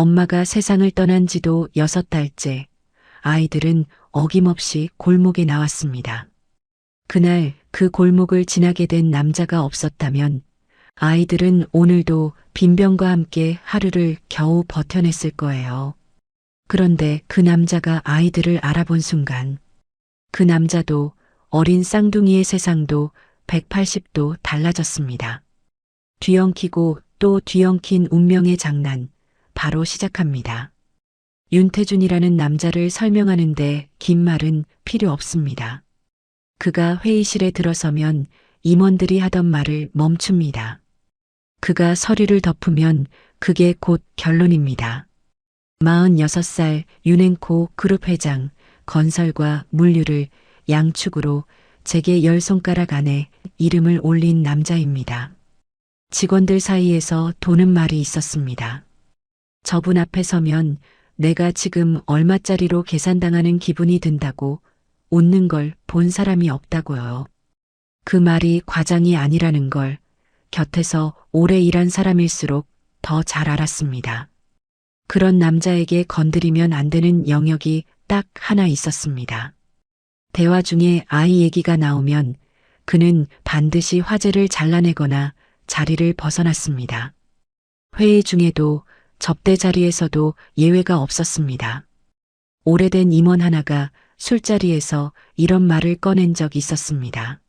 엄마가 세상을 떠난 지도 6달째 아이들은 어김없이 골목에 나왔습니다. 그날 그 골목을 지나게 된 남자가 없었다면 아이들은 오늘도 빈병과 함께 하루를 겨우 버텨냈을 거예요. 그런데 그 남자가 아이들을 알아본 순간 그 남자도 어린 쌍둥이의 세상도 180도 달라졌습니다. 뒤엉키고 또 뒤엉킨 운명의 장난 바로 시작합니다. 윤태준이라는 남자를 설명하는데 긴 말은 필요 없습니다. 그가 회의실에 들어서면 임원들이 하던 말을 멈춥니다. 그가 서류를 덮으면 그게 곧 결론입니다. 46살 윤행코 그룹 회장, 건설과 물류를 양축으로 제게 10손가락 안에 이름을 올린 남자입니다. 직원들 사이에서 도는 말이 있었습니다. 저분 앞에 서면 내가 지금 얼마짜리로 계산당하는 기분이 든다고 웃는 걸 본 사람이 없다고요. 그 말이 과장이 아니라는 걸 곁에서 오래 일한 사람일수록 더 잘 알았습니다. 그런 남자에게 건드리면 안 되는 영역이 딱 하나 있었습니다. 대화 중에 아이 얘기가 나오면 그는 반드시 화제를 잘라내거나 자리를 벗어났습니다. 회의 중에도 접대 자리에서도 예외가 없었습니다. 오래된 임원 하나가 술자리에서 이런 말을 꺼낸 적 있었습니다.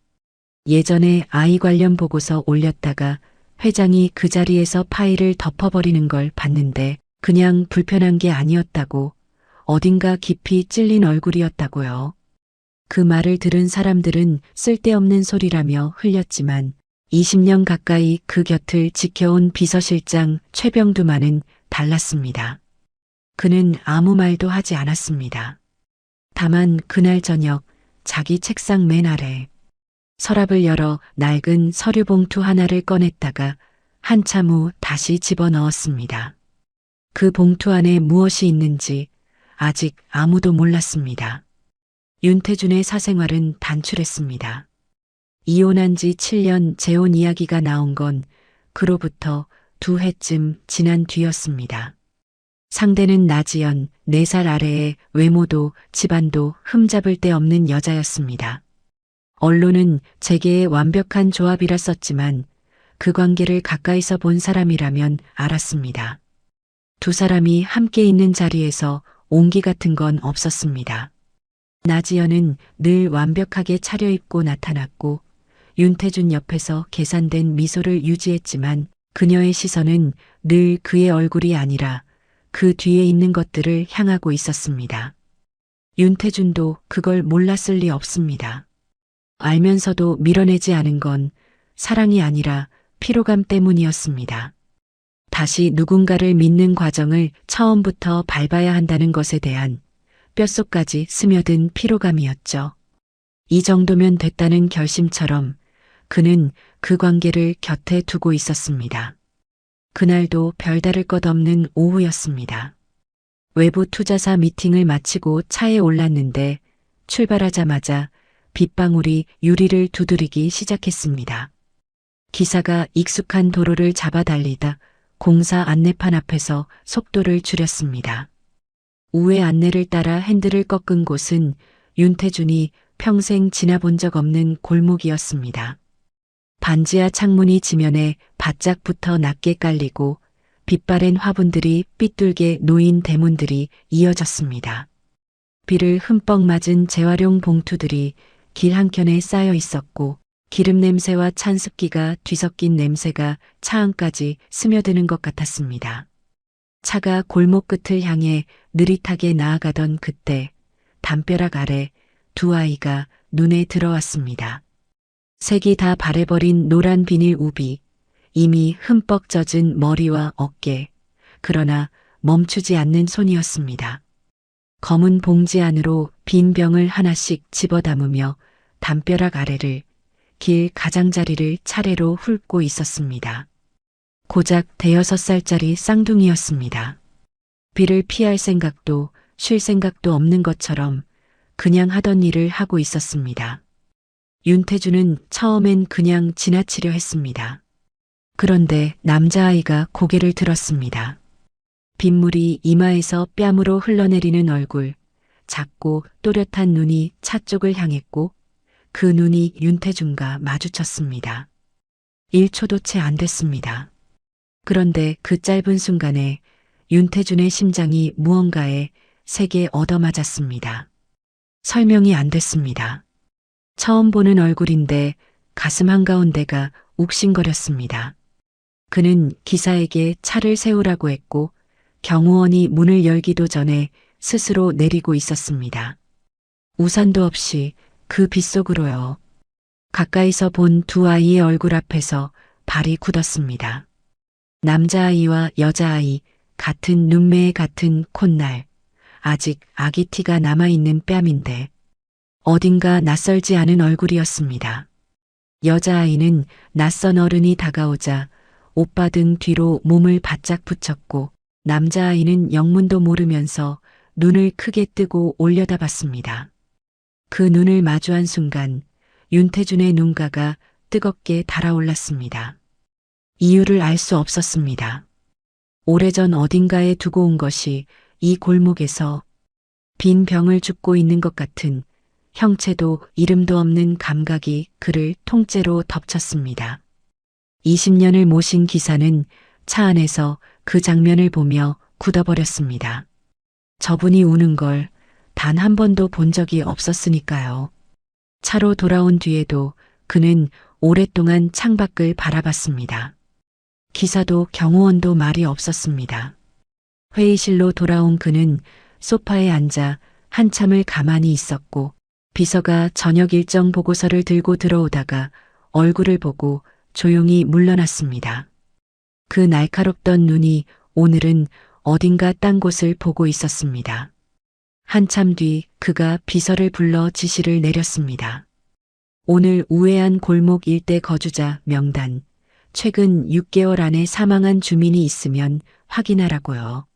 예전에 아이 관련 보고서 올렸다가 회장이 그 자리에서 파일을 덮어버리는 걸 봤는데 그냥 불편한 게 아니었다고, 어딘가 깊이 찔린 얼굴이었다고요. 그 말을 들은 사람들은 쓸데없는 소리라며 흘렸지만 20년 가까이 그 곁을 지켜온 비서실장 최병두만은 달랐습니다. 그는 아무 말도 하지 않았습니다. 다만 그날 저녁 자기 책상 맨 아래 서랍을 열어 낡은 서류 봉투 하나를 꺼냈다가 한참 후 다시 집어넣었습니다. 그 봉투 안에 무엇이 있는지 아직 아무도 몰랐습니다. 윤태준의 사생활은 단출했습니다. 이혼한 지 7년 재혼 이야기가 나온 건 그로부터 2해쯤 지난 뒤였습니다. 상대는 나지연, 4살 아래의 외모도 집안도 흠잡을 데 없는 여자였습니다. 언론은 재계의 완벽한 조합이라 썼지만 그 관계를 가까이서 본 사람이라면 알았습니다. 두 사람이 함께 있는 자리에서 온기 같은 건 없었습니다. 나지연은 늘 완벽하게 차려입고 나타났고 윤태준 옆에서 계산된 미소를 유지했지만 그녀의 시선은 늘 그의 얼굴이 아니라 그 뒤에 있는 것들을 향하고 있었습니다. 윤태준도 그걸 몰랐을 리 없습니다. 알면서도 밀어내지 않은 건 사랑이 아니라 피로감 때문이었습니다. 다시 누군가를 믿는 과정을 처음부터 밟아야 한다는 것에 대한 뼛속까지 스며든 피로감이었죠. 이 정도면 됐다는 결심처럼 그는 그 관계를 곁에 두고 있었습니다. 그날도 별다를 것 없는 오후였습니다. 외부 투자사 미팅을 마치고 차에 올랐는데 출발하자마자 빗방울이 유리를 두드리기 시작했습니다. 기사가 익숙한 도로를 잡아 달리다 공사 안내판 앞에서 속도를 줄였습니다. 우회 안내를 따라 핸들을 꺾은 곳은 윤태준이 평생 지나본 적 없는 골목이었습니다. 반지하 창문이 지면에 바짝 붙어 낮게 깔리고 빛바랜 화분들이 삐뚤게 놓인 대문들이 이어졌습니다. 비를 흠뻑 맞은 재활용 봉투들이 길 한켠에 쌓여 있었고 기름 냄새와 찬 습기가 뒤섞인 냄새가 차 안까지 스며드는 것 같았습니다. 차가 골목 끝을 향해 느릿하게 나아가던 그때 담벼락 아래 두 아이가 눈에 들어왔습니다. 색이 다 바래버린 노란 비닐 우비, 이미 흠뻑 젖은 머리와 어깨, 그러나 멈추지 않는 손이었습니다. 검은 봉지 안으로 빈 병을 하나씩 집어담으며 담벼락 아래를 길 가장자리를 차례로 훑고 있었습니다. 고작 5살짜리 쌍둥이였습니다. 비를 피할 생각도 쉴 생각도 없는 것처럼 그냥 하던 일을 하고 있었습니다. 윤태준은 처음엔 그냥 지나치려 했습니다. 그런데 남자아이가 고개를 들었습니다. 빗물이 이마에서 뺨으로 흘러내리는 얼굴, 작고 또렷한 눈이 차 쪽을 향했고 그 눈이 윤태준과 마주쳤습니다. 1초도 채 안 됐습니다. 그런데 그 짧은 순간에 윤태준의 심장이 무언가에 세게 얻어맞았습니다. 설명이 안 됐습니다. 처음 보는 얼굴인데 가슴 한가운데가 욱신거렸습니다. 그는 기사에게 차를 세우라고 했고 경호원이 문을 열기도 전에 스스로 내리고 있었습니다. 우산도 없이 그 빗속으로요. 가까이서 본 두 아이의 얼굴 앞에서 발이 굳었습니다. 남자아이와 여자아이, 같은 눈매에 같은 콧날, 아직 아기 티가 남아있는 뺨인데 어딘가 낯설지 않은 얼굴이었습니다. 여자아이는 낯선 어른이 다가오자 오빠 등 뒤로 몸을 바짝 붙였고 남자아이는 영문도 모르면서 눈을 크게 뜨고 올려다봤습니다. 그 눈을 마주한 순간 윤태준의 눈가가 뜨겁게 달아올랐습니다. 이유를 알 수 없었습니다. 오래전 어딘가에 두고 온 것이 이 골목에서 빈 병을 줍고 있는 것 같은 형체도 이름도 없는 감각이 그를 통째로 덮쳤습니다. 20년을 모신 기사는 차 안에서 그 장면을 보며 굳어버렸습니다. 저분이 우는 걸 단 한 번도 본 적이 없었으니까요. 차로 돌아온 뒤에도 그는 오랫동안 창밖을 바라봤습니다. 기사도 경호원도 말이 없었습니다. 회의실로 돌아온 그는 소파에 앉아 한참을 가만히 있었고 비서가 저녁 일정 보고서를 들고 들어오다가 얼굴을 보고 조용히 물러났습니다. 그 날카롭던 눈이 오늘은 어딘가 딴 곳을 보고 있었습니다. 한참 뒤 그가 비서를 불러 지시를 내렸습니다. 오늘 우회한 골목 일대 거주자 명단, 최근 6개월 안에 사망한 주민이 있으면 확인하라고요.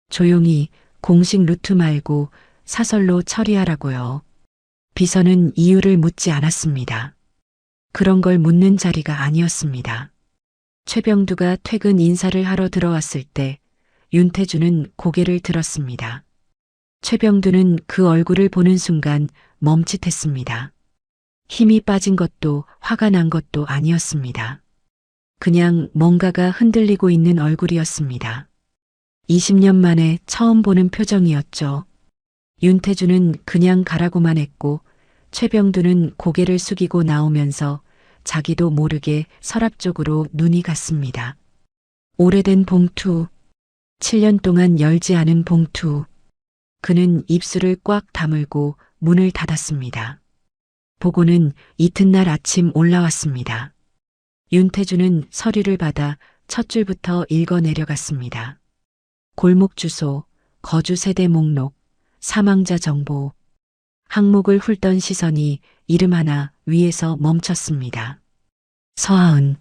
조용히 공식 루트 말고 사설로 처리하라고요. 비서는 이유를 묻지 않았습니다. 그런 걸 묻는 자리가 아니었습니다. 최병두가 퇴근 인사를 하러 들어왔을 때 윤태준은 고개를 들었습니다. 최병두는 그 얼굴을 보는 순간 멈칫했습니다. 힘이 빠진 것도 화가 난 것도 아니었습니다. 그냥 뭔가가 흔들리고 있는 얼굴이었습니다. 20년 만에 처음 보는 표정이었죠. 윤태준은 그냥 가라고만 했고 최병두는 고개를 숙이고 나오면서 자기도 모르게 서랍 쪽으로 눈이 갔습니다. 오래된 봉투, 7년 동안 열지 않은 봉투. 그는 입술을 꽉 다물고 문을 닫았습니다. 보고는 이튿날 아침 올라왔습니다. 윤태준은 서류를 받아 첫 줄부터 읽어 내려갔습니다. 골목 주소, 거주 세대 목록, 사망자 정보. 항목을 훑던 시선이 이름 하나 위에서 멈췄습니다. 서하은.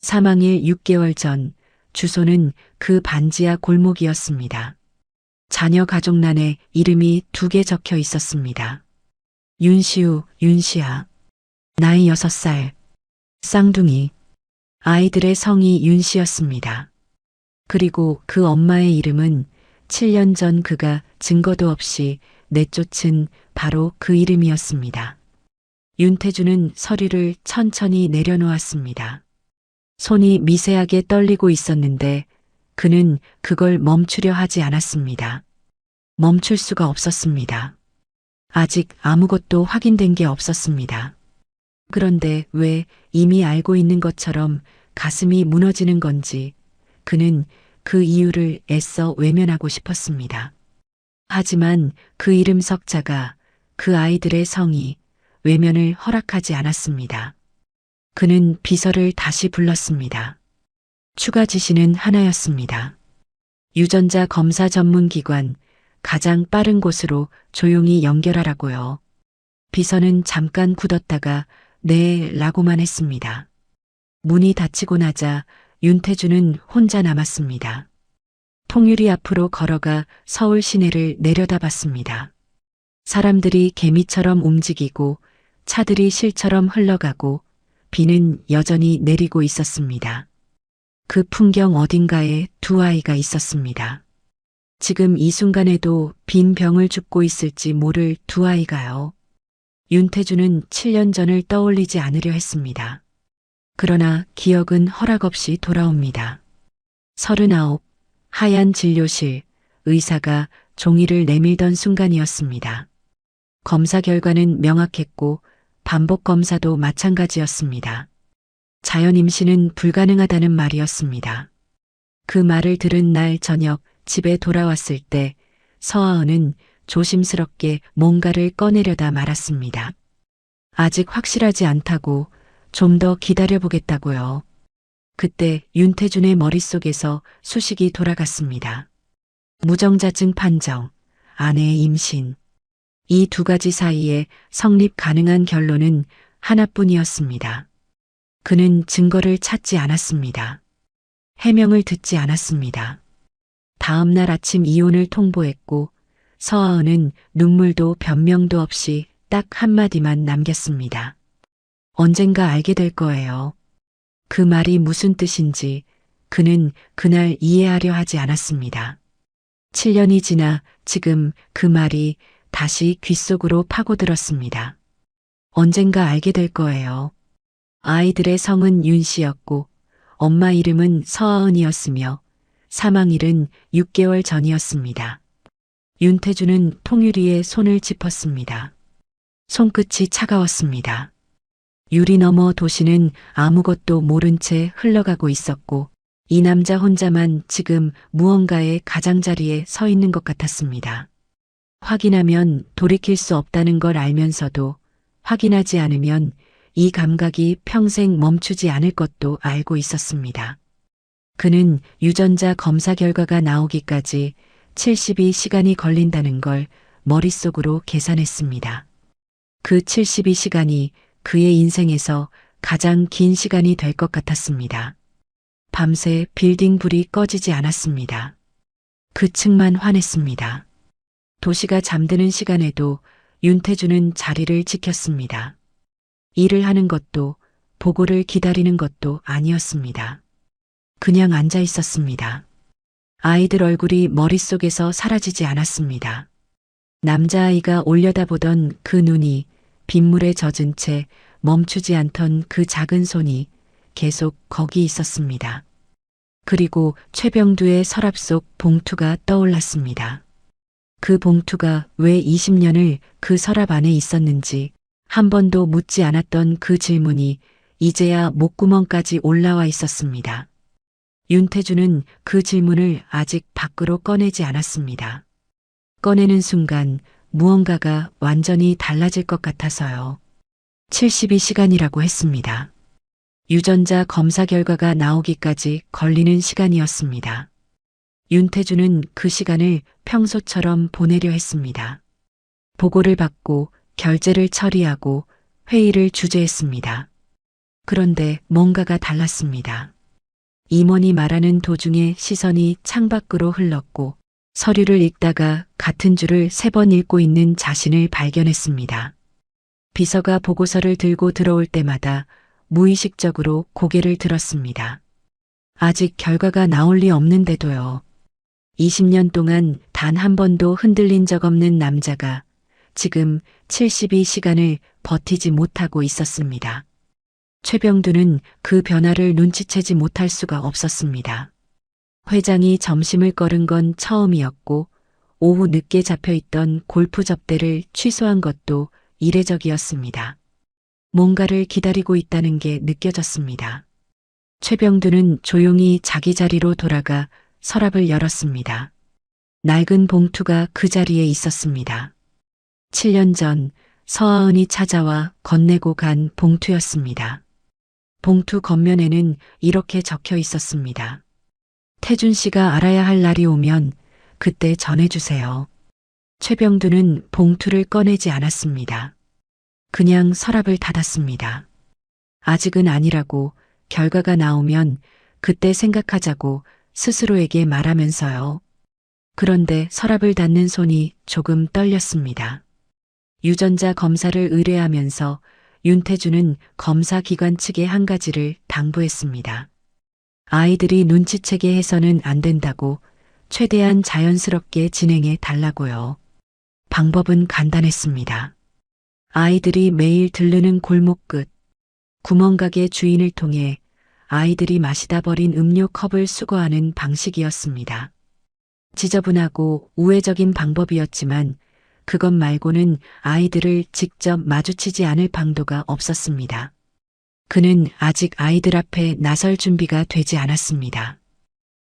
사망일 6개월 전, 주소는 그 반지하 골목이었습니다. 자녀 가족란에 이름이 2개 적혀 있었습니다. 윤시우, 윤시아. 나이 6살. 쌍둥이. 아이들의 성이 윤씨였습니다. 그리고 그 엄마의 이름은 7년 전 그가 증거도 없이 내쫓은 바로 그 이름이었습니다. 윤태준은 서류를 천천히 내려놓았습니다. 손이 미세하게 떨리고 있었는데 그는 그걸 멈추려 하지 않았습니다. 멈출 수가 없었습니다. 아직 아무것도 확인된 게 없었습니다. 그런데 왜 이미 알고 있는 것처럼 가슴이 무너지는 건지 그는 그 이유를 애써 외면하고 싶었습니다. 하지만 그 이름 석자가, 그 아이들의 성이 외면을 허락하지 않았습니다. 그는 비서를 다시 불렀습니다. 추가 지시는 하나였습니다. 유전자 검사 전문 기관, 가장 빠른 곳으로 조용히 연결하라고요. 비서는 잠깐 굳었다가 네 라고만 했습니다. 문이 닫히고 나자 윤태준은 혼자 남았습니다. 통유리 앞으로 걸어가 서울 시내를 내려다봤습니다. 사람들이 개미처럼 움직이고 차들이 실처럼 흘러가고 비는 여전히 내리고 있었습니다. 그 풍경 어딘가에 두 아이가 있었습니다. 지금 이 순간에도 빈 병을 줍고 있을지 모를 두 아이가요. 윤태주는 7년 전을 떠올리지 않으려 했습니다. 그러나 기억은 허락 없이 돌아옵니다. 39, 하얀 진료실, 의사가 종이를 내밀던 순간이었습니다. 검사 결과는 명확했고 반복 검사도 마찬가지였습니다. 자연 임신은 불가능하다는 말이었습니다. 그 말을 들은 날 저녁 집에 돌아왔을 때 서아은은 조심스럽게 뭔가를 꺼내려다 말았습니다. 아직 확실하지 않다고, 좀 더 기다려보겠다고요. 그때 윤태준의 머릿속에서 수식이 돌아갔습니다. 무정자증 판정, 아내의 임신. 이 두 가지 사이에 성립 가능한 결론은 하나뿐이었습니다. 그는 증거를 찾지 않았습니다. 해명을 듣지 않았습니다. 다음 날 아침 이혼을 통보했고 서아은은 눈물도 변명도 없이 딱 한마디만 남겼습니다. 언젠가 알게 될 거예요. 그 말이 무슨 뜻인지 그는 그날 이해하려 하지 않았습니다. 7년이 지나 지금 그 말이 다시 귓속으로 파고들었습니다. 언젠가 알게 될 거예요. 아이들의 성은 윤 씨였고 엄마 이름은 서아은이었으며 사망일은 6개월 전이었습니다. 윤태주는 통유리에 손을 짚었습니다. 손끝이 차가웠습니다. 유리 너머 도시는 아무것도 모른 채 흘러가고 있었고 이 남자 혼자만 지금 무언가의 가장자리에 서 있는 것 같았습니다. 확인하면 돌이킬 수 없다는 걸 알면서도 확인하지 않으면 이 감각이 평생 멈추지 않을 것도 알고 있었습니다. 그는 유전자 검사 결과가 나오기까지 72시간이 걸린다는 걸 머릿속으로 계산했습니다. 그 72시간이 그의 인생에서 가장 긴 시간이 될 것 같았습니다. 밤새 빌딩 불이 꺼지지 않았습니다. 그 층만 환했습니다. 도시가 잠드는 시간에도 윤태주는 자리를 지켰습니다. 일을 하는 것도 보고를 기다리는 것도 아니었습니다. 그냥 앉아 있었습니다. 아이들 얼굴이 머릿속에서 사라지지 않았습니다. 남자아이가 올려다보던 그 눈이 빗물에 젖은 채 멈추지 않던 그 작은 손이 계속 거기 있었습니다. 그리고 최병두의 서랍 속 봉투가 떠올랐습니다. 그 봉투가 왜 20년을 그 서랍 안에 있었는지 한 번도 묻지 않았던 그 질문이 이제야 목구멍까지 올라와 있었습니다. 윤태주는 그 질문을 아직 밖으로 꺼내지 않았습니다. 꺼내는 순간 무언가가 완전히 달라질 것 같아서요. 72시간이라고 했습니다. 유전자 검사 결과가 나오기까지 걸리는 시간이었습니다. 윤태주는 그 시간을 평소처럼 보내려 했습니다. 보고를 받고 결제를 처리하고 회의를 주재했습니다. 그런데 뭔가가 달랐습니다. 임원이 말하는 도중에 시선이 창밖으로 흘렀고 서류를 읽다가 같은 줄을 3번 읽고 있는 자신을 발견했습니다. 비서가 보고서를 들고 들어올 때마다 무의식적으로 고개를 들었습니다. 아직 결과가 나올 리 없는데도요. 20년 동안 단 한 번도 흔들린 적 없는 남자가 지금 72시간을 버티지 못하고 있었습니다. 최병두는 그 변화를 눈치채지 못할 수가 없었습니다. 회장이 점심을 거른 건 처음이었고 오후 늦게 잡혀있던 골프 접대를 취소한 것도 이례적이었습니다. 뭔가를 기다리고 있다는 게 느껴졌습니다. 최병두는 조용히 자기 자리로 돌아가 서랍을 열었습니다. 낡은 봉투가 그 자리에 있었습니다. 7년 전 서아은이 찾아와 건네고 간 봉투였습니다. 봉투 겉면에는 이렇게 적혀 있었습니다. 태준 씨가 알아야 할 날이 오면 그때 전해주세요. 최병두는 봉투를 꺼내지 않았습니다. 그냥 서랍을 닫았습니다. 아직은 아니라고, 결과가 나오면 그때 생각하자고 스스로에게 말하면서요. 그런데 서랍을 닫는 손이 조금 떨렸습니다. 유전자 검사를 의뢰하면서 윤태주는 검사 기관 측에 한 가지를 당부했습니다. 아이들이 눈치채게 해서는 안 된다고, 최대한 자연스럽게 진행해 달라고요. 방법은 간단했습니다. 아이들이 매일 들르는 골목 끝, 구멍가게 주인을 통해 아이들이 마시다 버린 음료 컵을 수거하는 방식이었습니다. 지저분하고 우회적인 방법이었지만 그것 말고는 아이들을 직접 마주치지 않을 방도가 없었습니다. 그는 아직 아이들 앞에 나설 준비가 되지 않았습니다.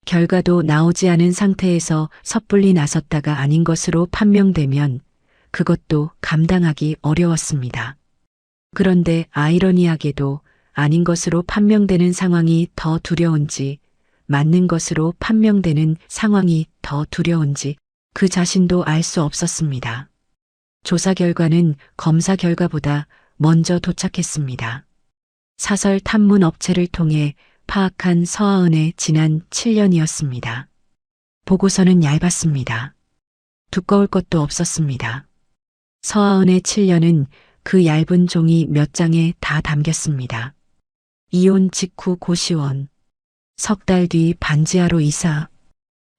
결과도 나오지 않은 상태에서 섣불리 나섰다가 아닌 것으로 판명되면 그것도 감당하기 어려웠습니다. 그런데 아이러니하게도 아닌 것으로 판명되는 상황이 더 두려운지, 맞는 것으로 판명되는 상황이 더 두려운지 그 자신도 알 수 없었습니다. 조사 결과는 검사 결과보다 먼저 도착했습니다. 사설 탐문 업체를 통해 파악한 서하은의 지난 7년이었습니다. 보고서는 얇았습니다. 두꺼울 것도 없었습니다. 서하은의 7년은 그 얇은 종이 몇 장에 다 담겼습니다. 이혼 직후 고시원, 석 달 뒤 반지하로 이사,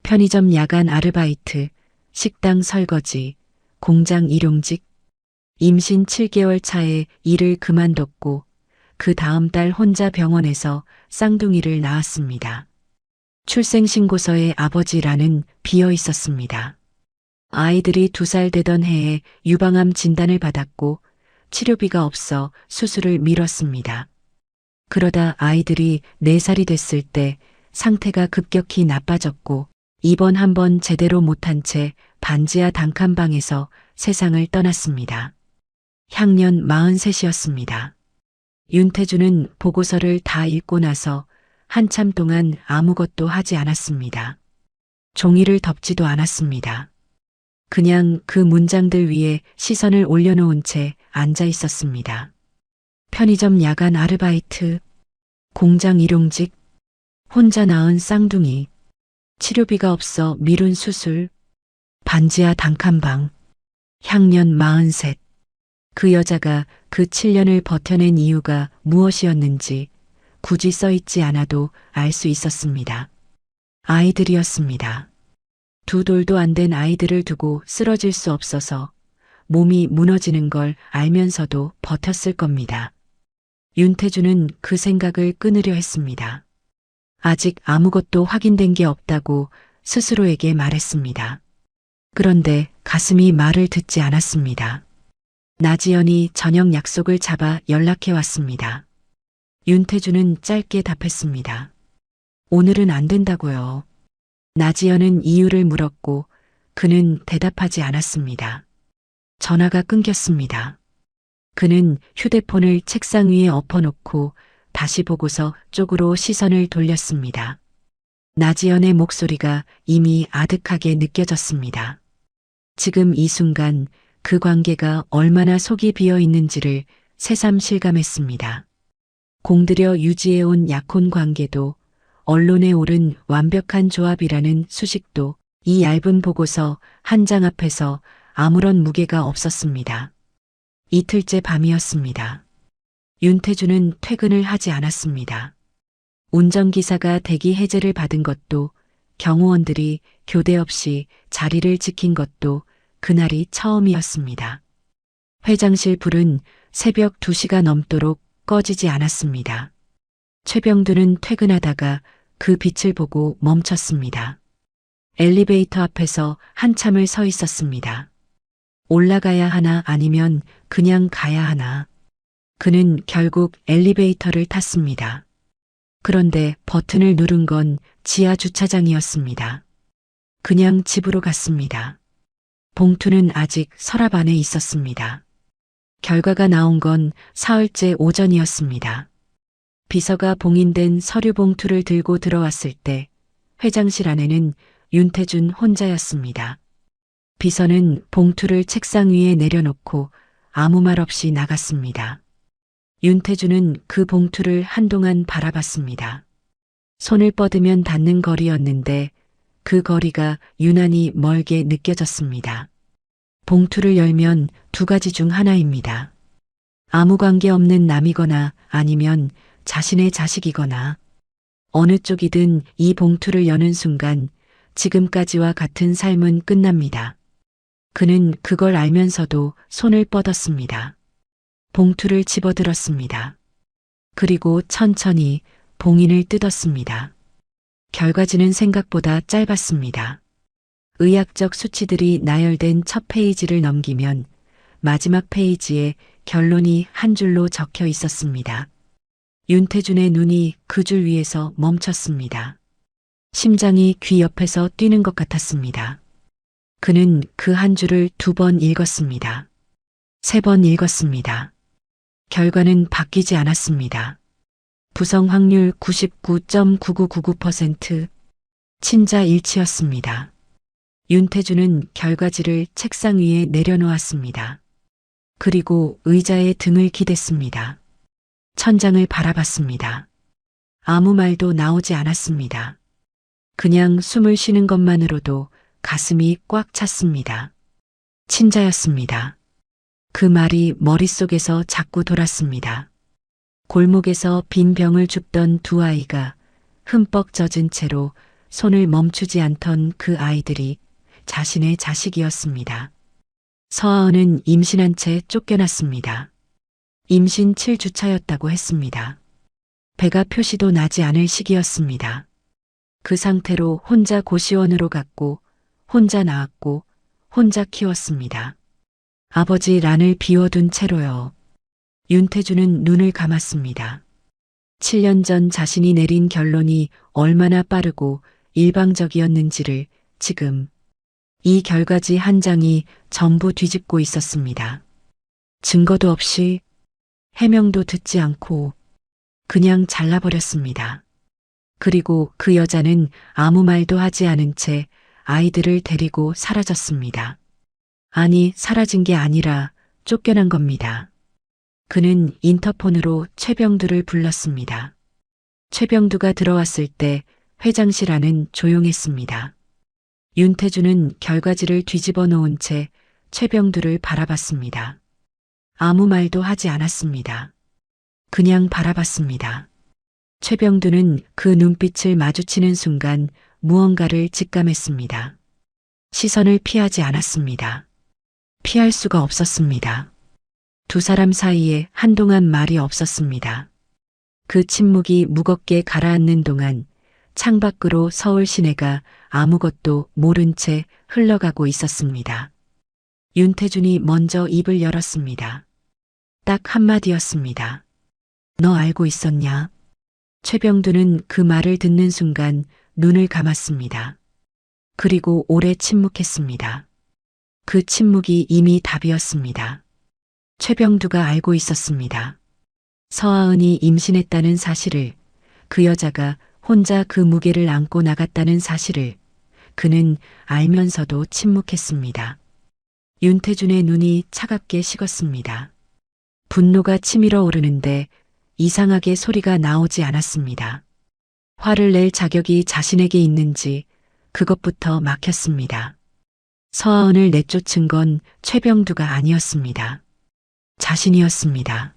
편의점 야간 아르바이트, 식당 설거지, 공장 일용직, 임신 7개월 차에 일을 그만뒀고 그 다음 달 혼자 병원에서 쌍둥이를 낳았습니다. 출생신고서에 아버지라는 비어 있었습니다. 아이들이 2살 되던 해에 유방암 진단을 받았고 치료비가 없어 수술을 미뤘습니다. 그러다 아이들이 4살이 됐을 때 상태가 급격히 나빠졌고 입원 한 번 제대로 못한 채 반지하 단칸방에서 세상을 떠났습니다. 향년 43이었습니다. 윤태주는 보고서를 다 읽고 나서 한참 동안 아무것도 하지 않았습니다. 종이를 덮지도 않았습니다. 그냥 그 문장들 위에 시선을 올려놓은 채 앉아 있었습니다. 편의점 야간 아르바이트, 공장 일용직, 혼자 낳은 쌍둥이, 치료비가 없어 미룬 수술, 반지하 단칸방, 향년 43. 그 여자가 그 7년을 버텨낸 이유가 무엇이었는지 굳이 써있지 않아도 알 수 있었습니다. 아이들이었습니다. 2돌도 안 된 아이들을 두고 쓰러질 수 없어서 몸이 무너지는 걸 알면서도 버텼을 겁니다. 윤태주는 그 생각을 끊으려 했습니다. 아직 아무것도 확인된 게 없다고 스스로에게 말했습니다. 그런데 가슴이 말을 듣지 않았습니다. 나지연이 저녁 약속을 잡아 연락해 왔습니다. 윤태주는 짧게 답했습니다. 오늘은 안 된다고요. 나지연은 이유를 물었고 그는 대답하지 않았습니다. 전화가 끊겼습니다. 그는 휴대폰을 책상 위에 엎어놓고 다시 보고서 쪽으로 시선을 돌렸습니다. 나지연의 목소리가 이미 아득하게 느껴졌습니다. 지금 이 순간 그 관계가 얼마나 속이 비어 있는지를 새삼 실감했습니다. 공들여 유지해온 약혼 관계도 언론에 오른 완벽한 조합이라는 수식도 이 얇은 보고서 한 장 앞에서 아무런 무게가 없었습니다. 이틀째 밤이었습니다. 윤태주는 퇴근을 하지 않았습니다. 운전기사가 대기 해제를 받은 것도 경호원들이 교대 없이 자리를 지킨 것도 그날이 처음이었습니다. 회장실 불은 새벽 2시가 넘도록 꺼지지 않았습니다. 최병두는 퇴근하다가 그 빛을 보고 멈췄습니다. 엘리베이터 앞에서 한참을 서 있었습니다. 올라가야 하나 아니면 그냥 가야 하나. 그는 결국 엘리베이터를 탔습니다. 그런데 버튼을 누른 건 지하 주차장이었습니다. 그냥 집으로 갔습니다. 봉투는 아직 서랍 안에 있었습니다. 결과가 나온 건 사흘째 오전이었습니다. 비서가 봉인된 서류 봉투를 들고 들어왔을 때 회장실 안에는 윤태준 혼자였습니다. 비서는 봉투를 책상 위에 내려놓고 아무 말 없이 나갔습니다. 윤태준은 그 봉투를 한동안 바라봤습니다. 손을 뻗으면 닿는 거리였는데 그 거리가 유난히 멀게 느껴졌습니다. 봉투를 열면 2가지 중 하나입니다. 아무 관계 없는 남이거나 아니면 자신의 자식이거나 어느 쪽이든 이 봉투를 여는 순간 지금까지와 같은 삶은 끝납니다. 그는 그걸 알면서도 손을 뻗었습니다. 봉투를 집어들었습니다. 그리고 천천히 봉인을 뜯었습니다. 결과지는 생각보다 짧았습니다. 의학적 수치들이 나열된 첫 페이지를 넘기면 마지막 페이지에 결론이 한 줄로 적혀 있었습니다. 윤태준의 눈이 그 줄 위에서 멈췄습니다. 심장이 귀 옆에서 뛰는 것 같았습니다. 그는 그 한 줄을 2번 읽었습니다. 3번 읽었습니다. 결과는 바뀌지 않았습니다. 부성 확률 99.9999%, 친자 일치였습니다. 윤태준은 결과지를 책상 위에 내려놓았습니다. 그리고 의자에 등을 기댔습니다. 천장을 바라봤습니다. 아무 말도 나오지 않았습니다. 그냥 숨을 쉬는 것만으로도 가슴이 꽉 찼습니다. 친자였습니다. 그 말이 머릿속에서 자꾸 돌았습니다. 골목에서 빈 병을 줍던 두 아이가 흠뻑 젖은 채로 손을 멈추지 않던 그 아이들이 자신의 자식이었습니다. 서하은은 임신한 채 쫓겨났습니다. 임신 7주차였다고 했습니다. 배가 표시도 나지 않을 시기였습니다. 그 상태로 혼자 고시원으로 갔고 혼자 낳았고 혼자 키웠습니다. 아버지 란을 비워둔 채로요. 윤태준은 눈을 감았습니다. 7년 전 자신이 내린 결론이 얼마나 빠르고 일방적이었는지를 지금 이 결과지 한 장이 전부 뒤집고 있었습니다. 증거도 없이 해명도 듣지 않고 그냥 잘라버렸습니다. 그리고 그 여자는 아무 말도 하지 않은 채 아이들을 데리고 사라졌습니다. 아니, 사라진 게 아니라 쫓겨난 겁니다. 그는 인터폰으로 최병두를 불렀습니다. 최병두가 들어왔을 때 회장실 안은 조용했습니다. 윤태준은 결과지를 뒤집어 놓은 채 최병두를 바라봤습니다. 아무 말도 하지 않았습니다. 그냥 바라봤습니다. 최병두는 그 눈빛을 마주치는 순간 무언가를 직감했습니다. 시선을 피하지 않았습니다. 피할 수가 없었습니다. 두 사람 사이에 한동안 말이 없었습니다. 그 침묵이 무겁게 가라앉는 동안 창밖으로 서울 시내가 아무것도 모른 채 흘러가고 있었습니다. 윤태준이 먼저 입을 열었습니다. 딱 한마디였습니다. 너 알고 있었냐? 최병두는 그 말을 듣는 순간 눈을 감았습니다. 그리고 오래 침묵했습니다. 그 침묵이 이미 답이었습니다. 최병두가 알고 있었습니다. 서하은이 임신했다는 사실을, 그 여자가 혼자 그 무게를 안고 나갔다는 사실을 그는 알면서도 침묵했습니다. 윤태준의 눈이 차갑게 식었습니다. 분노가 치밀어 오르는데 이상하게 소리가 나오지 않았습니다. 화를 낼 자격이 자신에게 있는지 그것부터 막혔습니다. 서하은을 내쫓은 건 최병두가 아니었습니다. 자신이었습니다.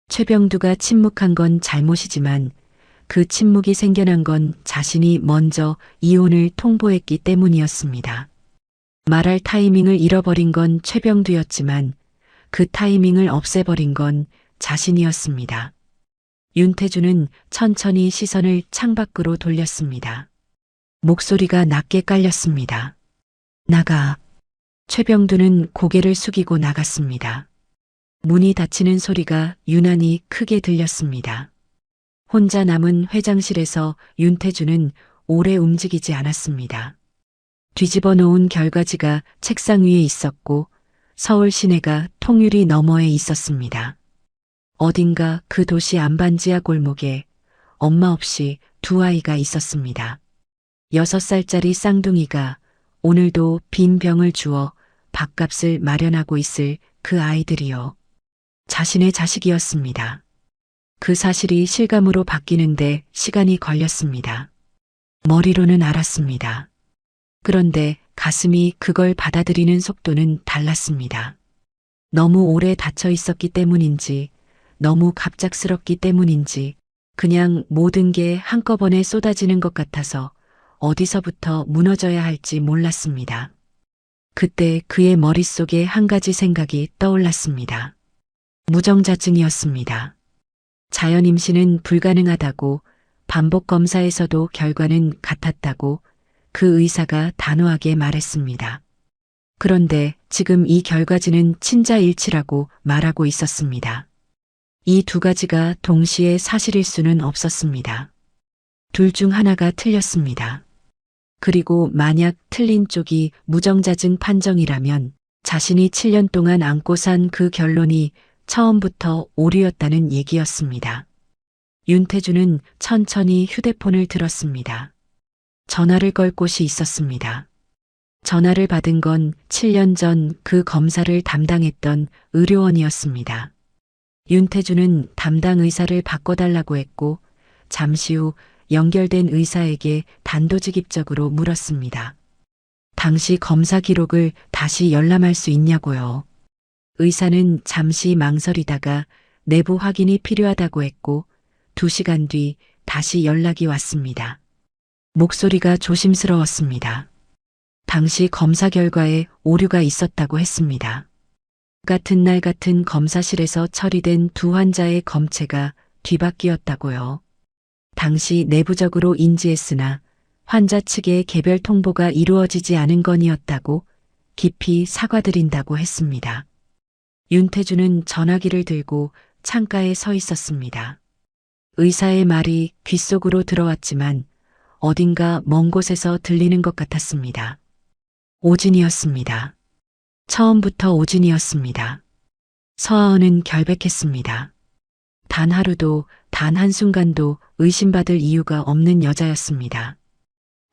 최병두가 침묵한 건 잘못이지만 그 침묵이 생겨난 건 자신이 먼저 이혼을 통보했기 때문이었습니다. 말할 타이밍을 잃어버린 건 최병두였지만 그 타이밍을 없애버린 건 자신이었습니다. 윤태준은 천천히 시선을 창밖으로 돌렸습니다. 목소리가 낮게 깔렸습니다. 나가. 최병두는 고개를 숙이고 나갔습니다. 문이 닫히는 소리가 유난히 크게 들렸습니다. 혼자 남은 회장실에서 윤태준은 오래 움직이지 않았습니다. 뒤집어 놓은 결과지가 책상 위에 있었고 서울 시내가 통유리 너머에 있었습니다. 어딘가 그 도시 안반지하 골목에 엄마 없이 두 아이가 있었습니다. 6살짜리 쌍둥이가 오늘도 빈 병을 주어 밥값을 마련하고 있을 그 아이들이요. 자신의 자식이었습니다. 그 사실이 실감으로 바뀌는데 시간이 걸렸습니다. 머리로는 알았습니다. 그런데 가슴이 그걸 받아들이는 속도는 달랐습니다. 너무 오래 닫혀 있었기 때문인지, 너무 갑작스럽기 때문인지, 그냥 모든 게 한꺼번에 쏟아지는 것 같아서 어디서부터 무너져야 할지 몰랐습니다. 그때 그의 머릿속에 한 가지 생각이 떠올랐습니다. 무정자증이었습니다. 자연 임신은 불가능하다고, 반복 검사에서도 결과는 같았다고 그 의사가 단호하게 말했습니다. 그런데 지금 이 결과지는 친자일치라고 말하고 있었습니다. 이 두 가지가 동시에 사실일 수는 없었습니다. 둘 중 하나가 틀렸습니다. 그리고 만약 틀린 쪽이 무정자증 판정이라면 자신이 7년 동안 안고 산 그 결론이 처음부터 오류였다는 얘기였습니다. 윤태주는 천천히 휴대폰을 들었습니다. 전화를 걸 곳이 있었습니다. 전화를 받은 건 7년 전 그 검사를 담당했던 의료원이었습니다. 윤태주는 담당 의사를 바꿔달라고 했고 잠시 후 연결된 의사에게 단도직입적으로 물었습니다. 당시 검사 기록을 다시 열람할 수 있냐고요. 의사는 잠시 망설이다가 내부 확인이 필요하다고 했고 2시간 뒤 다시 연락이 왔습니다. 목소리가 조심스러웠습니다. 당시 검사 결과에 오류가 있었다고 했습니다. 같은 날 같은 검사실에서 처리된 두 환자의 검체가 뒤바뀌었다고요. 당시 내부적으로 인지했으나 환자 측의 개별 통보가 이루어지지 않은 건이었다고 깊이 사과드린다고 했습니다. 윤태주는 전화기를 들고 창가에 서 있었습니다. 의사의 말이 귓속으로 들어왔지만 어딘가 먼 곳에서 들리는 것 같았습니다. 오진이었습니다. 처음부터 오진이었습니다. 서하은은 결백했습니다. 단 하루도, 단 한순간도 의심받을 이유가 없는 여자였습니다.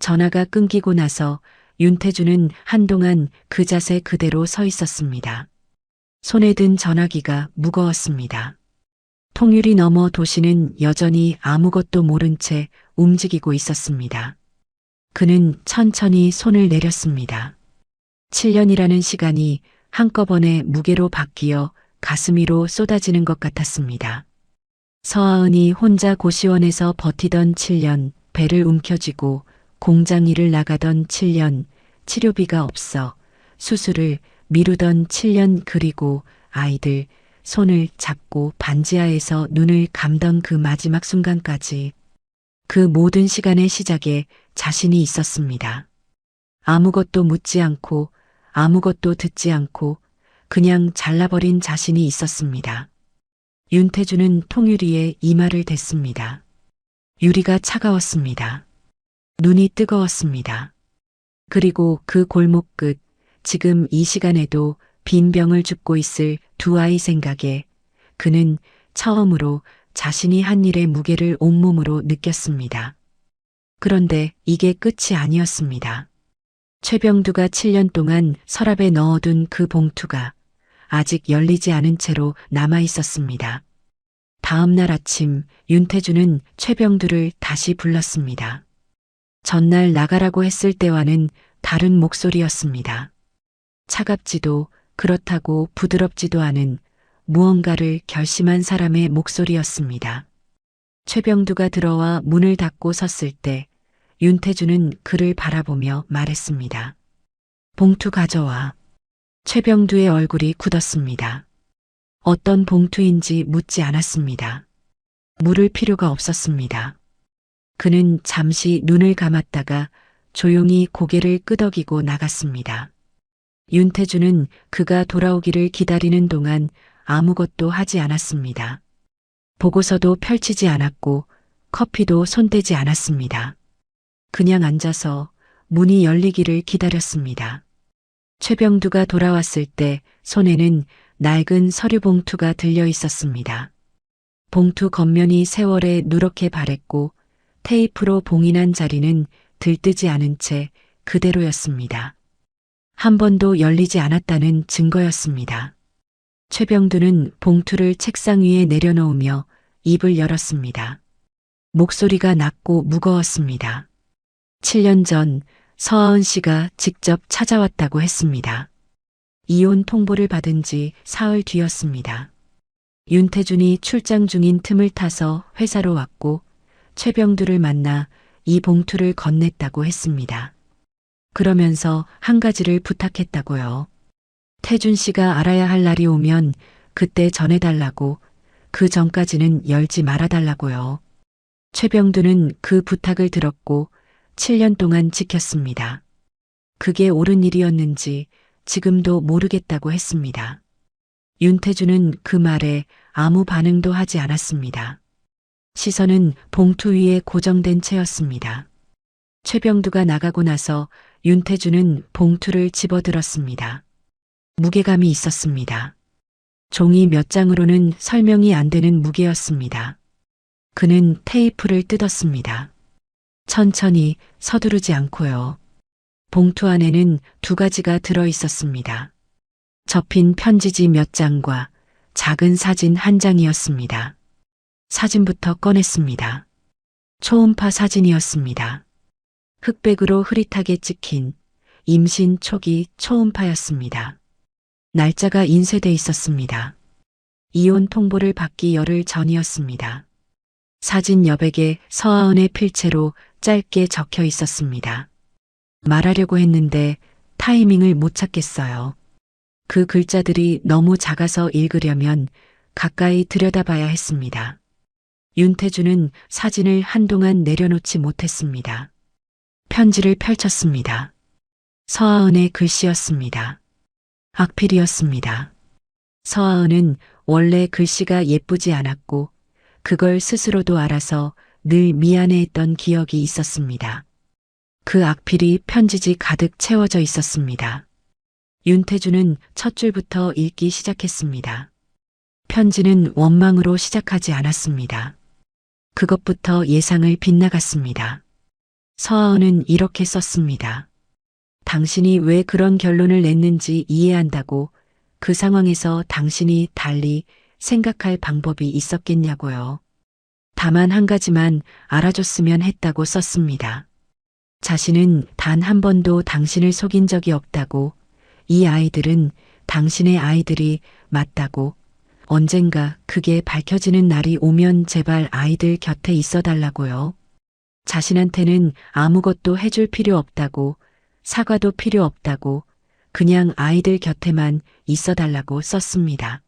전화가 끊기고 나서 윤태주는 한동안 그 자세 그대로 서 있었습니다. 손에 든 전화기가 무거웠습니다. 통유리 너머 도시는 여전히 아무것도 모른 채 움직이고 있었습니다. 그는 천천히 손을 내렸습니다. 7년이라는 시간이 한꺼번에 무게로 바뀌어 가슴 위로 쏟아지는 것 같았습니다. 서하은이 혼자 고시원에서 버티던 7년, 배를 움켜쥐고 공장 일을 나가던 7년, 치료비가 없어 수술을 미루던 7년, 그리고 아이들 손을 잡고 반지하에서 눈을 감던 그 마지막 순간까지 그 모든 시간의 시작에 자신이 있었습니다. 아무것도 묻지 않고 아무것도 듣지 않고 그냥 잘라버린 자신이 있었습니다. 윤태주는 통유리에 이마를 댔습니다. 유리가 차가웠습니다. 눈이 뜨거웠습니다. 그리고 그 골목 끝, 지금 이 시간에도 빈 병을 줍고 있을 두 아이 생각에 그는 처음으로 자신이 한 일의 무게를 온몸으로 느꼈습니다. 그런데 이게 끝이 아니었습니다. 최병두가 7년 동안 서랍에 넣어둔 그 봉투가 아직 열리지 않은 채로 남아 있었습니다. 다음 날 아침 윤태주는 최병두를 다시 불렀습니다. 전날 나가라고 했을 때와는 다른 목소리였습니다. 차갑지도 그렇다고 부드럽지도 않은 무언가를 결심한 사람의 목소리였습니다. 최병두가 들어와 문을 닫고 섰을 때 윤태주는 그를 바라보며 말했습니다. 봉투 가져와. 최병두의 얼굴이 굳었습니다. 어떤 봉투인지 묻지 않았습니다. 물을 필요가 없었습니다. 그는 잠시 눈을 감았다가 조용히 고개를 끄덕이고 나갔습니다. 윤태주는 그가 돌아오기를 기다리는 동안 아무것도 하지 않았습니다. 보고서도 펼치지 않았고 커피도 손대지 않았습니다. 그냥 앉아서 문이 열리기를 기다렸습니다. 최병두가 돌아왔을 때 손에는 낡은 서류 봉투가 들려 있었습니다. 봉투 겉면이 세월에 누렇게 바랬고 테이프로 봉인한 자리는 들뜨지 않은 채 그대로였습니다. 한 번도 열리지 않았다는 증거였습니다. 최병두는 봉투를 책상 위에 내려놓으며 입을 열었습니다. 목소리가 낮고 무거웠습니다. 7년 전 서하은 씨가 직접 찾아왔다고 했습니다. 이혼 통보를 받은 지 사흘 뒤였습니다. 윤태준이 출장 중인 틈을 타서 회사로 왔고 최병두를 만나 이 봉투를 건넸다고 했습니다. 그러면서 한 가지를 부탁했다고요. 태준 씨가 알아야 할 날이 오면 그때 전해달라고, 그 전까지는 열지 말아달라고요. 최병두는 그 부탁을 들었고 7년 동안 지켰습니다. 그게 옳은 일이었는지 지금도 모르겠다고 했습니다. 윤태주는 그 말에 아무 반응도 하지 않았습니다. 시선은 봉투 위에 고정된 채였습니다. 최병두가 나가고 나서 윤태주는 봉투를 집어들었습니다. 무게감이 있었습니다. 종이 몇 장으로는 설명이 안 되는 무게였습니다. 그는 테이프를 뜯었습니다. 천천히, 서두르지 않고요. 봉투 안에는 두 가지가 들어 있었습니다. 접힌 편지지 몇 장과 작은 사진 한 장이었습니다. 사진부터 꺼냈습니다. 초음파 사진이었습니다. 흑백으로 흐릿하게 찍힌 임신 초기 초음파였습니다. 날짜가 인쇄돼 있었습니다. 이혼 통보를 받기 열흘 전이었습니다. 사진 여백에 서아은의 필체로 짧게 적혀 있었습니다. 말하려고 했는데 타이밍을 못 찾겠어요. 그 글자들이 너무 작아서 읽으려면 가까이 들여다봐야 했습니다. 윤태주는 사진을 한동안 내려놓지 못했습니다. 편지를 펼쳤습니다. 서아은의 글씨였습니다. 악필이었습니다. 서아은은 원래 글씨가 예쁘지 않았고 그걸 스스로도 알아서 늘 미안해했던 기억이 있었습니다. 그 악필이 편지지 가득 채워져 있었습니다. 윤태주는 첫 줄부터 읽기 시작했습니다. 편지는 원망으로 시작하지 않았습니다. 그것부터 예상을 빗나갔습니다. 서아은은 이렇게 썼습니다. 당신이 왜 그런 결론을 냈는지 이해한다고, 그 상황에서 당신이 달리 생각할 방법이 있었겠냐고요. 다만 한 가지만 알아줬으면 했다고 썼습니다. 자신은 단 한 번도 당신을 속인 적이 없다고, 이 아이들은 당신의 아이들이 맞다고, 언젠가 그게 밝혀지는 날이 오면 제발 아이들 곁에 있어 달라고요. 자신한테는 아무것도 해줄 필요 없다고, 사과도 필요 없다고, 그냥 아이들 곁에만 있어 달라고 썼습니다.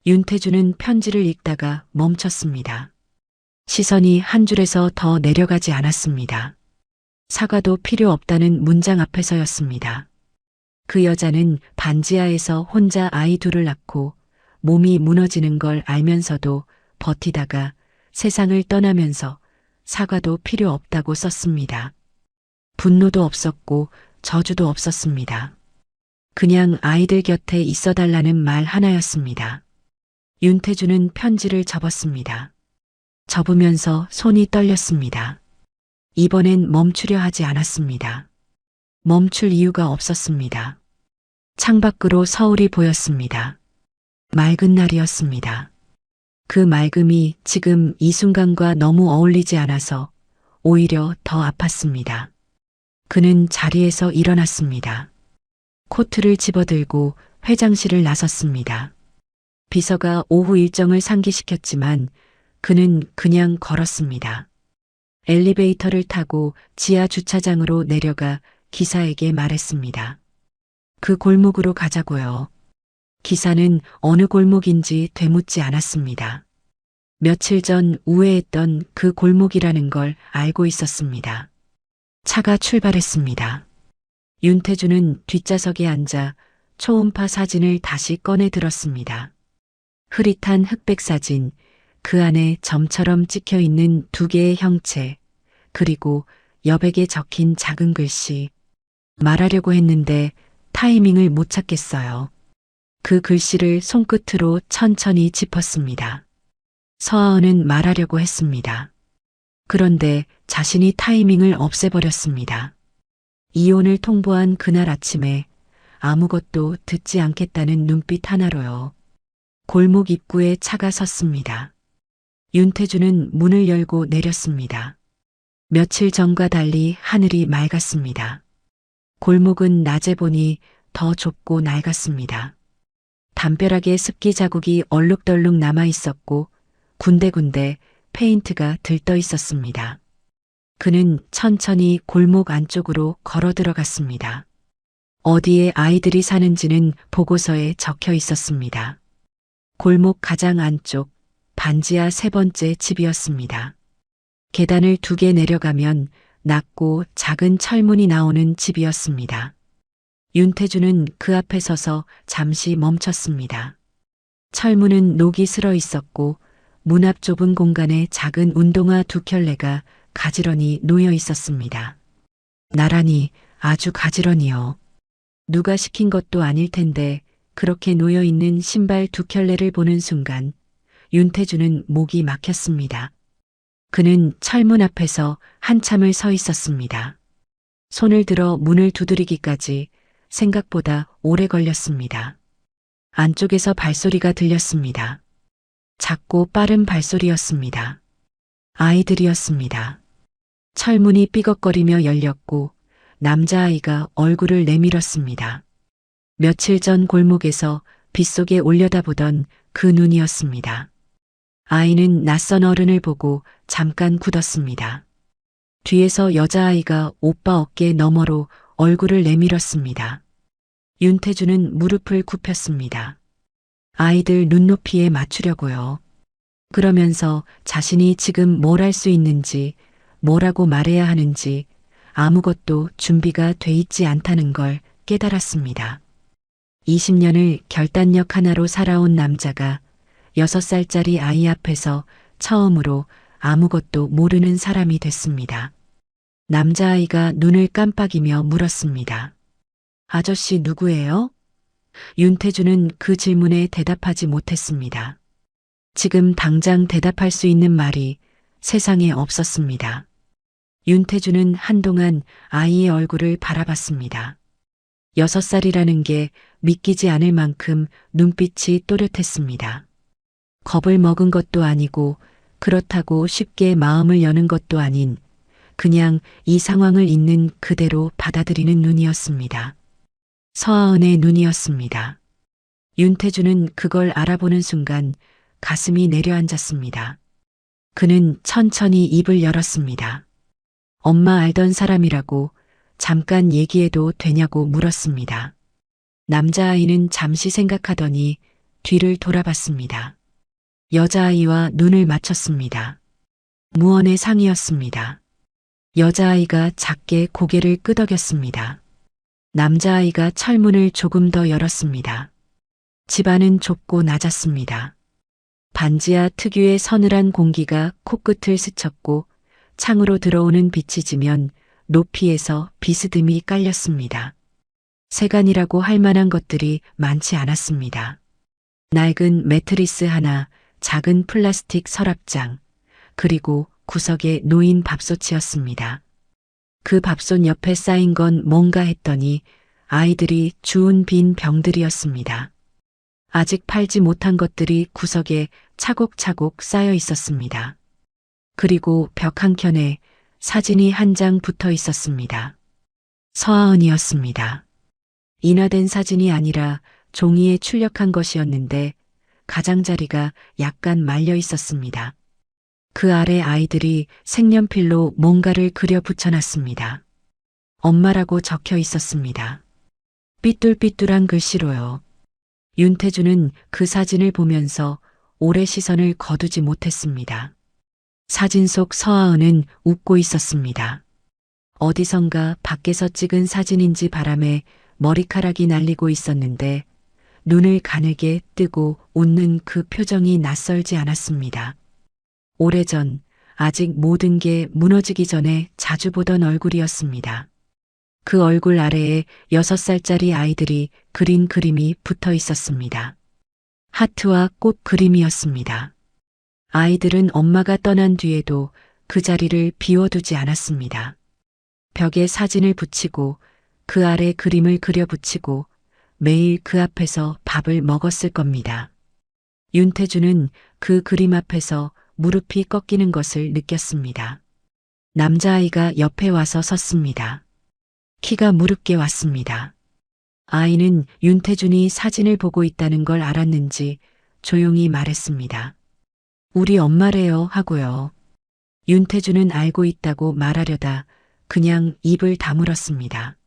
윤태주는 편지를 읽다가 멈췄습니다. 시선이 한 줄에서 더 내려가지 않았습니다. 사과도 필요 없다는 문장 앞에서였습니다. 그 여자는 반지하에서 혼자 아이 둘을 낳고 몸이 무너지는 걸 알면서도 버티다가 세상을 떠나면서 사과도 필요 없다고 썼습니다. 분노도 없었고 저주도 없었습니다. 그냥 아이들 곁에 있어달라는 말 하나였습니다. 윤태주는 편지를 접었습니다. 접으면서 손이 떨렸습니다. 이번엔 멈추려 하지 않았습니다. 멈출 이유가 없었습니다. 창밖으로 서울이 보였습니다. 맑은 날이었습니다. 그 맑음이 지금 이 순간과 너무 어울리지 않아서 오히려 더 아팠습니다. 그는 자리에서 일어났습니다. 코트를 집어들고 회장실을 나섰습니다. 비서가 오후 일정을 상기시켰지만 그는 그냥 걸었습니다. 엘리베이터를 타고 지하 주차장으로 내려가 기사에게 말했습니다. 그 골목으로 가자고요. 기사는 어느 골목인지 되묻지 않았습니다. 며칠 전 우회했던 그 골목이라는 걸 알고 있었습니다. 차가 출발했습니다. 윤태주는 뒷좌석에 앉아 초음파 사진을 다시 꺼내 들었습니다. 흐릿한 흑백 사진, 그 안에 점처럼 찍혀 있는 두 개의 형체, 그리고 여백에 적힌 작은 글씨. 말하려고 했는데 타이밍을 못 찾겠어요. 그 글씨를 손끝으로 천천히 짚었습니다. 서아은은 말하려고 했습니다. 그런데 자신이 타이밍을 없애버렸습니다. 이혼을 통보한 그날 아침에 아무것도 듣지 않겠다는 눈빛 하나로요. 골목 입구에 차가 섰습니다. 윤태주는 문을 열고 내렸습니다. 며칠 전과 달리 하늘이 맑았습니다. 골목은 낮에 보니 더 좁고 낡았습니다. 담벼락에 습기 자국이 얼룩덜룩 남아 있었고 군데군데 페인트가 들떠 있었습니다. 그는 천천히 골목 안쪽으로 걸어 들어갔습니다. 어디에 아이들이 사는지는 보고서에 적혀 있었습니다. 골목 가장 안쪽 반지하 세 번째 집이었습니다. 계단을 2개 내려가면 낮고 작은 철문이 나오는 집이었습니다. 윤태주는 그 앞에 서서 잠시 멈췄습니다. 철문은 녹이 슬어 있었고 문 앞 좁은 공간에 작은 운동화 2켤레가 가지런히 놓여 있었습니다. 나란히 아주 가지런히요. 누가 시킨 것도 아닐 텐데 그렇게 놓여 있는 신발 2켤레를 보는 순간 윤태주는 목이 막혔습니다. 그는 철문 앞에서 한참을 서 있었습니다. 손을 들어 문을 두드리기까지 생각보다 오래 걸렸습니다. 안쪽에서 발소리가 들렸습니다. 작고 빠른 발소리였습니다. 아이들이었습니다. 철문이 삐걱거리며 열렸고 남자아이가 얼굴을 내밀었습니다. 며칠 전 골목에서 빗속에 올려다보던 그 눈이었습니다. 아이는 낯선 어른을 보고 잠깐 굳었습니다. 뒤에서 여자아이가 오빠 어깨 너머로 얼굴을 내밀었습니다. 윤태주는 무릎을 굽혔습니다. 아이들 눈높이에 맞추려고요. 그러면서 자신이 지금 뭘 할 수 있는지, 뭐라고 말해야 하는지 아무것도 준비가 돼 있지 않다는 걸 깨달았습니다. 20년을 결단력 하나로 살아온 남자가 6살짜리 아이 앞에서 처음으로 아무것도 모르는 사람이 됐습니다. 남자아이가 눈을 깜빡이며 물었습니다. 아저씨 누구예요? 윤태주는 그 질문에 대답하지 못했습니다. 지금 당장 대답할 수 있는 말이 세상에 없었습니다. 윤태주는 한동안 아이의 얼굴을 바라봤습니다. 6살이라는 게 믿기지 않을 만큼 눈빛이 또렷했습니다. 겁을 먹은 것도 아니고 그렇다고 쉽게 마음을 여는 것도 아닌 그냥 이 상황을 있는 그대로 받아들이는 눈이었습니다. 서하은의 눈이었습니다. 윤태주는 그걸 알아보는 순간 가슴이 내려앉았습니다. 그는 천천히 입을 열었습니다. 엄마 알던 사람이라고 잠깐 얘기해도 되냐고 물었습니다. 남자아이는 잠시 생각하더니 뒤를 돌아봤습니다. 여자아이와 눈을 맞췄습니다. 무언의 상이었습니다. 여자아이가 작게 고개를 끄덕였습니다. 남자아이가 철문을 조금 더 열었습니다. 집안은 좁고 낮았습니다. 반지하 특유의 서늘한 공기가 코끝을 스쳤고 창으로 들어오는 빛이 지면 높이에서 비스듬히 깔렸습니다. 세간이라고 할 만한 것들이 많지 않았습니다. 낡은 매트리스 하나, 작은 플라스틱 서랍장, 그리고 구석에 놓인 밥솥이었습니다. 그 밥솥 옆에 쌓인 건 뭔가 했더니 아이들이 주운 빈 병들이었습니다. 아직 팔지 못한 것들이 구석에 차곡차곡 쌓여 있었습니다. 그리고 벽 한켠에 사진이 한 장 붙어 있었습니다. 서하은이었습니다. 인화된 사진이 아니라 종이에 출력한 것이었는데 가장자리가 약간 말려 있었습니다. 그 아래 아이들이 색연필로 뭔가를 그려 붙여놨습니다. 엄마라고 적혀 있었습니다. 삐뚤삐뚤한 글씨로요. 윤태주는 그 사진을 보면서 오래 시선을 거두지 못했습니다. 사진 속 서하은은 웃고 있었습니다. 어디선가 밖에서 찍은 사진인지 바람에 머리카락이 날리고 있었는데 눈을 가늘게 뜨고 웃는 그 표정이 낯설지 않았습니다. 오래전, 아직 모든 게 무너지기 전에 자주 보던 얼굴이었습니다. 그 얼굴 아래에 6살짜리 아이들이 그린 그림이 붙어 있었습니다. 하트와 꽃 그림이었습니다. 아이들은 엄마가 떠난 뒤에도 그 자리를 비워두지 않았습니다. 벽에 사진을 붙이고 그 아래 그림을 그려 붙이고 매일 그 앞에서 밥을 먹었을 겁니다. 윤태주는 그 그림 앞에서 무릎이 꺾이는 것을 느꼈습니다. 남자아이가 옆에 와서 섰습니다. 키가 무릎께 왔습니다. 아이는 윤태준이 사진을 보고 있다는 걸 알았는지 조용히 말했습니다. 우리 엄마래요 하고요. 윤태주는 알고 있다고 말하려다 그냥 입을 다물었습니다.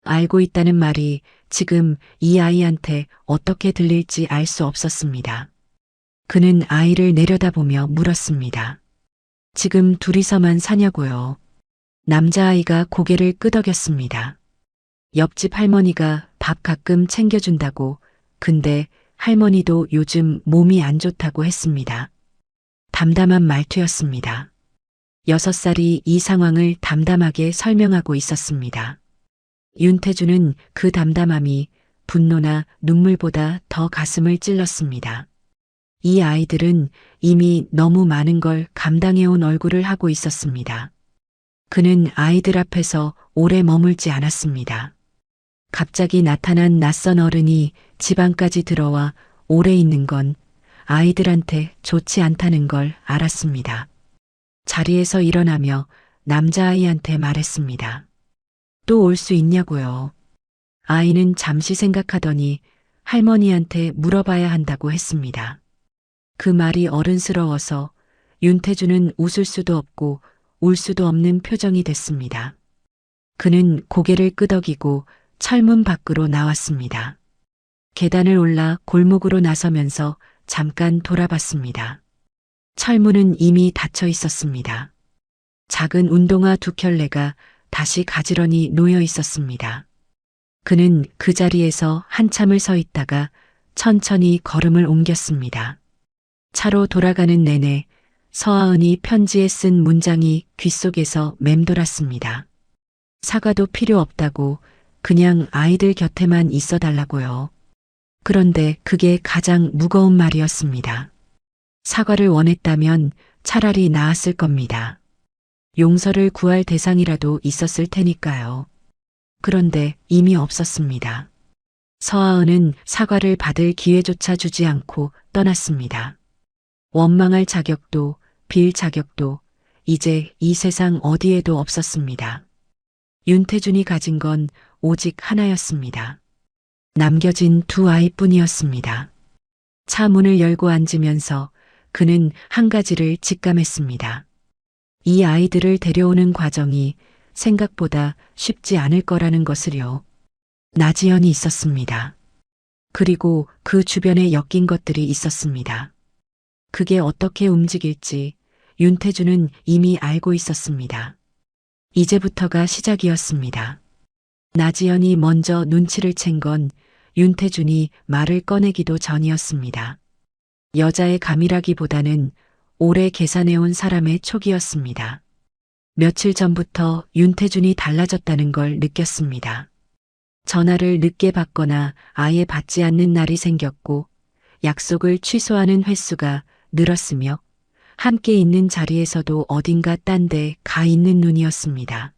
알고 있다는 말이 지금 이 아이한테 어떻게 들릴지 알 수 없었습니다. 그는 아이를 내려다보며 물었습니다. 지금 둘이서만 사냐고요? 남자아이가 고개를 끄덕였습니다. 옆집 할머니가 밥 가끔 챙겨준다고, 근데 할머니도 요즘 몸이 안 좋다고 했습니다. 담담한 말투였습니다. 6살이 이 상황을 담담하게 설명하고 있었습니다. 윤태주는 그 담담함이 분노나 눈물보다 더 가슴을 찔렀습니다. 이 아이들은 이미 너무 많은 걸 감당해온 얼굴을 하고 있었습니다. 그는 아이들 앞에서 오래 머물지 않았습니다. 갑자기 나타난 낯선 어른이 집 안까지 들어와 오래 있는 건 아이들한테 좋지 않다는 걸 알았습니다. 자리에서 일어나며 남자아이한테 말했습니다. 또 올 수 있냐고요. 아이는 잠시 생각하더니 할머니한테 물어봐야 한다고 했습니다. 그 말이 어른스러워서 윤태주는 웃을 수도 없고 울 수도 없는 표정이 됐습니다. 그는 고개를 끄덕이고 철문 밖으로 나왔습니다. 계단을 올라 골목으로 나서면서 잠깐 돌아봤습니다. 철문은 이미 닫혀 있었습니다. 작은 운동화 2켤레가 다시 가지런히 놓여 있었습니다. 그는 그 자리에서 한참을 서 있다가 천천히 걸음을 옮겼습니다. 차로 돌아가는 내내 서하은이 편지에 쓴 문장이 귓속에서 맴돌았습니다. 사과도 필요 없다고, 그냥 아이들 곁에만 있어 달라고요. 그런데 그게 가장 무거운 말이었습니다. 사과를 원했다면 차라리 나았을 겁니다. 용서를 구할 대상이라도 있었을 테니까요. 그런데 이미 없었습니다. 서하은은 사과를 받을 기회조차 주지 않고 떠났습니다. 원망할 자격도 빌 자격도 이제 이 세상 어디에도 없었습니다. 윤태준이 가진 건 오직 하나였습니다. 남겨진 2 아이뿐이었습니다. 차 문을 열고 앉으면서 그는 한 가지를 직감했습니다. 이 아이들을 데려오는 과정이 생각보다 쉽지 않을 거라는 것을요. 나지연이 있었습니다. 그리고 그 주변에 엮인 것들이 있었습니다. 그게 어떻게 움직일지 윤태주는 이미 알고 있었습니다. 이제부터가 시작이었습니다. 나지연이 먼저 눈치를 챈 건 윤태준이 말을 꺼내기도 전이었습니다. 여자의 감이라기보다는 오래 계산해온 사람의 촉이었습니다. 며칠 전부터 윤태준이 달라졌다는 걸 느꼈습니다. 전화를 늦게 받거나 아예 받지 않는 날이 생겼고 약속을 취소하는 횟수가 늘었으며 함께 있는 자리에서도 어딘가 딴 데 가 있는 눈이었습니다.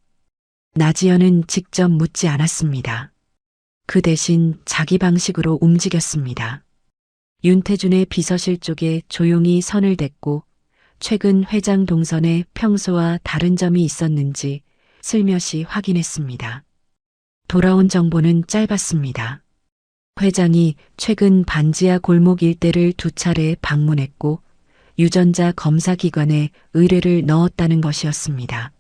나지연은 직접 묻지 않았습니다. 그 대신 자기 방식으로 움직였습니다. 윤태준의 비서실 쪽에 조용히 선을 댔고 최근 회장 동선에 평소와 다른 점이 있었는지 슬며시 확인했습니다. 돌아온 정보는 짧았습니다. 회장이 최근 반지하 골목 일대를 2차례 방문했고 유전자 검사기관에 의뢰를 넣었다는 것이었습니다.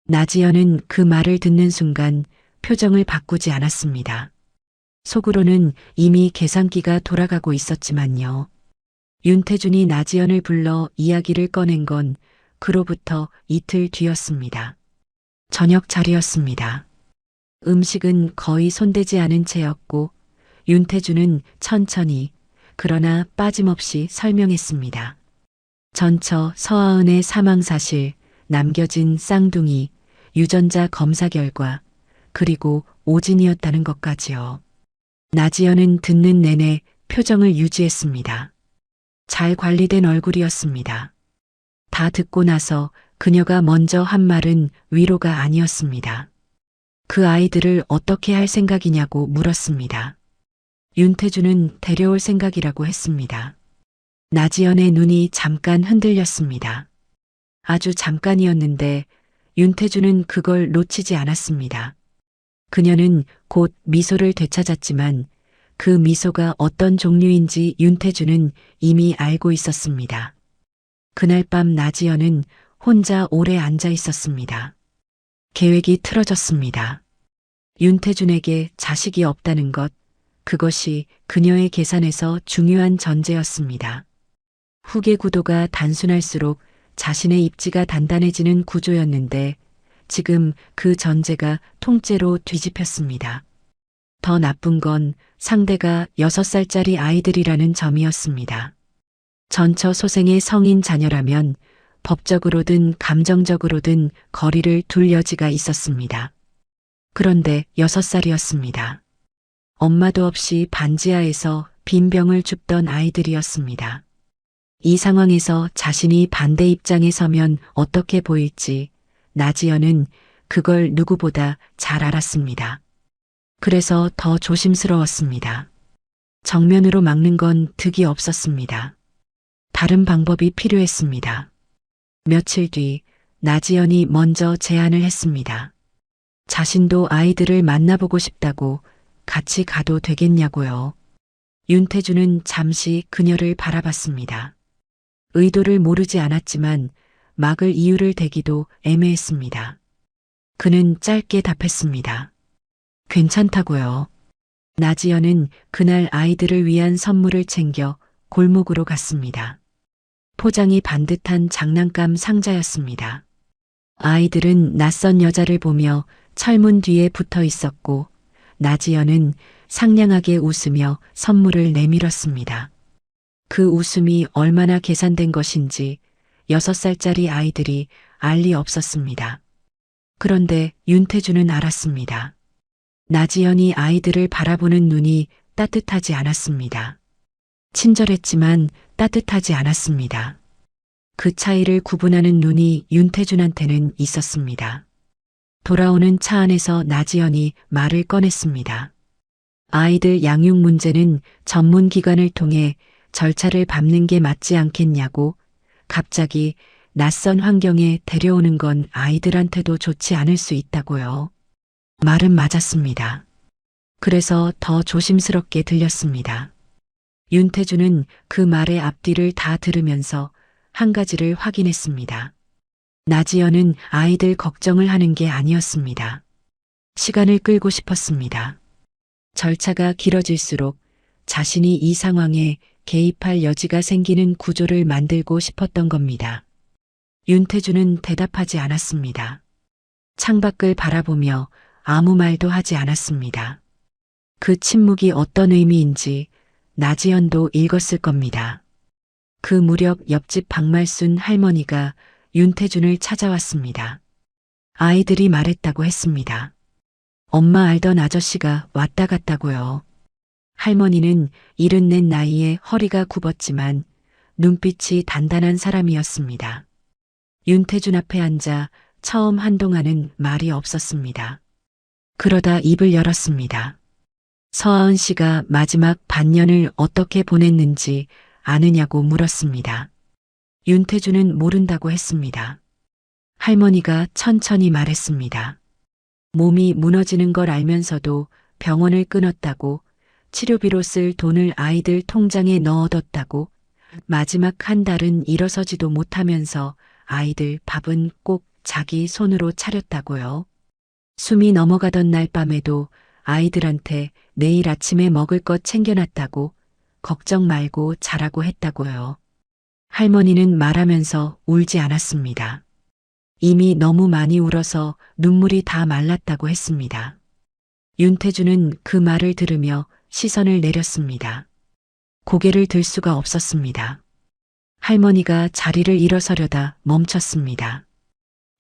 나지연은 그 말을 듣는 순간 표정을 바꾸지 않았습니다. 속으로는 이미 계산기가 돌아가고 있었지만요. 윤태준이 나지연을 불러 이야기를 꺼낸 건 그로부터 이틀 뒤였습니다. 저녁 자리였습니다. 음식은 거의 손대지 않은 채였고 윤태준은 천천히 그러나 빠짐없이 설명했습니다. 전처 서하은의 사망 사실, 남겨진 쌍둥이, 유전자 검사 결과, 그리고 오진이었다는 것까지요. 나지연은 듣는 내내 표정을 유지했습니다. 잘 관리된 얼굴이었습니다. 다 듣고 나서 그녀가 먼저 한 말은 위로가 아니었습니다. 그 아이들을 어떻게 할 생각이냐고 물었습니다. 윤태준은 데려올 생각이라고 했습니다. 나지연의 눈이 잠깐 흔들렸습니다. 아주 잠깐이었는데 윤태준은 그걸 놓치지 않았습니다. 그녀는 곧 미소를 되찾았지만 그 미소가 어떤 종류인지 윤태준은 이미 알고 있었습니다. 그날 밤 나지연은 혼자 오래 앉아 있었습니다. 계획이 틀어졌습니다. 윤태준에게 자식이 없다는 것, 그것이 그녀의 계산에서 중요한 전제였습니다. 후계 구도가 단순할수록 자신의 입지가 단단해지는 구조였는데 지금 그 전제가 통째로 뒤집혔습니다. 더 나쁜 건 상대가 6살짜리 아이들이라는 점이었습니다. 전처 소생의 성인 자녀라면 법적으로든 감정적으로든 거리를 둘 여지가 있었습니다. 그런데 6살이었습니다. 엄마도 없이 반지하에서 빈병을 줍던 아이들이었습니다. 이 상황에서 자신이 반대 입장에 서면 어떻게 보일지 나지연은 그걸 누구보다 잘 알았습니다. 그래서 더 조심스러웠습니다. 정면으로 막는 건 득이 없었습니다. 다른 방법이 필요했습니다. 며칠 뒤 나지연이 먼저 제안을 했습니다. 자신도 아이들을 만나보고 싶다고 같이 가도 되겠냐고요. 윤태준은 잠시 그녀를 바라봤습니다. 의도를 모르지 않았지만 막을 이유를 대기도 애매했습니다. 그는 짧게 답했습니다. 괜찮다고요. 나지연은 그날 아이들을 위한 선물을 챙겨 골목으로 갔습니다. 포장이 반듯한 장난감 상자였습니다. 아이들은 낯선 여자를 보며 철문 뒤에 붙어 있었고 나지연은 상냥하게 웃으며 선물을 내밀었습니다. 그 웃음이 얼마나 계산된 것인지 6살짜리 아이들이 알 리 없었습니다. 그런데 윤태준은 알았습니다. 나지연이 아이들을 바라보는 눈이 따뜻하지 않았습니다. 친절했지만 따뜻하지 않았습니다. 그 차이를 구분하는 눈이 윤태준한테는 있었습니다. 돌아오는 차 안에서 나지연이 말을 꺼냈습니다. 아이들 양육 문제는 전문기관을 통해 절차를 밟는 게 맞지 않겠냐고 갑자기 낯선 환경에 데려오는 건 아이들한테도 좋지 않을 수 있다고요. 말은 맞았습니다. 그래서 더 조심스럽게 들렸습니다. 윤태준은 그 말의 앞뒤를 다 들으면서 한 가지를 확인했습니다. 나지연은 아이들 걱정을 하는 게 아니었습니다. 시간을 끌고 싶었습니다. 절차가 길어질수록 자신이 이 상황에 개입할 여지가 생기는 구조를 만들고 싶었던 겁니다. 윤태준은 대답하지 않았습니다. 창밖을 바라보며 아무 말도 하지 않았습니다. 그 침묵이 어떤 의미인지 나지연도 읽었을 겁니다. 그 무렵 옆집 박말순 할머니가 윤태준을 찾아왔습니다. 아이들이 말했다고 했습니다. 엄마 알던 아저씨가 왔다 갔다고요. 할머니는 74 나이에 허리가 굽었지만 눈빛이 단단한 사람이었습니다. 윤태준 앞에 앉아 처음 한동안은 말이 없었습니다. 그러다 입을 열었습니다. 서아은 씨가 마지막 반년을 어떻게 보냈는지 아느냐고 물었습니다. 윤태준은 모른다고 했습니다. 할머니가 천천히 말했습니다. 몸이 무너지는 걸 알면서도 병원을 끊었다고, 치료비로 쓸 돈을 아이들 통장에 넣어뒀다고, 마지막 한 달은 일어서지도 못하면서 아이들 밥은 꼭 자기 손으로 차렸다고요. 숨이 넘어가던 날 밤에도 아이들한테 내일 아침에 먹을 것 챙겨놨다고, 걱정 말고 자라고 했다고요. 할머니는 말하면서 울지 않았습니다. 이미 너무 많이 울어서 눈물이 다 말랐다고 했습니다. 윤태준은 그 말을 들으며 시선을 내렸습니다. 고개를 들 수가 없었습니다. 할머니가 자리를 일어서려다 멈췄습니다.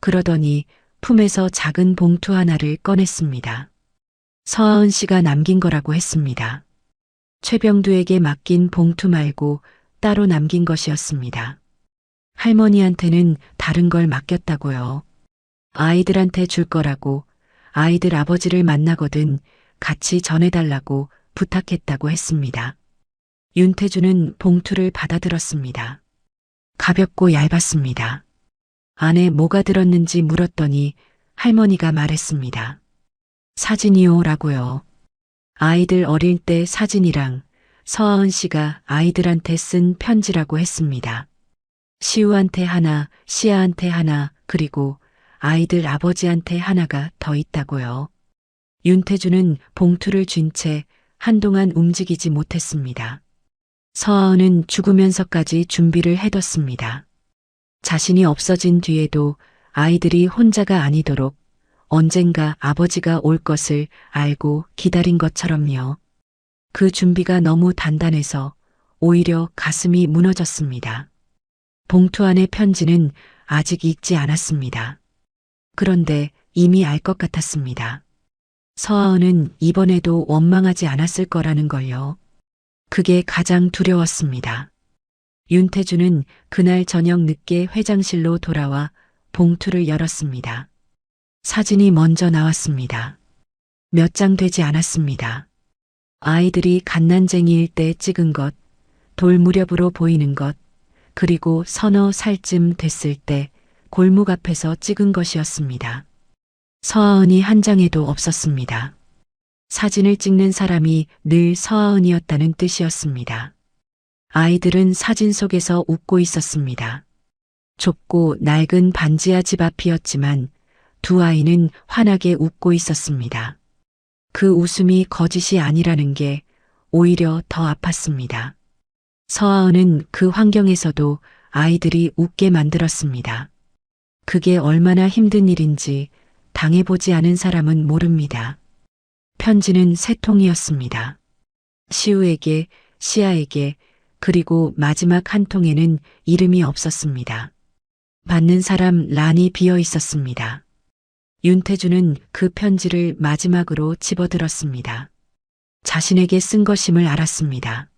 그러더니 품에서 작은 봉투 하나를 꺼냈습니다. 서아은 씨가 남긴 거라고 했습니다. 최병두에게 맡긴 봉투 말고 따로 남긴 것이었습니다. 할머니한테는 다른 걸 맡겼다고요. 아이들한테 줄 거라고, 아이들 아버지를 만나거든 같이 전해달라고 부탁했다고 했습니다. 윤태준은 봉투를 받아들었습니다. 가볍고 얇았습니다. 안에 뭐가 들었는지 물었더니 할머니가 말했습니다. 사진이요라고요. 아이들 어릴 때 사진이랑 서아은 씨가 아이들한테 쓴 편지라고 했습니다. 시우한테 하나, 시아한테 하나, 그리고 아이들 아버지한테 하나가 더 있다고요. 윤태주는 봉투를 쥔 채 한동안 움직이지 못했습니다. 서아은은 죽으면서까지 준비를 해뒀습니다. 자신이 없어진 뒤에도 아이들이 혼자가 아니도록 언젠가 아버지가 올 것을 알고 기다린 것처럼요. 그 준비가 너무 단단해서 오히려 가슴이 무너졌습니다. 봉투 안의 편지는 아직 읽지 않았습니다. 그런데 이미 알 것 같았습니다. 서아은은 이번에도 원망하지 않았을 거라는 걸요. 그게 가장 두려웠습니다. 윤태주는 그날 저녁 늦게 회장실로 돌아와 봉투를 열었습니다. 사진이 먼저 나왔습니다. 몇 장 되지 않았습니다. 아이들이 갓난쟁이일 때 찍은 것, 돌 무렵으로 보이는 것, 그리고 서너 살쯤 됐을 때 골목 앞에서 찍은 것이었습니다. 서아은이 한 장에도 없었습니다. 사진을 찍는 사람이 늘 서아은이었다는 뜻이었습니다. 아이들은 사진 속에서 웃고 있었습니다. 좁고 낡은 반지하 집 앞이었지만 두 아이는 환하게 웃고 있었습니다. 그 웃음이 거짓이 아니라는 게 오히려 더 아팠습니다. 서아은은 그 환경에서도 아이들이 웃게 만들었습니다. 그게 얼마나 힘든 일인지 당해보지 않은 사람은 모릅니다. 편지는 세 통이었습니다. 시우에게, 시아에게, 그리고 마지막 한 통에는 이름이 없었습니다. 받는 사람 란이 비어 있었습니다. 윤태주는 그 편지를 마지막으로 집어들었습니다. 자신에게 쓴 것임을 알았습니다.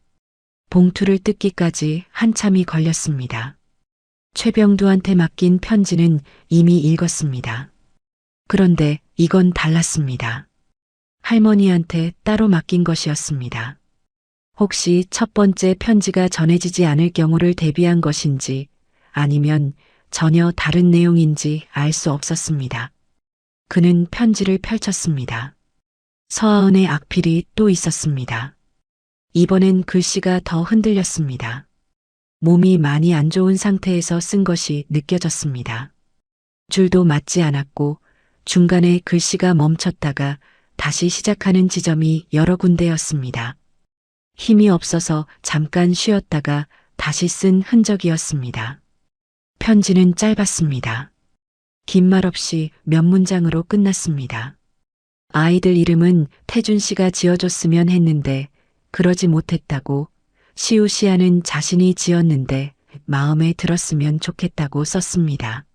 봉투를 뜯기까지 한참이 걸렸습니다. 최병두한테 맡긴 편지는 이미 읽었습니다. 그런데 이건 달랐습니다. 할머니한테 따로 맡긴 것이었습니다. 혹시 첫 번째 편지가 전해지지 않을 경우를 대비한 것인지 아니면 전혀 다른 내용인지 알 수 없었습니다. 그는 편지를 펼쳤습니다. 서아은의 악필이 또 있었습니다. 이번엔 글씨가 더 흔들렸습니다. 몸이 많이 안 좋은 상태에서 쓴 것이 느껴졌습니다. 줄도 맞지 않았고 중간에 글씨가 멈췄다가 다시 시작하는 지점이 여러 군데였습니다. 힘이 없어서 잠깐 쉬었다가 다시 쓴 흔적이었습니다. 편지는 짧았습니다. 긴 말 없이 몇 문장으로 끝났습니다. 아이들 이름은 태준 씨가 지어줬으면 했는데 그러지 못했다고, 시우 씨아는 자신이 지었는데 마음에 들었으면 좋겠다고 썼습니다.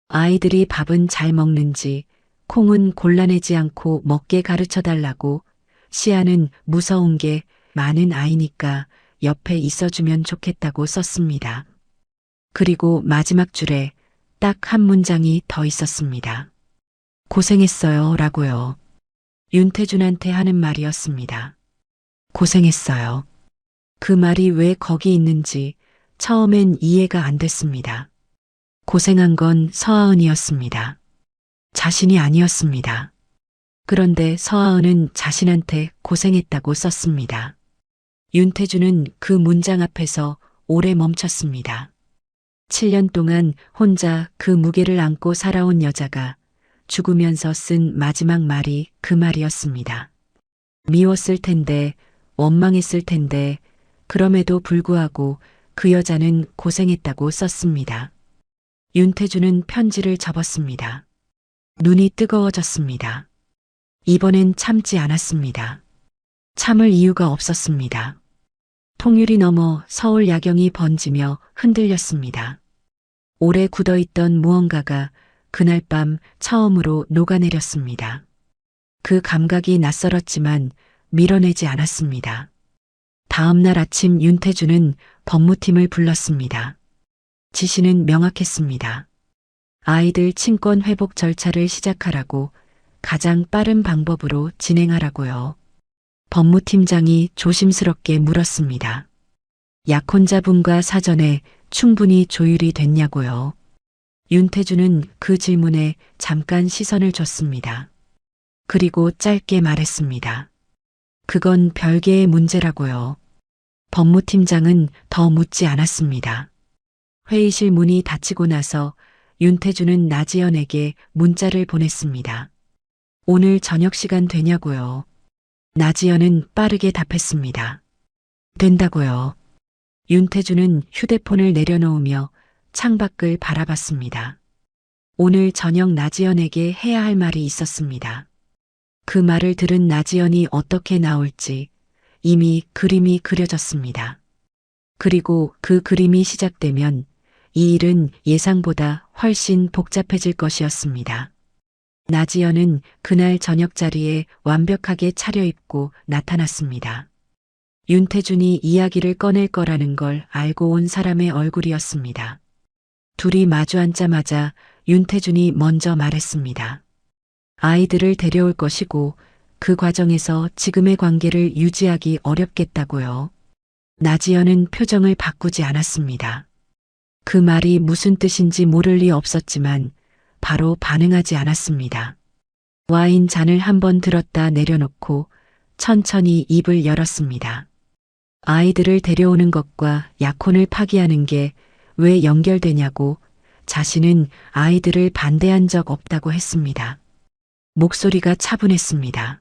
아이들이 밥은 잘 먹는지, 콩은 골라내지 않고 먹게 가르쳐달라고, 시아는 무서운 게 많은 아이니까 옆에 있어주면 좋겠다고 썼습니다. 그리고 마지막 줄에 딱 한 문장이 더 있었습니다. 고생했어요 라고요. 윤태준한테 하는 말이었습니다. 고생했어요. 그 말이 왜 거기 있는지 처음엔 이해가 안 됐습니다. 고생한 건 서아은이었습니다. 자신이 아니었습니다. 그런데 서아은은 자신한테 고생했다고 썼습니다. 윤태주는 그 문장 앞에서 오래 멈췄습니다. 7년 동안 혼자 그 무게를 안고 살아온 여자가 죽으면서 쓴 마지막 말이 그 말이었습니다. 미웠을 텐데, 원망했을 텐데, 그럼에도 불구하고 그 여자는 고생했다고 썼습니다. 윤태주는 편지를 접었습니다. 눈이 뜨거워졌습니다. 이번엔 참지 않았습니다. 참을 이유가 없었습니다. 통유리 넘어 서울 야경이 번지며 흔들렸습니다. 오래 굳어있던 무언가가 그날 밤 처음으로 녹아내렸습니다. 그 감각이 낯설었지만 밀어내지 않았습니다. 다음 날 아침 윤태주는 법무팀을 불렀습니다. 지시는 명확했습니다. 아이들 친권 회복 절차를 시작하라고, 가장 빠른 방법으로 진행하라고요. 법무팀장이 조심스럽게 물었습니다. 약혼자분과 사전에 충분히 조율이 됐냐고요. 윤태주는 그 질문에 잠깐 시선을 줬습니다. 그리고 짧게 말했습니다. 그건 별개의 문제라고요. 법무팀장은 더 묻지 않았습니다. 회의실 문이 닫히고 나서 윤태주는 나지연에게 문자를 보냈습니다. 오늘 저녁 시간 되냐고요. 나지연은 빠르게 답했습니다. 된다고요. 윤태주는 휴대폰을 내려놓으며 창밖을 바라봤습니다. 오늘 저녁 나지연에게 해야 할 말이 있었습니다. 그 말을 들은 나지연이 어떻게 나올지 이미 그림이 그려졌습니다. 그리고 그 그림이 시작되면 이 일은 예상보다 훨씬 복잡해질 것이었습니다. 나지연은 그날 저녁 자리에 완벽하게 차려입고 나타났습니다. 윤태준이 이야기를 꺼낼 거라는 걸 알고 온 사람의 얼굴이었습니다. 둘이 마주 앉자마자 윤태준이 먼저 말했습니다. 아이들을 데려올 것이고 그 과정에서 지금의 관계를 유지하기 어렵겠다고요. 나지연은 표정을 바꾸지 않았습니다. 그 말이 무슨 뜻인지 모를 리 없었지만 바로 반응하지 않았습니다. 와인 잔을 한번 들었다 내려놓고 천천히 입을 열었습니다. 아이들을 데려오는 것과 약혼을 파기하는 게 왜 연결되냐고 자신은 아이들을 반대한 적 없다고 했습니다. 목소리가 차분했습니다.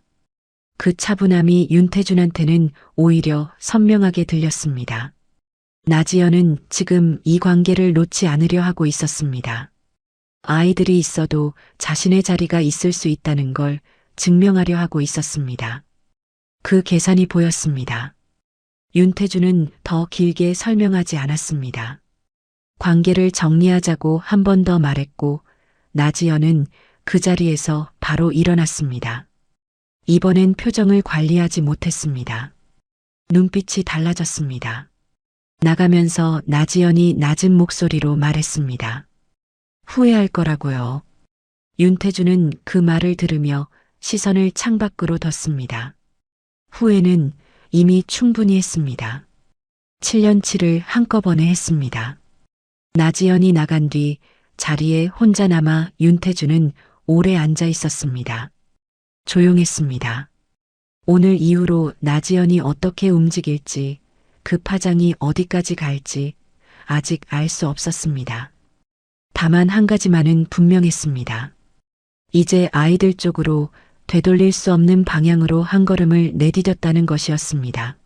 그 차분함이 윤태준한테는 오히려 선명하게 들렸습니다. 나지연은 지금 이 관계를 놓지 않으려 하고 있었습니다. 아이들이 있어도 자신의 자리가 있을 수 있다는 걸 증명하려 하고 있었습니다. 그 계산이 보였습니다. 윤태준은 더 길게 설명하지 않았습니다. 관계를 정리하자고 한 번 더 말했고 나지연은 그 자리에서 바로 일어났습니다. 이번엔 표정을 관리하지 못했습니다. 눈빛이 달라졌습니다. 나가면서 나지연이 낮은 목소리로 말했습니다. 후회할 거라고요. 윤태준은 그 말을 들으며 시선을 창밖으로 뒀습니다. 후회는 이미 충분히 했습니다. 7년치를 한꺼번에 했습니다. 나지연이 나간 뒤 자리에 혼자 남아 윤태준은 오래 앉아 있었습니다. 조용했습니다. 오늘 이후로 나지연이 어떻게 움직일지, 그 파장이 어디까지 갈지 아직 알 수 없었습니다. 다만 한 가지만은 분명했습니다. 이제 아이들 쪽으로 되돌릴 수 없는 방향으로 한 걸음을 내디뎠다는 것이었습니다.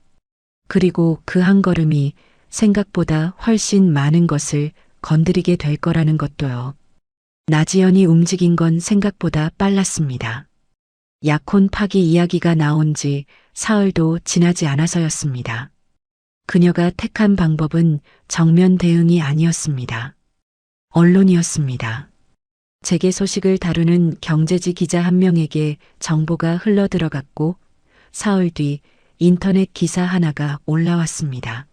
그리고 그 한 걸음이 생각보다 훨씬 많은 것을 건드리게 될 거라는 것도요. 나지연이 움직인 건 생각보다 빨랐습니다. 약혼 파기 이야기가 나온 지 사흘도 지나지 않아서였습니다. 그녀가 택한 방법은 정면 대응이 아니었습니다. 언론이었습니다. 재계 소식을 다루는 경제지 기자 한 명에게 정보가 흘러들어갔고 사흘 뒤 인터넷 기사 하나가 올라왔습니다.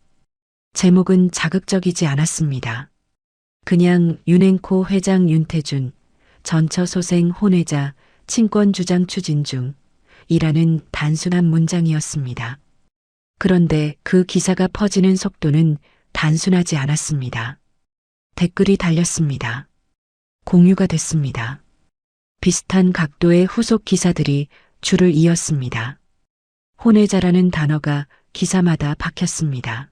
제목은 자극적이지 않았습니다. 그냥 윤행코 회장 윤태준, 전처소생 혼외자, 친권 주장 추진 중 이라는 단순한 문장이었습니다. 그런데 그 기사가 퍼지는 속도는 단순하지 않았습니다. 댓글이 달렸습니다. 공유가 됐습니다. 비슷한 각도의 후속 기사들이 줄을 이었습니다. 혼외자라는 단어가 기사마다 박혔습니다.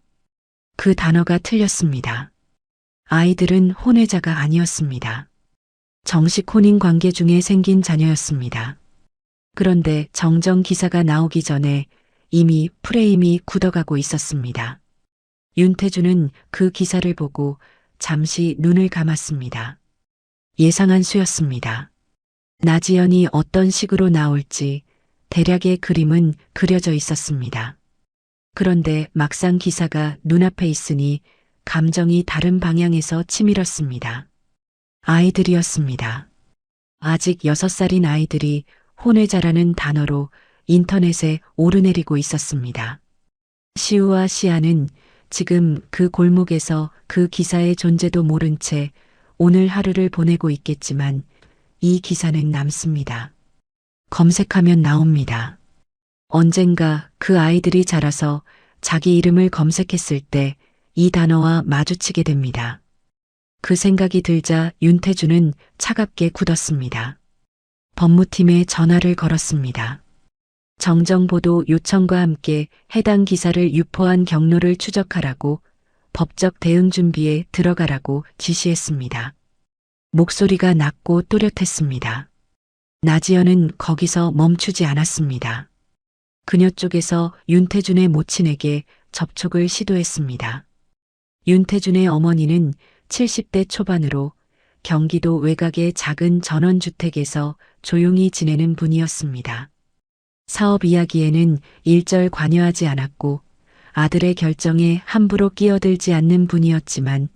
그 단어가 틀렸습니다. 아이들은 혼외자가 아니었습니다. 정식 혼인 관계 중에 생긴 자녀였습니다. 그런데 정정 기사가 나오기 전에 이미 프레임이 굳어가고 있었습니다. 윤태준은 그 기사를 보고 잠시 눈을 감았습니다. 예상한 수였습니다. 나지연이 어떤 식으로 나올지 대략의 그림은 그려져 있었습니다. 그런데 막상 기사가 눈앞에 있으니 감정이 다른 방향에서 치밀었습니다. 아이들이었습니다. 아직 6살인 아이들이 혼외자라는 단어로 인터넷에 오르내리고 있었습니다. 시우와 시아는 지금 그 골목에서 그 기사의 존재도 모른 채 오늘 하루를 보내고 있겠지만 이 기사는 남습니다. 검색하면 나옵니다. 언젠가 그 아이들이 자라서 자기 이름을 검색했을 때 이 단어와 마주치게 됩니다. 그 생각이 들자 윤태준은 차갑게 굳었습니다. 법무팀에 전화를 걸었습니다. 정정보도 요청과 함께 해당 기사를 유포한 경로를 추적하라고 법적 대응 준비에 들어가라고 지시했습니다. 목소리가 낮고 또렷했습니다. 나지연은 거기서 멈추지 않았습니다. 그녀 쪽에서 윤태준의 모친에게 접촉을 시도했습니다. 윤태준의 어머니는 70대 초반으로 경기도 외곽의 작은 전원주택에서 조용히 지내는 분이었습니다. 사업 이야기에는 일절 관여하지 않았고 아들의 결정에 함부로 끼어들지 않는 분이었지만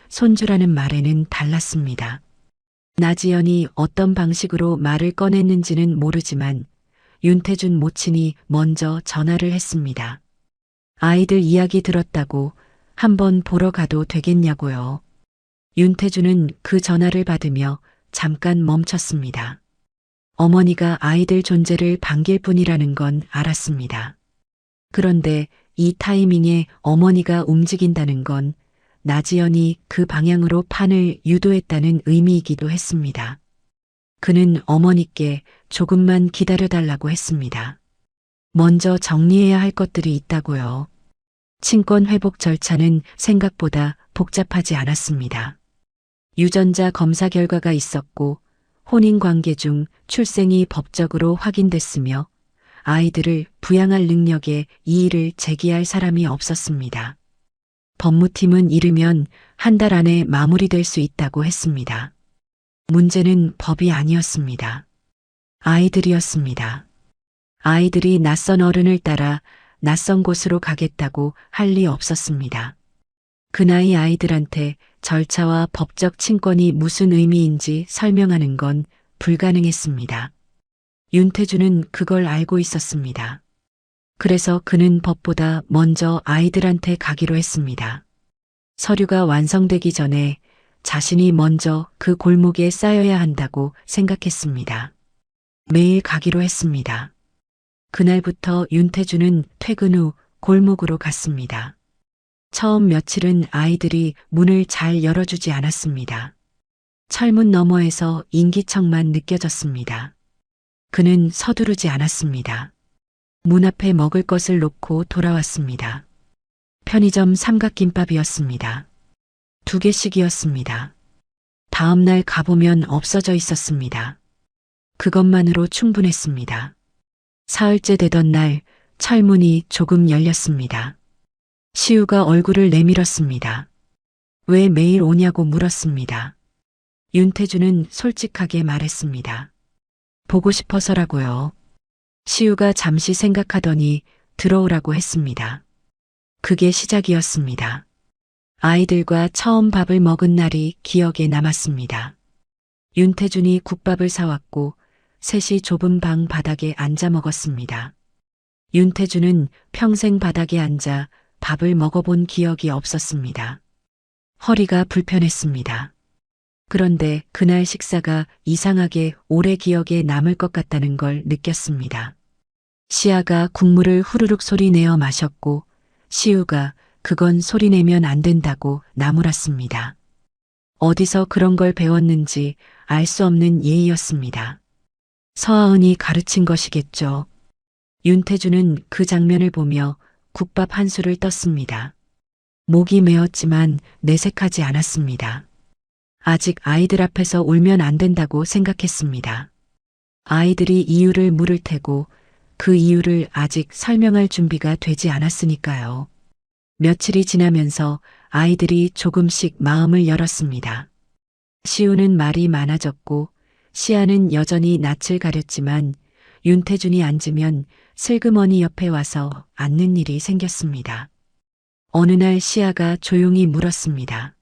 손주라는 말에는 달랐습니다. 나지연이 어떤 방식으로 말을 꺼냈는지는 모르지만 윤태준 모친이 먼저 전화를 했습니다. 아이들 이야기 들었다고 한번 보러 가도 되겠냐고요. 윤태준은 그 전화를 받으며 잠깐 멈췄습니다. 어머니가 아이들 존재를 반길 뿐이라는 건 알았습니다. 그런데 이 타이밍에 어머니가 움직인다는 건 나지연이 그 방향으로 판을 유도했다는 의미이기도 했습니다. 그는 어머니께 조금만 기다려달라고 했습니다. 먼저 정리해야 할 것들이 있다고요. 친권 회복 절차는 생각보다 복잡하지 않았습니다. 유전자 검사 결과가 있었고 혼인 관계 중 출생이 법적으로 확인됐으며 아이들을 부양할 능력에 이의를 제기할 사람이 없었습니다. 법무팀은 이르면 한 달 안에 마무리될 수 있다고 했습니다. 문제는 법이 아니었습니다. 아이들이었습니다. 아이들이 낯선 어른을 따라 낯선 곳으로 가겠다고 할 리 없었습니다. 그 나이 아이들한테 절차와 법적 친권이 무슨 의미인지 설명하는 건 불가능했습니다. 윤태준은 그걸 알고 있었습니다. 그래서 그는 법보다 먼저 아이들한테 가기로 했습니다. 서류가 완성되기 전에 자신이 먼저 그 골목에 쌓여야 한다고 생각했습니다. 매일 가기로 했습니다. 그날부터 윤태준은 퇴근 후 골목으로 갔습니다. 처음 며칠은 아이들이 문을 잘 열어주지 않았습니다. 철문 너머에서 인기척만 느껴졌습니다. 그는 서두르지 않았습니다. 문 앞에 먹을 것을 놓고 돌아왔습니다. 편의점 삼각김밥이었습니다. 2개씩이었습니다. 다음 날 가보면 없어져 있었습니다. 그것만으로 충분했습니다. 사흘째 되던 날 철문이 조금 열렸습니다. 시우가 얼굴을 내밀었습니다. 왜 매일 오냐고 물었습니다. 윤태준은 솔직하게 말했습니다. 보고 싶어서라고요. 시우가 잠시 생각하더니 들어오라고 했습니다. 그게 시작이었습니다. 아이들과 처음 밥을 먹은 날이 기억에 남았습니다. 윤태준이 국밥을 사왔고 셋이 좁은 방 바닥에 앉아 먹었습니다. 윤태준은 평생 바닥에 앉아 밥을 먹어본 기억이 없었습니다. 허리가 불편했습니다. 그런데 그날 식사가 이상하게 오래 기억에 남을 것 같다는 걸 느꼈습니다. 시아가 국물을 후루룩 소리내어 마셨고 시우가 그건 소리내면 안 된다고 나무랐습니다. 어디서 그런 걸 배웠는지 알 수 없는 예의였습니다. 서하은이 가르친 것이겠죠. 윤태준은 그 장면을 보며 국밥 한 술을 떴습니다. 목이 메었지만 내색하지 않았습니다. 아직 아이들 앞에서 울면 안 된다고 생각했습니다. 아이들이 이유를 물을 테고 그 이유를 아직 설명할 준비가 되지 않았으니까요. 며칠이 지나면서 아이들이 조금씩 마음을 열었습니다. 시우는 말이 많아졌고 시아는 여전히 낯을 가렸지만 윤태준이 앉으면 슬그머니 옆에 와서 앉는 일이 생겼습니다. 어느 날 시아가 조용히 물었습니다.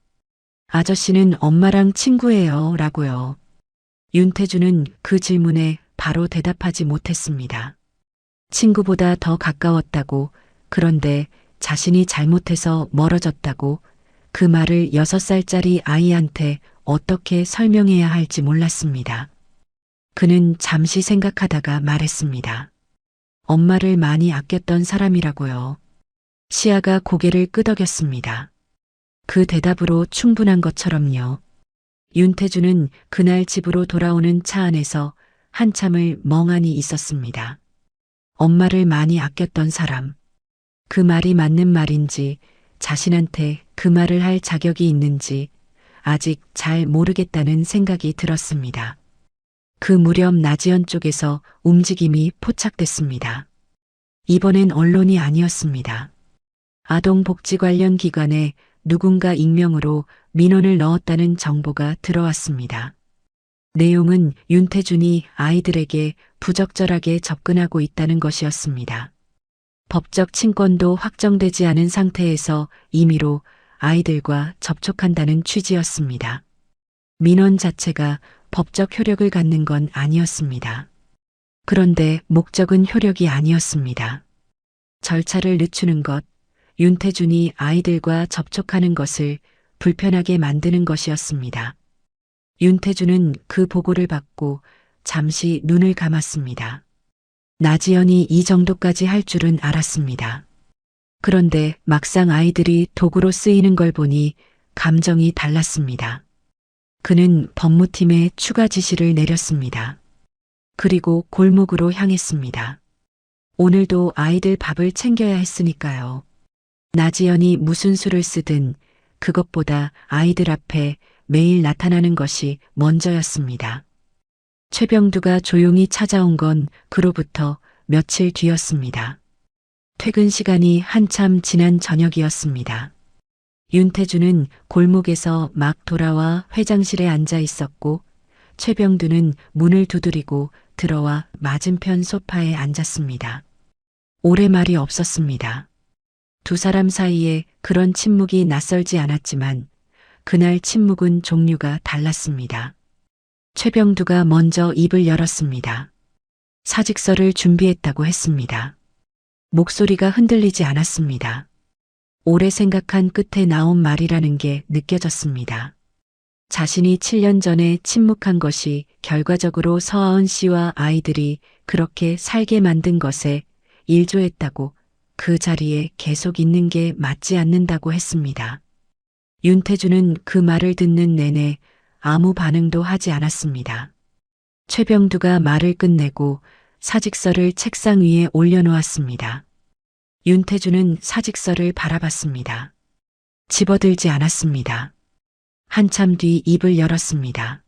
아저씨는 엄마랑 친구예요 라고요. 윤태준은 그 질문에 바로 대답하지 못했습니다. 친구보다 더 가까웠다고, 그런데 자신이 잘못해서 멀어졌다고, 그 말을 6살짜리 아이한테 어떻게 설명해야 할지 몰랐습니다. 그는 잠시 생각하다가 말했습니다. 엄마를 많이 아꼈던 사람이라고요. 시아가 고개를 끄덕였습니다. 그 대답으로 충분한 것처럼요. 윤태준은 그날 집으로 돌아오는 차 안에서 한참을 멍하니 있었습니다. 엄마를 많이 아꼈던 사람. 그 말이 맞는 말인지 자신한테 그 말을 할 자격이 있는지 아직 잘 모르겠다는 생각이 들었습니다. 그 무렵 나지연 쪽에서 움직임이 포착됐습니다. 이번엔 언론이 아니었습니다. 아동복지 관련 기관에 누군가 익명으로 민원을 넣었다는 정보가 들어왔습니다. 내용은 윤태준이 아이들에게 부적절하게 접근하고 있다는 것이었습니다. 법적 친권도 확정되지 않은 상태에서 임의로 아이들과 접촉한다는 취지였습니다. 민원 자체가 법적 효력을 갖는 건 아니었습니다. 그런데 목적은 효력이 아니었습니다. 절차를 늦추는 것, 윤태준이 아이들과 접촉하는 것을 불편하게 만드는 것이었습니다. 윤태준은 그 보고를 받고 잠시 눈을 감았습니다. 나지연이 이 정도까지 할 줄은 알았습니다. 그런데 막상 아이들이 도구로 쓰이는 걸 보니 감정이 달랐습니다. 그는 법무팀에 추가 지시를 내렸습니다. 그리고 골목으로 향했습니다. 오늘도 아이들 밥을 챙겨야 했으니까요. 나지연이 무슨 수를 쓰든 그것보다 아이들 앞에 매일 나타나는 것이 먼저였습니다. 최병두가 조용히 찾아온 건 그로부터 며칠 뒤였습니다. 퇴근 시간이 한참 지난 저녁이었습니다. 윤태준은 골목에서 막 돌아와 회장실에 앉아 있었고 최병두는 문을 두드리고 들어와 맞은편 소파에 앉았습니다. 오래 말이 없었습니다. 두 사람 사이에 그런 침묵이 낯설지 않았지만 그날 침묵은 종류가 달랐습니다. 최병두가 먼저 입을 열었습니다. 사직서를 준비했다고 했습니다. 목소리가 흔들리지 않았습니다. 오래 생각한 끝에 나온 말이라는 게 느껴졌습니다. 자신이 7년 전에 침묵한 것이 결과적으로 서하은 씨와 아이들이 그렇게 살게 만든 것에 일조했다고, 그 자리에 계속 있는 게 맞지 않는다고 했습니다. 윤태준은 그 말을 듣는 내내 아무 반응도 하지 않았습니다. 최병두가 말을 끝내고 사직서를 책상 위에 올려놓았습니다. 윤태준은 사직서를 바라봤습니다. 집어들지 않았습니다. 한참 뒤 입을 열었습니다.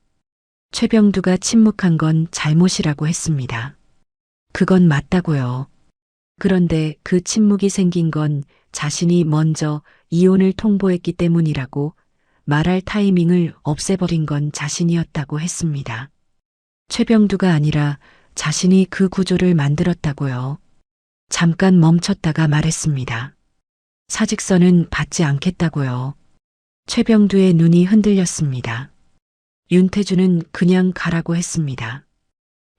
최병두가 침묵한 건 잘못이라고 했습니다. 그건 맞다고요. 그런데 그 침묵이 생긴 건 자신이 먼저 이혼을 통보했기 때문이라고, 말할 타이밍을 없애버린 건 자신이었다고 했습니다. 최병두가 아니라 자신이 그 구조를 만들었다고요. 잠깐 멈췄다가 말했습니다. 사직서는 받지 않겠다고요. 최병두의 눈이 흔들렸습니다. 윤태준은 그냥 가라고 했습니다.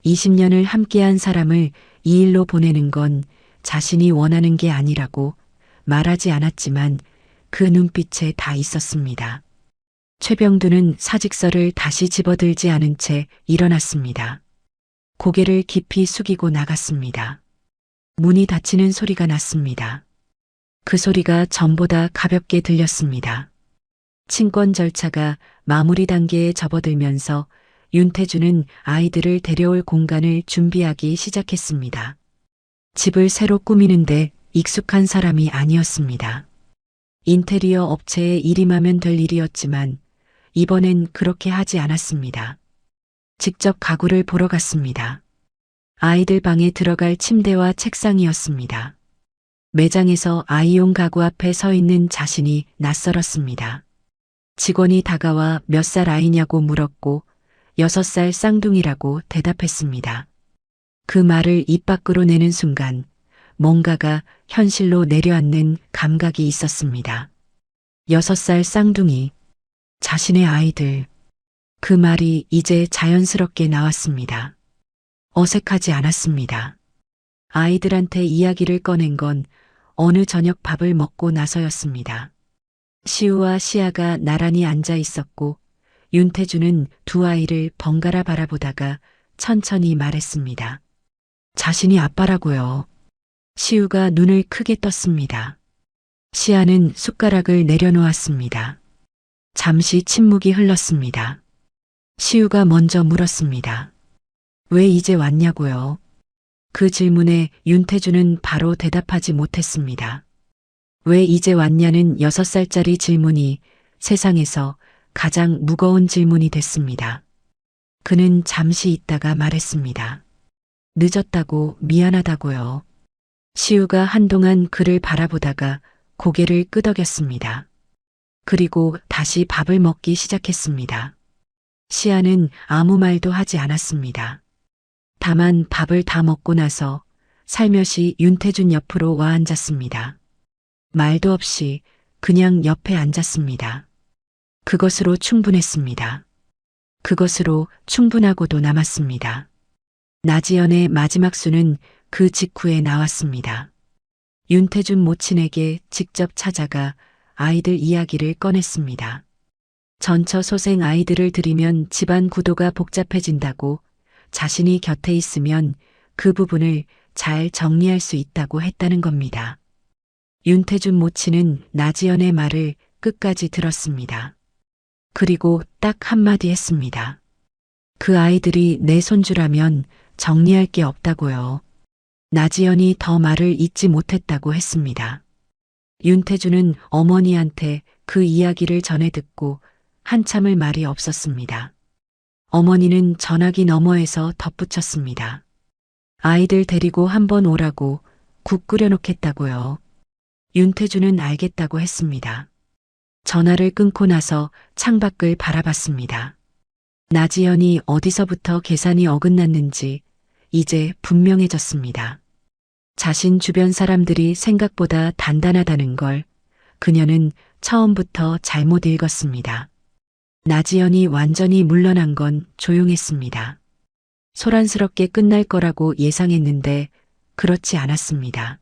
20년을 함께한 사람을 이 일로 보내는 건 자신이 원하는 게 아니라고 말하지 않았지만 그 눈빛에 다 있었습니다. 최병두는 사직서를 다시 집어들지 않은 채 일어났습니다. 고개를 깊이 숙이고 나갔습니다. 문이 닫히는 소리가 났습니다. 그 소리가 전보다 가볍게 들렸습니다. 친권 절차가 마무리 단계에 접어들면서 윤태준은 아이들을 데려올 공간을 준비하기 시작했습니다. 집을 새로 꾸미는데 익숙한 사람이 아니었습니다. 인테리어 업체에 일임하면 될 일이었지만 이번엔 그렇게 하지 않았습니다. 직접 가구를 보러 갔습니다. 아이들 방에 들어갈 침대와 책상이었습니다. 매장에서 아이용 가구 앞에 서 있는 자신이 낯설었습니다. 직원이 다가와 몇 살 아이냐고 물었고 6살 쌍둥이라고 대답했습니다. 그 말을 입 밖으로 내는 순간 뭔가가 현실로 내려앉는 감각이 있었습니다. 6살 쌍둥이, 자신의 아이들. 그 말이 이제 자연스럽게 나왔습니다. 어색하지 않았습니다. 아이들한테 이야기를 꺼낸 건 어느 저녁 밥을 먹고 나서였습니다. 시우와 시아가 나란히 앉아 있었고 윤태준은 두 아이를 번갈아 바라보다가 천천히 말했습니다. 자신이 아빠라고요. 시우가 눈을 크게 떴습니다. 시아는 숟가락을 내려놓았습니다. 잠시 침묵이 흘렀습니다. 시우가 먼저 물었습니다. 왜 이제 왔냐고요? 그 질문에 윤태준은 바로 대답하지 못했습니다. 왜 이제 왔냐는 6살짜리 질문이 세상에서 가장 무거운 질문이 됐습니다. 그는 잠시 있다가 말했습니다. 늦었다고 미안하다고요. 시우가 한동안 그를 바라보다가 고개를 끄덕였습니다. 그리고 다시 밥을 먹기 시작했습니다. 시아는 아무 말도 하지 않았습니다. 다만 밥을 다 먹고 나서 살며시 윤태준 옆으로 와 앉았습니다. 말도 없이 그냥 옆에 앉았습니다. 그것으로 충분했습니다. 그것으로 충분하고도 남았습니다. 나지연의 마지막 수는 그 직후에 나왔습니다. 윤태준 모친에게 직접 찾아가 아이들 이야기를 꺼냈습니다. 전처소생 아이들을 들이면 집안 구도가 복잡해진다고, 자신이 곁에 있으면 그 부분을 잘 정리할 수 있다고 했다는 겁니다. 윤태준 모친은 나지연의 말을 끝까지 들었습니다. 그리고 딱 한마디 했습니다. 그 아이들이 내 손주라면 정리할 게 없다고요. 나지연이 더 말을 잇지 못했다고 했습니다. 윤태준은 어머니한테 그 이야기를 전해 듣고 한참을 말이 없었습니다. 어머니는 전화기 너머에서 덧붙였습니다. 아이들 데리고 한번 오라고 국 끓여놓겠다고요. 윤태준은 알겠다고 했습니다. 전화를 끊고 나서 창밖을 바라봤습니다. 나지연이 어디서부터 계산이 어긋났는지 이제 분명해졌습니다. 자신 주변 사람들이 생각보다 단단하다는 걸 그녀는 처음부터 잘못 읽었습니다. 나지연이 완전히 물러난 건 조용했습니다. 소란스럽게 끝날 거라고 예상했는데 그렇지 않았습니다.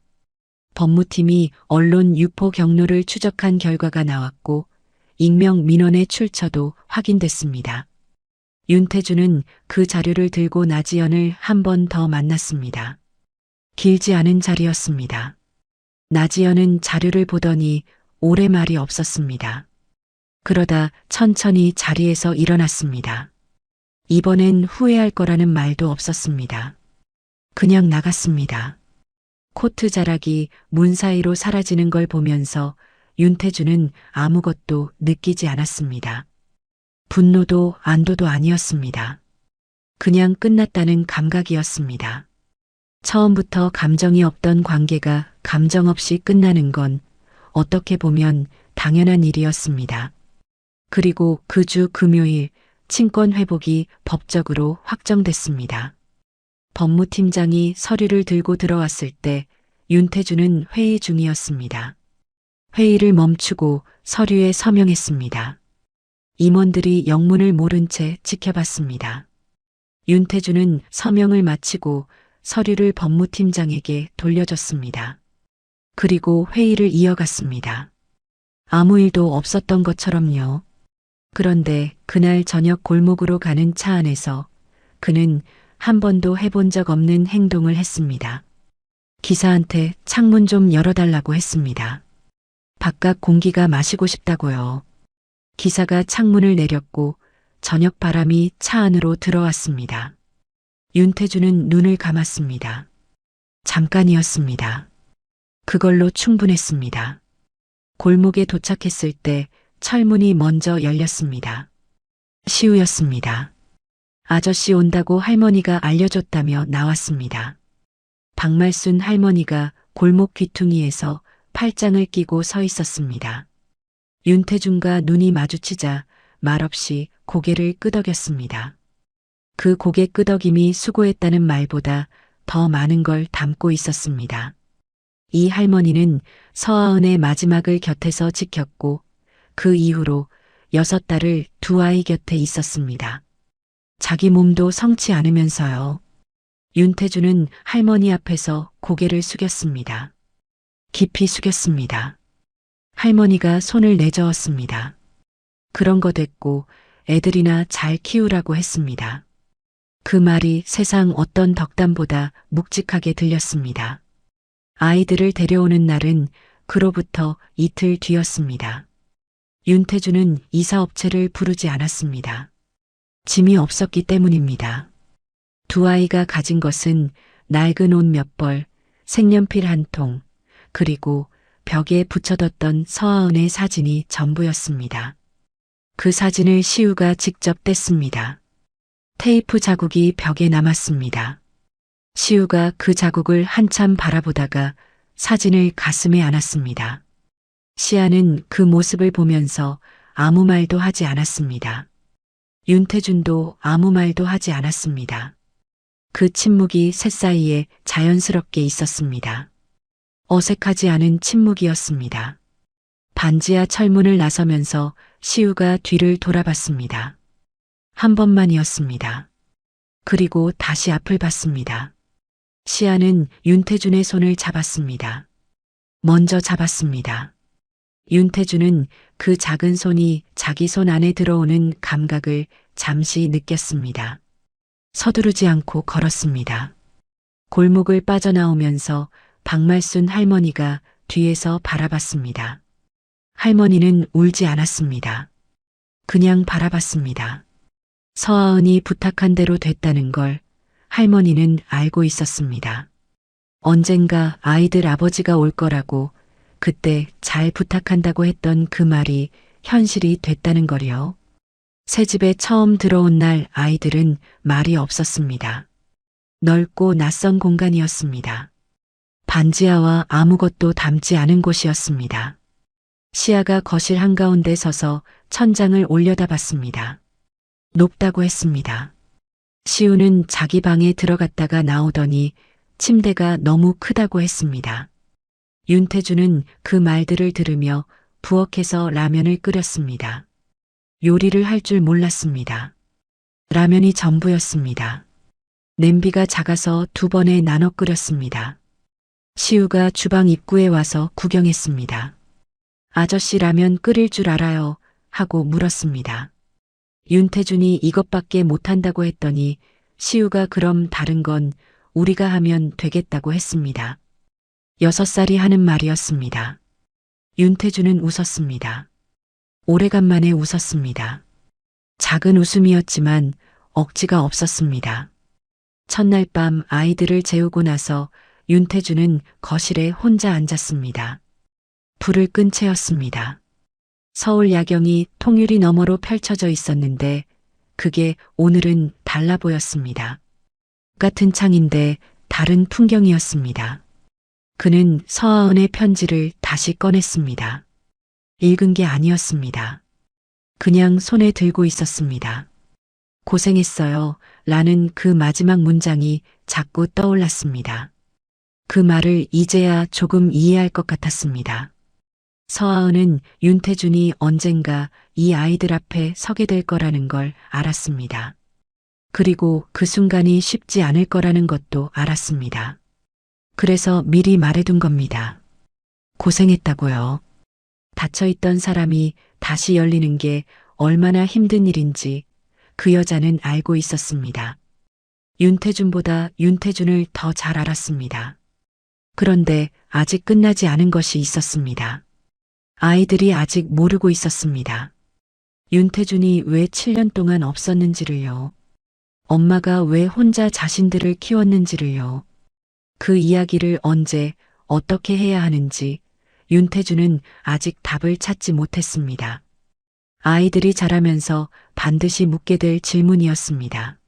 법무팀이 언론 유포 경로를 추적한 결과가 나왔고 익명 민원의 출처도 확인됐습니다. 윤태준은 그 자료를 들고 나지연을 한 번 더 만났습니다. 길지 않은 자리였습니다. 나지연은 자료를 보더니 오래 말이 없었습니다. 그러다 천천히 자리에서 일어났습니다. 이번엔 후회할 거라는 말도 없었습니다. 그냥 나갔습니다. 코트 자락이 문 사이로 사라지는 걸 보면서 윤태준은 아무것도 느끼지 않았습니다. 분노도 안도도 아니었습니다. 그냥 끝났다는 감각이었습니다. 처음부터 감정이 없던 관계가 감정 없이 끝나는 건 어떻게 보면 당연한 일이었습니다. 그리고 그 주 금요일 친권 회복이 법적으로 확정됐습니다. 법무팀장이 서류를 들고 들어왔을 때 윤태준은 회의 중이었습니다. 회의를 멈추고 서류에 서명했습니다. 임원들이 영문을 모른 채 지켜봤습니다. 윤태준은 서명을 마치고 서류를 법무팀장에게 돌려줬습니다. 그리고 회의를 이어갔습니다. 아무 일도 없었던 것처럼요. 그런데 그날 저녁 골목으로 가는 차 안에서 그는 한 번도 해본 적 없는 행동을 했습니다. 기사한테 창문 좀 열어달라고 했습니다. 바깥 공기가 마시고 싶다고요. 기사가 창문을 내렸고 저녁 바람이 차 안으로 들어왔습니다. 윤태준은 눈을 감았습니다. 잠깐이었습니다. 그걸로 충분했습니다. 골목에 도착했을 때 철문이 먼저 열렸습니다. 시우였습니다. 아저씨 온다고 할머니가 알려줬다며 나왔습니다. 박말순 할머니가 골목 귀퉁이에서 팔짱을 끼고 서 있었습니다. 윤태준과 눈이 마주치자 말없이 고개를 끄덕였습니다. 그 고개 끄덕임이 수고했다는 말보다 더 많은 걸 담고 있었습니다. 이 할머니는 서아은의 마지막을 곁에서 지켰고 그 이후로 6달을 두 아이 곁에 있었습니다. 자기 몸도 성치 않으면서요. 윤태준은 할머니 앞에서 고개를 숙였습니다. 깊이 숙였습니다. 할머니가 손을 내저었습니다. 그런 거 됐고 애들이나 잘 키우라고 했습니다. 그 말이 세상 어떤 덕담보다 묵직하게 들렸습니다. 아이들을 데려오는 날은 그로부터 이틀 뒤였습니다. 윤태준은 이사업체를 부르지 않았습니다. 짐이 없었기 때문입니다. 두 아이가 가진 것은 낡은 옷 몇 벌, 색연필 한 통, 그리고 벽에 붙여뒀던 서아은의 사진이 전부였습니다. 그 사진을 시우가 직접 뗐습니다. 테이프 자국이 벽에 남았습니다. 시우가 그 자국을 한참 바라보다가 사진을 가슴에 안았습니다. 시아는 그 모습을 보면서 아무 말도 하지 않았습니다. 윤태준도 아무 말도 하지 않았습니다. 그 침묵이 셋사이에 자연스럽게 있었습니다. 어색하지 않은 침묵이었습니다. 반지하 철문을 나서면서 시우가 뒤를 돌아봤습니다. 한 번만이었습니다. 그리고 다시 앞을 봤습니다. 시아는 윤태준의 손을 잡았습니다. 먼저 잡았습니다. 윤태준은 그 작은 손이 자기 손 안에 들어오는 감각을 잠시 느꼈습니다. 서두르지 않고 걸었습니다. 골목을 빠져나오면서 박말순 할머니가 뒤에서 바라봤습니다. 할머니는 울지 않았습니다. 그냥 바라봤습니다. 서아은이 부탁한 대로 됐다는 걸 할머니는 알고 있었습니다. 언젠가 아이들 아버지가 올 거라고 그때 잘 부탁한다고 했던 그 말이 현실이 됐다는 거요. 새 집에 처음 들어온 날 아이들은 말이 없었습니다. 넓고 낯선 공간이었습니다. 반지하와 아무것도 담지 않은 곳이었습니다. 시아가 거실 한가운데 서서 천장을 올려다봤습니다. 높다고 했습니다. 시우는 자기 방에 들어갔다가 나오더니 침대가 너무 크다고 했습니다. 윤태준은 그 말들을 들으며 부엌에서 라면을 끓였습니다. 요리를 할 줄 몰랐습니다. 라면이 전부였습니다. 냄비가 작아서 2번에 나눠 끓였습니다. 시우가 주방 입구에 와서 구경했습니다. 아저씨 라면 끓일 줄 알아요? 하고 물었습니다. 윤태준이 이것밖에 못한다고 했더니 시우가 그럼 다른 건 우리가 하면 되겠다고 했습니다. 6살이 하는 말이었습니다. 윤태준은 웃었습니다. 오래간만에 웃었습니다. 작은 웃음이었지만 억지가 없었습니다. 첫날 밤 아이들을 재우고 나서 윤태준은 거실에 혼자 앉았습니다. 불을 끈 채였습니다. 서울 야경이 통유리 너머로 펼쳐져 있었는데 그게 오늘은 달라 보였습니다. 같은 창인데 다른 풍경이었습니다. 그는 서아은의 편지를 다시 꺼냈습니다. 읽은 게 아니었습니다. 그냥 손에 들고 있었습니다. 고생했어요. 라는 그 마지막 문장이 자꾸 떠올랐습니다. 그 말을 이제야 조금 이해할 것 같았습니다. 서아은은 윤태준이 언젠가 이 아이들 앞에 서게 될 거라는 걸 알았습니다. 그리고 그 순간이 쉽지 않을 거라는 것도 알았습니다. 그래서 미리 말해둔 겁니다. 고생했다고요. 닫혀있던 사람이 다시 열리는 게 얼마나 힘든 일인지 그 여자는 알고 있었습니다. 윤태준보다 윤태준을 더 잘 알았습니다. 그런데 아직 끝나지 않은 것이 있었습니다. 아이들이 아직 모르고 있었습니다. 윤태준이 왜 7년 동안 없었는지를요. 엄마가 왜 혼자 자신들을 키웠는지를요. 그 이야기를 언제 어떻게 해야 하는지 윤태준은 아직 답을 찾지 못했습니다. 아이들이 자라면서 반드시 묻게 될 질문이었습니다.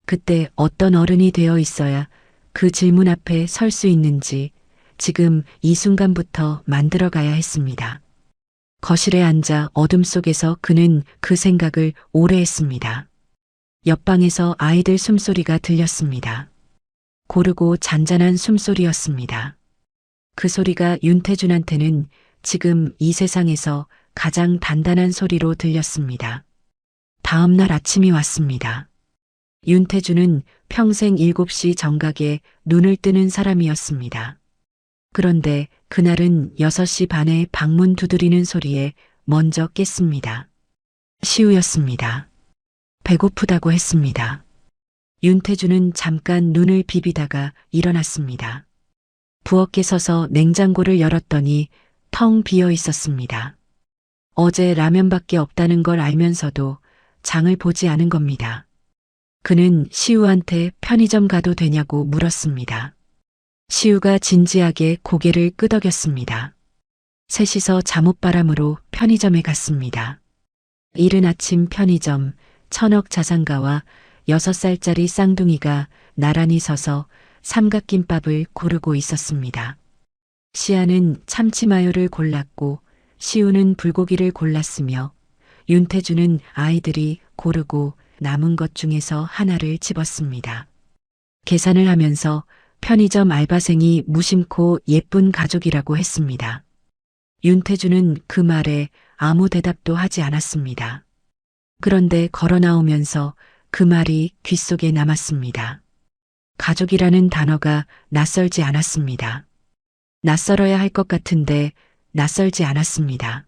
그때 어떤 어른이 되어 있어야 그 질문 앞에 설 수 있는지 지금 이 순간부터 만들어가야 했습니다. 거실에 앉아 어둠 속에서 그는 그 생각을 오래 했습니다. 옆방에서 아이들 숨소리가 들렸습니다. 고르고 잔잔한 숨소리였습니다. 그 소리가 윤태준한테는 지금 이 세상에서 가장 단단한 소리로 들렸습니다. 다음 날 아침이 왔습니다. 윤태준은 평생 7시 정각에 눈을 뜨는 사람이었습니다. 그런데 그날은 6시 반에 방문 두드리는 소리에 먼저 깼습니다. 시우였습니다. 배고프다고 했습니다. 윤태준은 잠깐 눈을 비비다가 일어났습니다. 부엌에 서서 냉장고를 열었더니 텅 비어 있었습니다. 어제 라면밖에 없다는 걸 알면서도 장을 보지 않은 겁니다. 그는 시우한테 편의점 가도 되냐고 물었습니다. 시우가 진지하게 고개를 끄덕였습니다. 셋이서 잠옷바람으로 편의점에 갔습니다. 이른 아침 편의점, 천억 자산가와 6살짜리 쌍둥이가 나란히 서서 삼각김밥을 고르고 있었습니다. 시아는 참치마요를 골랐고 시우는 불고기를 골랐으며 윤태주는 아이들이 고르고 남은 것 중에서 하나를 집었습니다. 계산을 하면서 편의점 알바생이 무심코 예쁜 가족이라고 했습니다. 윤태주는 그 말에 아무 대답도 하지 않았습니다. 그런데 걸어 나오면서 그 말이 귓속에 남았습니다. 가족이라는 단어가 낯설지 않았습니다. 낯설어야 할 것 같은데 낯설지 않았습니다.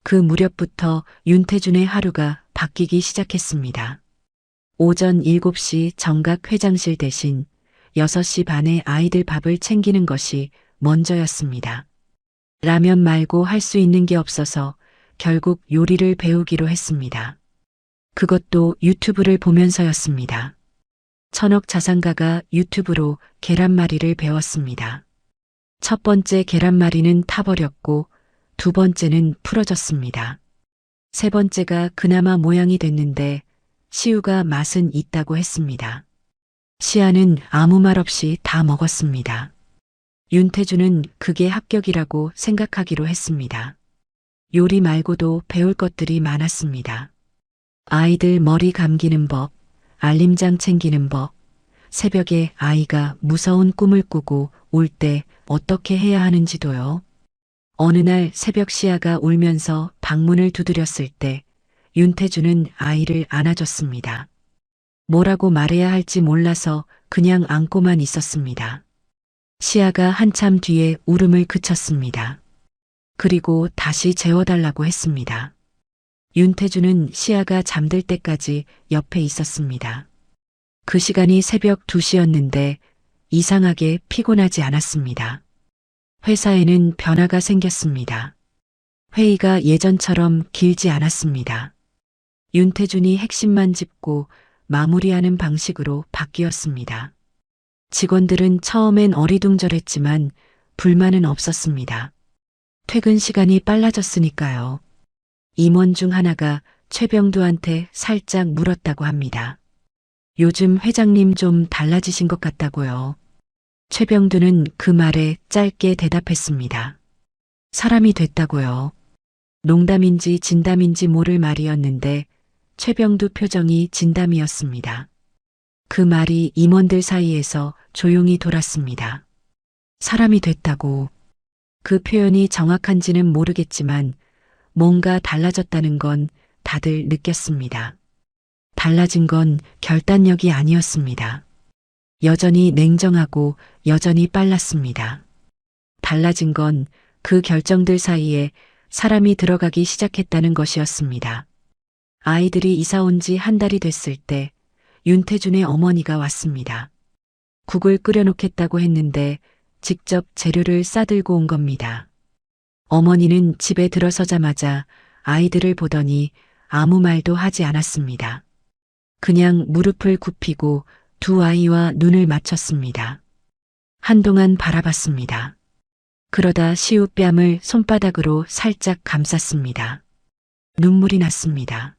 그 무렵부터 윤태준의 하루가 바뀌기 시작했습니다. 오전 7시 정각 회장실 대신 6시 반에 아이들 밥을 챙기는 것이 먼저였습니다. 라면 말고 할 수 있는 게 없어서 결국 요리를 배우기로 했습니다. 그것도 유튜브를 보면서였습니다. 천억 자산가가 유튜브로 계란말이를 배웠습니다. 첫 번째 계란말이는 타버렸고 두 번째는 풀어졌습니다. 세 번째가 그나마 모양이 됐는데 시우가 맛은 있다고 했습니다. 시아는 아무 말 없이 다 먹었습니다. 윤태주는 그게 합격이라고 생각하기로 했습니다. 요리 말고도 배울 것들이 많았습니다. 아이들 머리 감기는 법, 알림장 챙기는 법, 새벽에 아이가 무서운 꿈을 꾸고 올 때 어떻게 해야 하는지도요. 어느 날 새벽 시아가 울면서 방문을 두드렸을 때 윤태주는 아이를 안아줬습니다. 뭐라고 말해야 할지 몰라서 그냥 안고만 있었습니다. 시아가 한참 뒤에 울음을 그쳤습니다. 그리고 다시 재워달라고 했습니다. 윤태주는 시아가 잠들 때까지 옆에 있었습니다. 그 시간이 새벽 2시였는데 이상하게 피곤하지 않았습니다. 회사에는 변화가 생겼습니다. 회의가 예전처럼 길지 않았습니다. 윤태준이 핵심만 짚고 마무리하는 방식으로 바뀌었습니다. 직원들은 처음엔 어리둥절했지만 불만은 없었습니다. 퇴근 시간이 빨라졌으니까요. 임원 중 하나가 최병두한테 살짝 물었다고 합니다. 요즘 회장님 좀 달라지신 것 같다고요. 최병두는 그 말에 짧게 대답했습니다. 사람이 됐다고요. 농담인지 진담인지 모를 말이었는데 최병두 표정이 진담이었습니다. 그 말이 임원들 사이에서 조용히 돌았습니다. 사람이 됐다고. 그 표현이 정확한지는 모르겠지만 뭔가 달라졌다는 건 다들 느꼈습니다. 달라진 건 결단력이 아니었습니다. 여전히 냉정하고 여전히 빨랐습니다. 달라진 건 그 결정들 사이에 사람이 들어가기 시작했다는 것이었습니다. 아이들이 이사 온 지 한 달이 됐을 때 윤태준의 어머니가 왔습니다. 국을 끓여놓겠다고 했는데 직접 재료를 싸들고 온 겁니다. 어머니는 집에 들어서자마자 아이들을 보더니 아무 말도 하지 않았습니다. 그냥 무릎을 굽히고 두 아이와 눈을 맞췄습니다. 한동안 바라봤습니다. 그러다 시우 뺨을 손바닥으로 살짝 감쌌습니다. 눈물이 났습니다.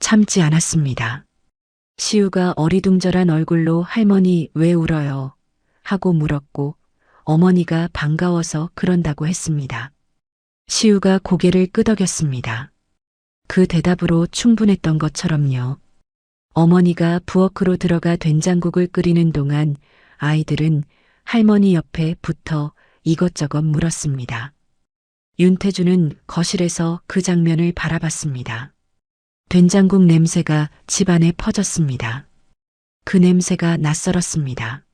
참지 않았습니다. 시우가 어리둥절한 얼굴로 할머니 왜 울어요? 하고 물었고 어머니가 반가워서 그런다고 했습니다. 시우가 고개를 끄덕였습니다. 그 대답으로 충분했던 것처럼요. 어머니가 부엌으로 들어가 된장국을 끓이는 동안 아이들은 할머니 옆에 붙어 이것저것 물었습니다. 윤태주는 거실에서 그 장면을 바라봤습니다. 된장국 냄새가 집안에 퍼졌습니다. 그 냄새가 낯설었습니다.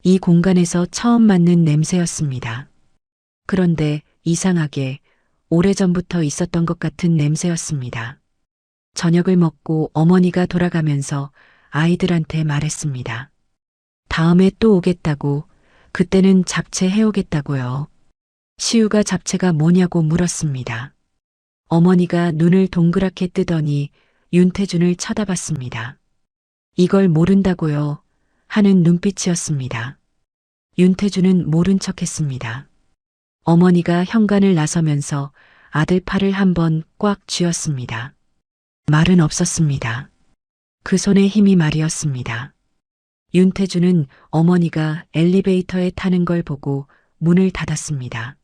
이 공간에서 처음 맡는 냄새였습니다. 그런데 이상하게 오래전부터 있었던 것 같은 냄새였습니다. 저녁을 먹고 어머니가 돌아가면서 아이들한테 말했습니다. 다음에 또 오겠다고, 그때는 잡채 해오겠다고요. 시우가 잡채가 뭐냐고 물었습니다. 어머니가 눈을 동그랗게 뜨더니 윤태준을 쳐다봤습니다. 이걸 모른다고요? 하는 눈빛이었습니다. 윤태준은 모른 척했습니다. 어머니가 현관을 나서면서 아들 팔을 한번 꽉 쥐었습니다. 말은 없었습니다. 그 손의 힘이 말이었습니다. 윤태주는 어머니가 엘리베이터에 타는 걸 보고 문을 닫았습니다.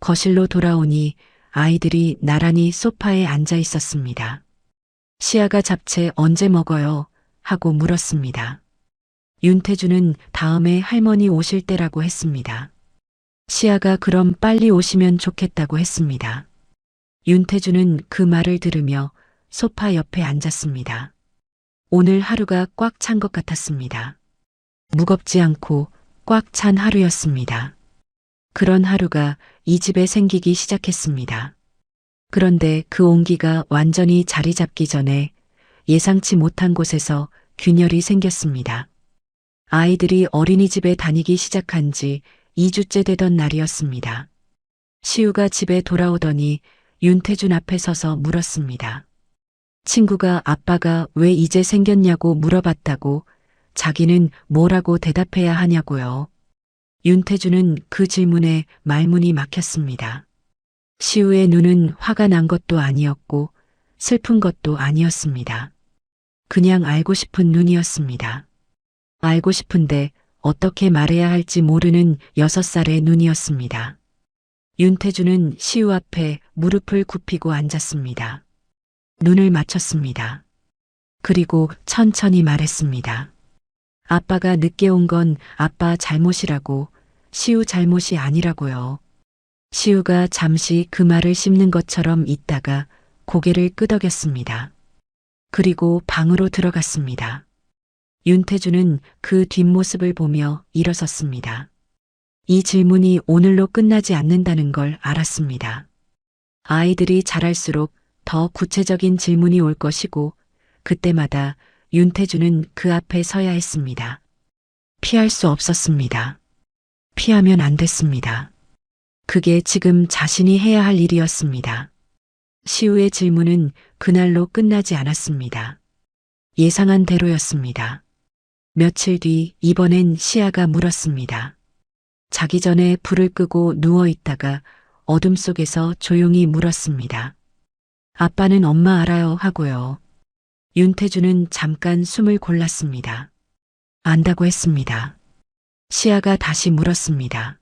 거실로 돌아오니 아이들이 나란히 소파에 앉아 있었습니다. 시아가 잡채 언제 먹어요? 하고 물었습니다. 윤태주는 다음에 할머니 오실 때라고 했습니다. 시아가 그럼 빨리 오시면 좋겠다고 했습니다. 윤태주는 그 말을 들으며 소파 옆에 앉았습니다. 오늘 하루가 꽉 찬 것 같았습니다. 무겁지 않고 꽉 찬 하루였습니다. 그런 하루가 이 집에 생기기 시작했습니다. 그런데 그 온기가 완전히 자리 잡기 전에 예상치 못한 곳에서 균열이 생겼습니다. 아이들이 어린이집에 다니기 시작한 지 2주째 되던 날이었습니다. 시우가 집에 돌아오더니 윤태준 앞에 서서 물었습니다. 친구가 아빠가 왜 이제 생겼냐고 물어봤다고 자기는 뭐라고 대답해야 하냐고요. 윤태준은 그 질문에 말문이 막혔습니다. 시우의 눈은 화가 난 것도 아니었고 슬픈 것도 아니었습니다. 그냥 알고 싶은 눈이었습니다. 알고 싶은데 어떻게 말해야 할지 모르는 6살의 눈이었습니다. 윤태주는 시우 앞에 무릎을 굽히고 앉았습니다. 눈을 맞췄습니다. 그리고 천천히 말했습니다. 아빠가 늦게 온 건 아빠 잘못이라고, 시우 잘못이 아니라고요. 시우가 잠시 그 말을 씹는 것처럼 있다가 고개를 끄덕였습니다. 그리고 방으로 들어갔습니다. 윤태주는 그 뒷모습을 보며 일어섰습니다. 이 질문이 오늘로 끝나지 않는다는 걸 알았습니다. 아이들이 자랄수록 더 구체적인 질문이 올 것이고 그때마다 윤태주는 그 앞에 서야 했습니다. 피할 수 없었습니다. 피하면 안 됐습니다. 그게 지금 자신이 해야 할 일이었습니다. 시우의 질문은 그날로 끝나지 않았습니다. 예상한 대로였습니다. 며칠 뒤 이번엔 시아가 물었습니다. 자기 전에 불을 끄고 누워 있다가 어둠 속에서 조용히 물었습니다. 아빠는 엄마 알아요 하고요. 윤태주는 잠깐 숨을 골랐습니다. 안다고 했습니다. 시아가 다시 물었습니다.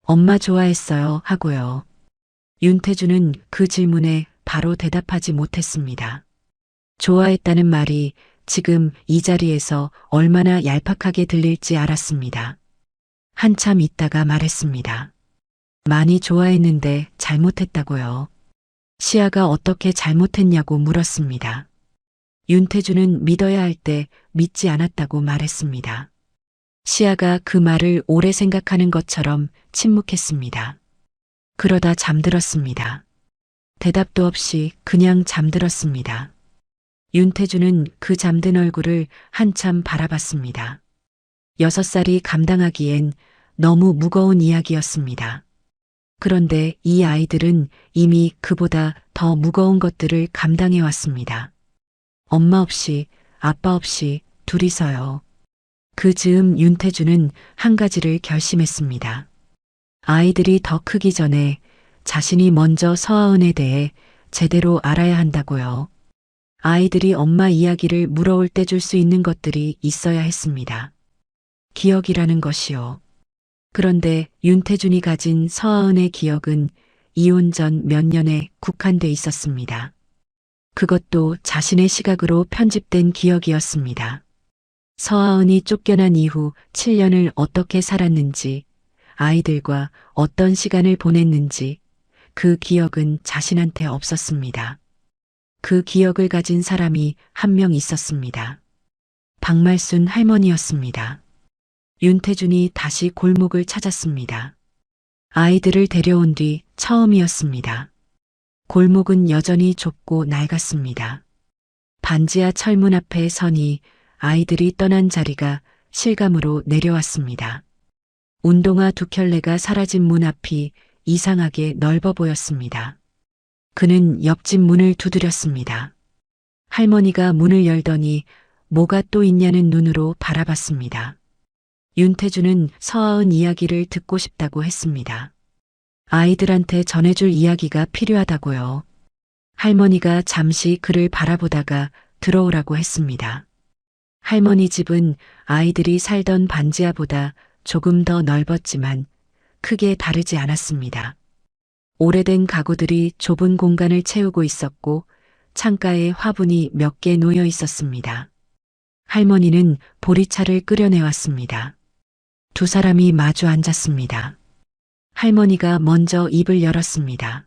엄마 좋아했어요 하고요. 윤태주는 그 질문에 바로 대답하지 못했습니다. 좋아했다는 말이 지금 이 자리에서 얼마나 얄팍하게 들릴지 알았습니다. 한참 있다가 말했습니다. 많이 좋아했는데 잘못했다고요. 시아가 어떻게 잘못했냐고 물었습니다. 윤태주는 믿어야 할 때 믿지 않았다고 말했습니다. 시아가 그 말을 오래 생각하는 것처럼 침묵했습니다. 그러다 잠들었습니다. 대답도 없이 그냥 잠들었습니다. 윤태주는 그 잠든 얼굴을 한참 바라봤습니다. 6살이 감당하기엔 너무 무거운 이야기였습니다. 그런데 이 아이들은 이미 그보다 더 무거운 것들을 감당해 왔습니다. 엄마 없이, 아빠 없이 둘이서요. 그 즈음 윤태주는 한 가지를 결심했습니다. 아이들이 더 크기 전에 자신이 먼저 서아은에 대해 제대로 알아야 한다고요. 아이들이 엄마 이야기를 물어올 때 줄 수 있는 것들이 있어야 했습니다. 기억이라는 것이요. 그런데 윤태준이 가진 서아은의 기억은 이혼 전 몇 년에 국한돼 있었습니다. 그것도 자신의 시각으로 편집된 기억이었습니다. 서아은이 쫓겨난 이후 7년을 어떻게 살았는지, 아이들과 어떤 시간을 보냈는지 그 기억은 자신한테 없었습니다. 그 기억을 가진 사람이 한 명 있었습니다. 박말순 할머니였습니다. 윤태준이 다시 골목을 찾았습니다. 아이들을 데려온 뒤 처음이었습니다. 골목은 여전히 좁고 낡았습니다. 반지하 철문 앞에 서니 아이들이 떠난 자리가 실감으로 내려왔습니다. 운동화 2켤레가 사라진 문 앞이 이상하게 넓어 보였습니다. 그는 옆집 문을 두드렸습니다. 할머니가 문을 열더니 뭐가 또 있냐는 눈으로 바라봤습니다. 윤태주는 서아은 이야기를 듣고 싶다고 했습니다. 아이들한테 전해줄 이야기가 필요하다고요. 할머니가 잠시 그를 바라보다가 들어오라고 했습니다. 할머니 집은 아이들이 살던 반지하보다 조금 더 넓었지만 크게 다르지 않았습니다. 오래된 가구들이 좁은 공간을 채우고 있었고 창가에 화분이 몇 개 놓여 있었습니다. 할머니는 보리차를 끓여내왔습니다. 두 사람이 마주 앉았습니다. 할머니가 먼저 입을 열었습니다.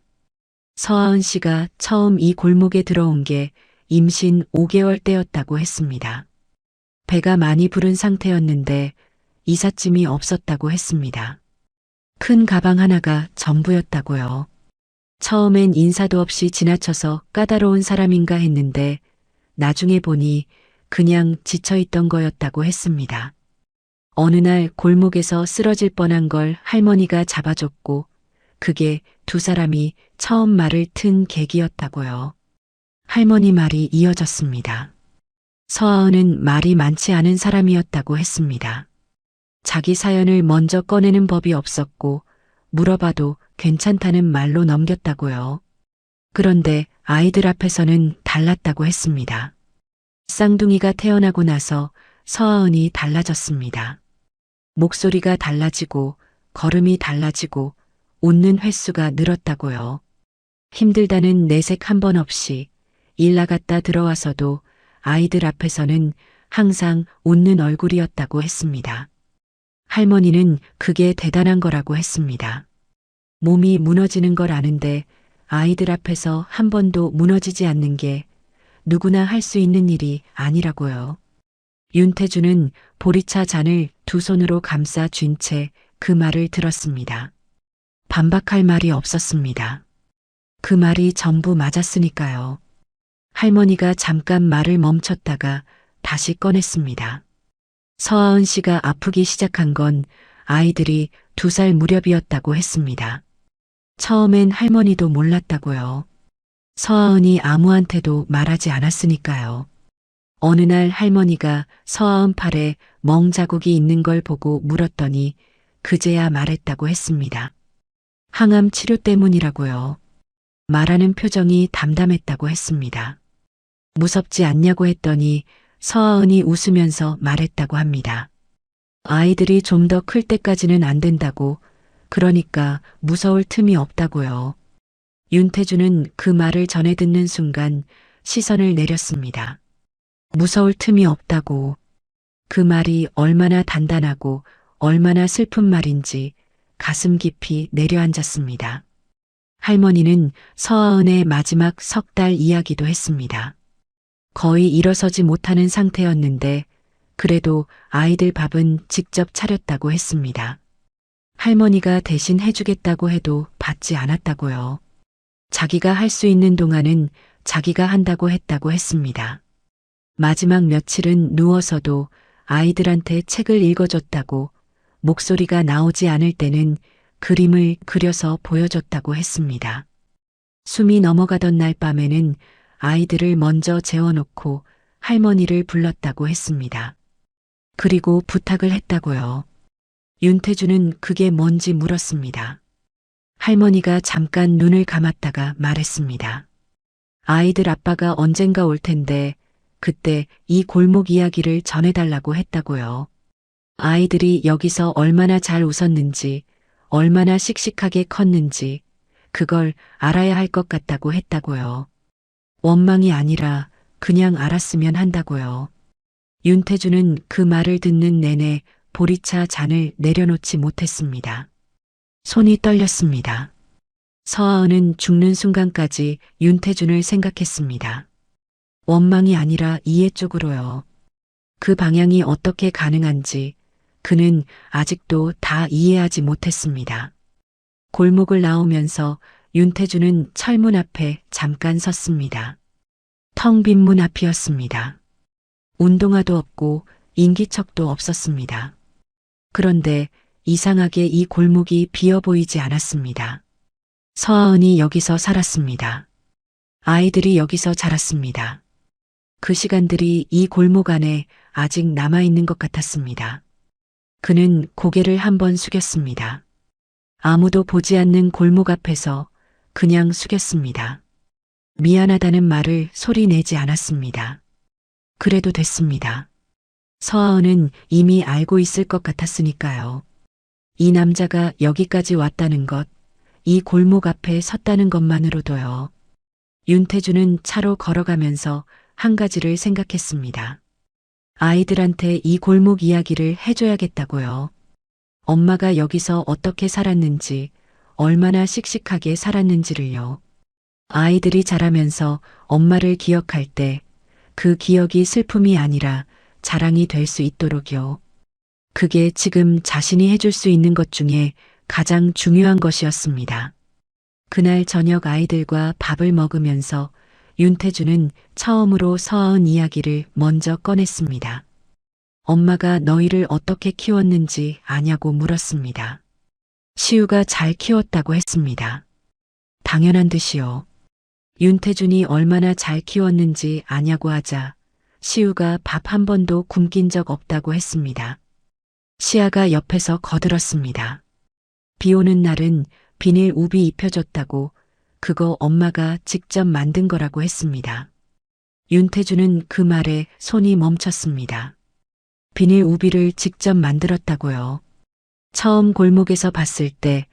서하은 씨가 처음 이 골목에 들어온 게 임신 5개월 때였다고 했습니다. 배가 많이 부른 상태였는데 이삿짐이 없었다고 했습니다. 큰 가방 하나가 전부였다고요. 처음엔 인사도 없이 지나쳐서 까다로운 사람인가 했는데 나중에 보니 그냥 지쳐있던 거였다고 했습니다. 어느 날 골목에서 쓰러질 뻔한 걸 할머니가 잡아줬고 그게 두 사람이 처음 말을 튼 계기였다고요. 할머니 말이 이어졌습니다. 서하은은 말이 많지 않은 사람이었다고 했습니다. 자기 사연을 먼저 꺼내는 법이 없었고 물어봐도 괜찮다는 말로 넘겼다고요. 그런데 아이들 앞에서는 달랐다고 했습니다. 쌍둥이가 태어나고 나서 서하은이 달라졌습니다. 목소리가 달라지고 걸음이 달라지고 웃는 횟수가 늘었다고요. 힘들다는 내색 한 번 없이 일 나갔다 들어와서도 아이들 앞에서는 항상 웃는 얼굴이었다고 했습니다. 할머니는 그게 대단한 거라고 했습니다. 몸이 무너지는 걸 아는데 아이들 앞에서 한 번도 무너지지 않는 게 누구나 할 수 있는 일이 아니라고요. 윤태주는 보리차 잔을 두 손으로 감싸 쥔 채 그 말을 들었습니다. 반박할 말이 없었습니다. 그 말이 전부 맞았으니까요. 할머니가 잠깐 말을 멈췄다가 다시 꺼냈습니다. 서하은 씨가 아프기 시작한 건 아이들이 2살 무렵이었다고 했습니다. 처음엔 할머니도 몰랐다고요. 서하은이 아무한테도 말하지 않았으니까요. 어느 날 할머니가 서하은 팔에 멍 자국이 있는 걸 보고 물었더니 그제야 말했다고 했습니다. 항암 치료 때문이라고요. 말하는 표정이 담담했다고 했습니다. 무섭지 않냐고 했더니 서하은이 웃으면서 말했다고 합니다. 아이들이 좀 더 클 때까지는 안 된다고, 그러니까 무서울 틈이 없다고요. 윤태주는 그 말을 전해 듣는 순간 시선을 내렸습니다. 무서울 틈이 없다고. 그 말이 얼마나 단단하고 얼마나 슬픈 말인지 가슴 깊이 내려앉았습니다. 할머니는 서하은의 마지막 3달 이야기도 했습니다. 거의 일어서지 못하는 상태였는데 그래도 아이들 밥은 직접 차렸다고 했습니다. 할머니가 대신 해주겠다고 해도 받지 않았다고요. 자기가 할 수 있는 동안은 자기가 한다고 했다고 했습니다. 마지막 며칠은 누워서도 아이들한테 책을 읽어줬다고, 목소리가 나오지 않을 때는 그림을 그려서 보여줬다고 했습니다. 숨이 넘어가던 날 밤에는 아이들을 먼저 재워놓고 할머니를 불렀다고 했습니다. 그리고 부탁을 했다고요. 윤태주는 그게 뭔지 물었습니다. 할머니가 잠깐 눈을 감았다가 말했습니다. 아이들 아빠가 언젠가 올 텐데 그때 이 골목 이야기를 전해달라고 했다고요. 아이들이 여기서 얼마나 잘 웃었는지, 얼마나 씩씩하게 컸는지 그걸 알아야 할 것 같다고 했다고요. 원망이 아니라 그냥 알았으면 한다고요. 윤태주는 그 말을 듣는 내내 보리차 잔을 내려놓지 못했습니다. 손이 떨렸습니다. 서하은은 죽는 순간까지 윤태준을 생각했습니다. 원망이 아니라 이해 쪽으로요. 그 방향이 어떻게 가능한지 그는 아직도 다 이해하지 못했습니다. 골목을 나오면서 윤태주는 철문 앞에 잠깐 섰습니다. 텅 빈 문 앞이었습니다. 운동화도 없고 인기척도 없었습니다. 그런데 이상하게 이 골목이 비어 보이지 않았습니다. 서하은이 여기서 살았습니다. 아이들이 여기서 자랐습니다. 그 시간들이 이 골목 안에 아직 남아있는 것 같았습니다. 그는 고개를 한번 숙였습니다. 아무도 보지 않는 골목 앞에서 그냥 숙였습니다. 미안하다는 말을 소리 내지 않았습니다. 그래도 됐습니다. 서하은은 이미 알고 있을 것 같았으니까요. 이 남자가 여기까지 왔다는 것, 이 골목 앞에 섰다는 것만으로도요. 윤태주는 차로 걸어가면서 한 가지를 생각했습니다. 아이들한테 이 골목 이야기를 해줘야겠다고요. 엄마가 여기서 어떻게 살았는지, 얼마나 씩씩하게 살았는지를요. 아이들이 자라면서 엄마를 기억할 때 그 기억이 슬픔이 아니라 자랑이 될 수 있도록요. 그게 지금 자신이 해줄 수 있는 것 중에 가장 중요한 것이었습니다. 그날 저녁 아이들과 밥을 먹으면서 윤태주는 처음으로 서하은 이야기를 먼저 꺼냈습니다. 엄마가 너희를 어떻게 키웠는지 아냐고 물었습니다. 시우가 잘 키웠다고 했습니다. 당연한 듯이요. 윤태준이 얼마나 잘 키웠는지 아냐고 하자 시우가 밥 한 번도 굶긴 적 없다고 했습니다. 시아가 옆에서 거들었습니다. 비 오는 날은 비닐 우비 입혀줬다고 그거 엄마가 직접 만든 거라고 했습니다. 윤태준은 그 말에 손이 멈췄습니다. 비닐 우비를 직접 만들었다고요. 처음 골목에서 봤을 때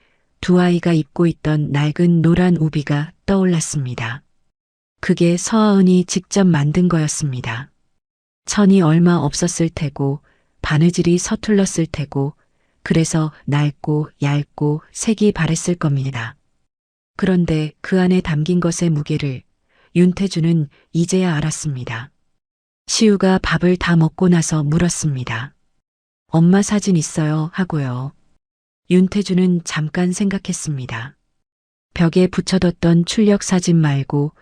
두 아이가 입고 있던 낡은 노란 우비가 떠올랐습니다. 그게 서하은이 직접 만든 거였습니다. 천이 얼마 없었을 테고 바느질이 서툴렀을 테고 그래서 낡고 얇고 색이 바랬을 겁니다. 그런데 그 안에 담긴 것의 무게를 윤태주는 이제야 알았습니다. 시우가 밥을 다 먹고 나서 물었습니다. 엄마 사진 있어요 하고요. 윤태주는 잠깐 생각했습니다. 벽에 붙여뒀던 출력 사진 말고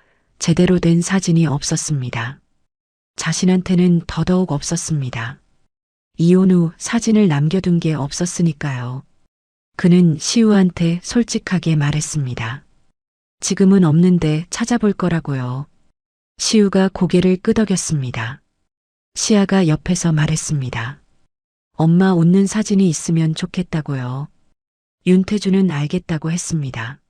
제대로 된 사진이 없었습니다. 자신한테는 더더욱 없었습니다. 이혼 후 사진을 남겨둔 게 없었으니까요. 그는 시우한테 솔직하게 말했습니다. 지금은 없는데 찾아볼 거라고요. 시우가 고개를 끄덕였습니다. 시아가 옆에서 말했습니다. 엄마 웃는 사진이 있으면 좋겠다고요. 윤태주는 알겠다고 했습니다.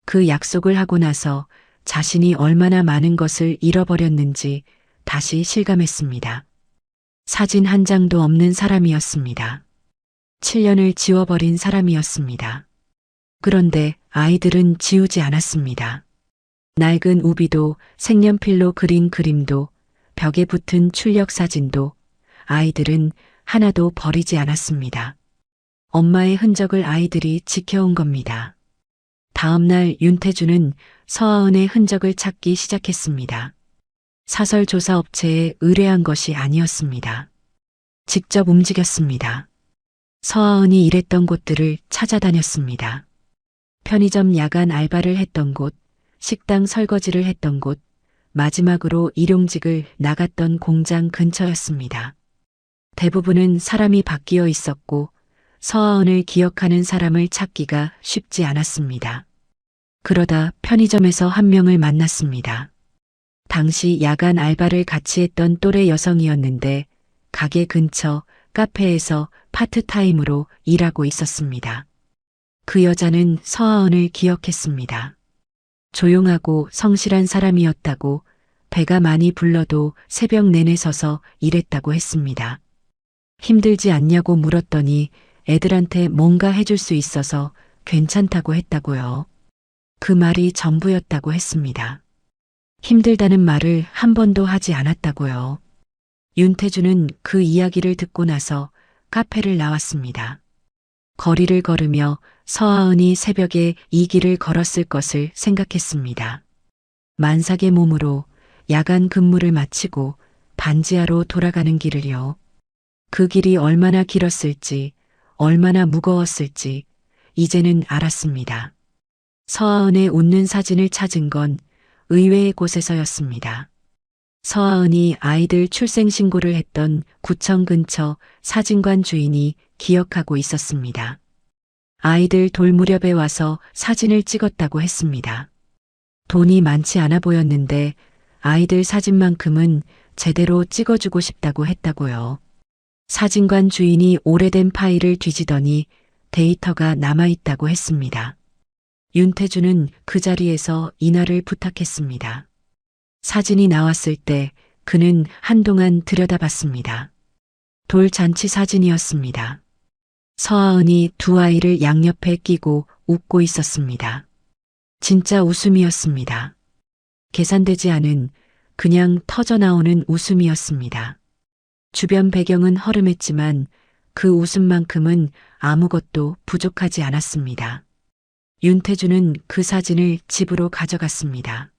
그 약속을 하고 나서 자신이 얼마나 많은 것을 잃어버렸는지 다시 실감했습니다. 사진 한 장도 없는 사람이었습니다. 7년을 지워버린 사람이었습니다. 그런데 아이들은 지우지 않았습니다. 낡은 우비도 색연필로 그린 그림도 벽에 붙은 출력 사진도 아이들은 하나도 버리지 않았습니다. 엄마의 흔적을 아이들이 지켜온 겁니다. 다음 날 윤태주는 서하은의 흔적을 찾기 시작했습니다. 사설 조사 업체에 의뢰한 것이 아니었습니다. 직접 움직였습니다. 서하은이 일했던 곳들을 찾아다녔습니다. 편의점 야간 알바를 했던 곳, 식당 설거지를 했던 곳, 마지막으로 일용직을 나갔던 공장 근처였습니다. 대부분은 사람이 바뀌어 있었고 서하은을 기억하는 사람을 찾기가 쉽지 않았습니다. 그러다 편의점에서 한 명을 만났습니다. 당시 야간 알바를 같이 했던 또래 여성이었는데 가게 근처 카페에서 파트타임으로 일하고 있었습니다. 그 여자는 서하은을 기억했습니다. 조용하고 성실한 사람이었다고 배가 많이 불러도 새벽 내내 서서 일했다고 했습니다. 힘들지 않냐고 물었더니 애들한테 뭔가 해줄 수 있어서 괜찮다고 했다고요. 그 말이 전부였다고 했습니다. 힘들다는 말을 한 번도 하지 않았다고요. 윤태주는 그 이야기를 듣고 나서 카페를 나왔습니다. 거리를 걸으며 서하은이 새벽에 이 길을 걸었을 것을 생각했습니다. 만삭의 몸으로 야간 근무를 마치고 반지하로 돌아가는 길을요. 그 길이 얼마나 길었을지, 얼마나 무거웠을지 이제는 알았습니다. 서하은의 웃는 사진을 찾은 건 의외의 곳에서였습니다. 서하은이 아이들 출생신고를 했던 구청 근처 사진관 주인이 기억하고 있었습니다. 아이들 돌 무렵에 와서 사진을 찍었다고 했습니다. 돈이 많지 않아 보였는데 아이들 사진만큼은 제대로 찍어주고 싶다고 했다고요. 사진관 주인이 오래된 파일을 뒤지더니 데이터가 남아있다고 했습니다. 윤태주는 그 자리에서 인화를 부탁했습니다. 사진이 나왔을 때 그는 한동안 들여다봤습니다. 돌잔치 사진이었습니다. 서하은이 두 아이를 양옆에 끼고 웃고 있었습니다. 진짜 웃음이었습니다. 계산되지 않은 그냥 터져나오는 웃음이었습니다. 주변 배경은 허름했지만 그 웃음만큼은 아무것도 부족하지 않았습니다. 윤태주는 그 사진을 집으로 가져갔습니다.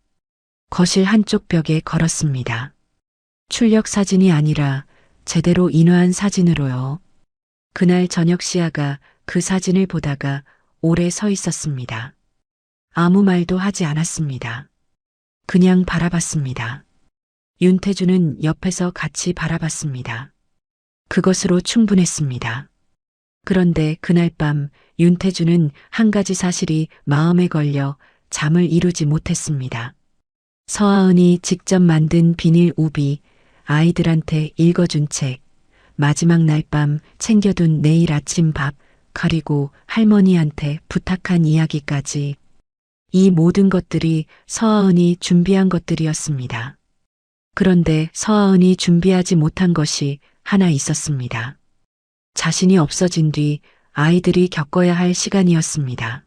거실 한쪽 벽에 걸었습니다. 출력 사진이 아니라 제대로 인화한 사진으로요. 그날 저녁 시아가 그 사진을 보다가 오래 서 있었습니다. 아무 말도 하지 않았습니다. 그냥 바라봤습니다. 윤태주는 옆에서 같이 바라봤습니다. 그것으로 충분했습니다. 그런데 그날 밤 윤태주는 한 가지 사실이 마음에 걸려 잠을 이루지 못했습니다. 서하은이 직접 만든 비닐 우비, 아이들한테 읽어준 책, 마지막 날 밤 챙겨둔 내일 아침 밥, 그리고 할머니한테 부탁한 이야기까지. 이 모든 것들이 서하은이 준비한 것들이었습니다. 그런데 서하은이 준비하지 못한 것이 하나 있었습니다. 자신이 없어진 뒤 아이들이 겪어야 할 시간이었습니다.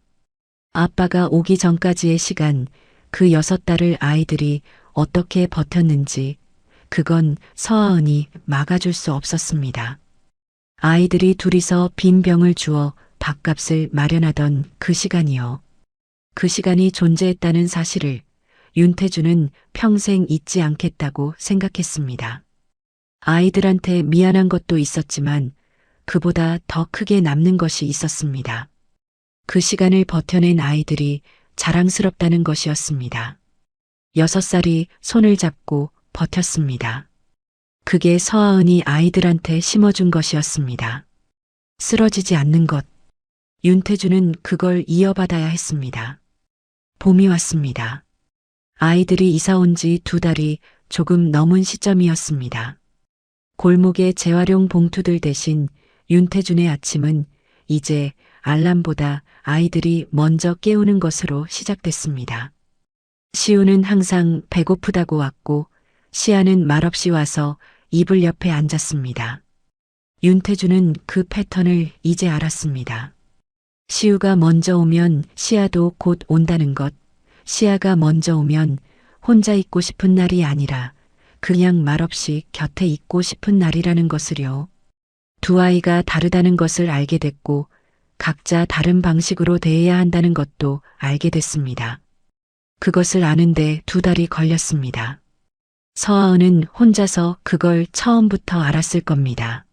아빠가 오기 전까지의 시간, 그 6달을 아이들이 어떻게 버텼는지, 그건 서하은이 막아줄 수 없었습니다. 아이들이 둘이서 빈 병을 주어 밥값을 마련하던 그 시간이요. 그 시간이 존재했다는 사실을 윤태주는 평생 잊지 않겠다고 생각했습니다. 아이들한테 미안한 것도 있었지만 그보다 더 크게 남는 것이 있었습니다. 그 시간을 버텨낸 아이들이 자랑스럽다는 것이었습니다. 6살이 손을 잡고 버텼습니다. 그게 서하은이 아이들한테 심어준 것이었습니다. 쓰러지지 않는 것. 윤태주는 그걸 이어받아야 했습니다. 봄이 왔습니다. 아이들이 이사 온 지 2달이 조금 넘은 시점이었습니다. 골목의 재활용 봉투들 대신 윤태준의 아침은 이제 알람보다 아이들이 먼저 깨우는 것으로 시작됐습니다. 시우는 항상 배고프다고 왔고 시아는 말없이 와서 이불 옆에 앉았습니다. 윤태주는 그 패턴을 이제 알았습니다. 시우가 먼저 오면 시아도 곧 온다는 것, 시아가 먼저 오면 혼자 있고 싶은 날이 아니라 그냥 말없이 곁에 있고 싶은 날이라는 것을요. 두 아이가 다르다는 것을 알게 됐고 각자 다른 방식으로 대해야 한다는 것도 알게 됐습니다. 그것을 아는데 2달이 걸렸습니다. 서하은은 혼자서 그걸 처음부터 알았을 겁니다.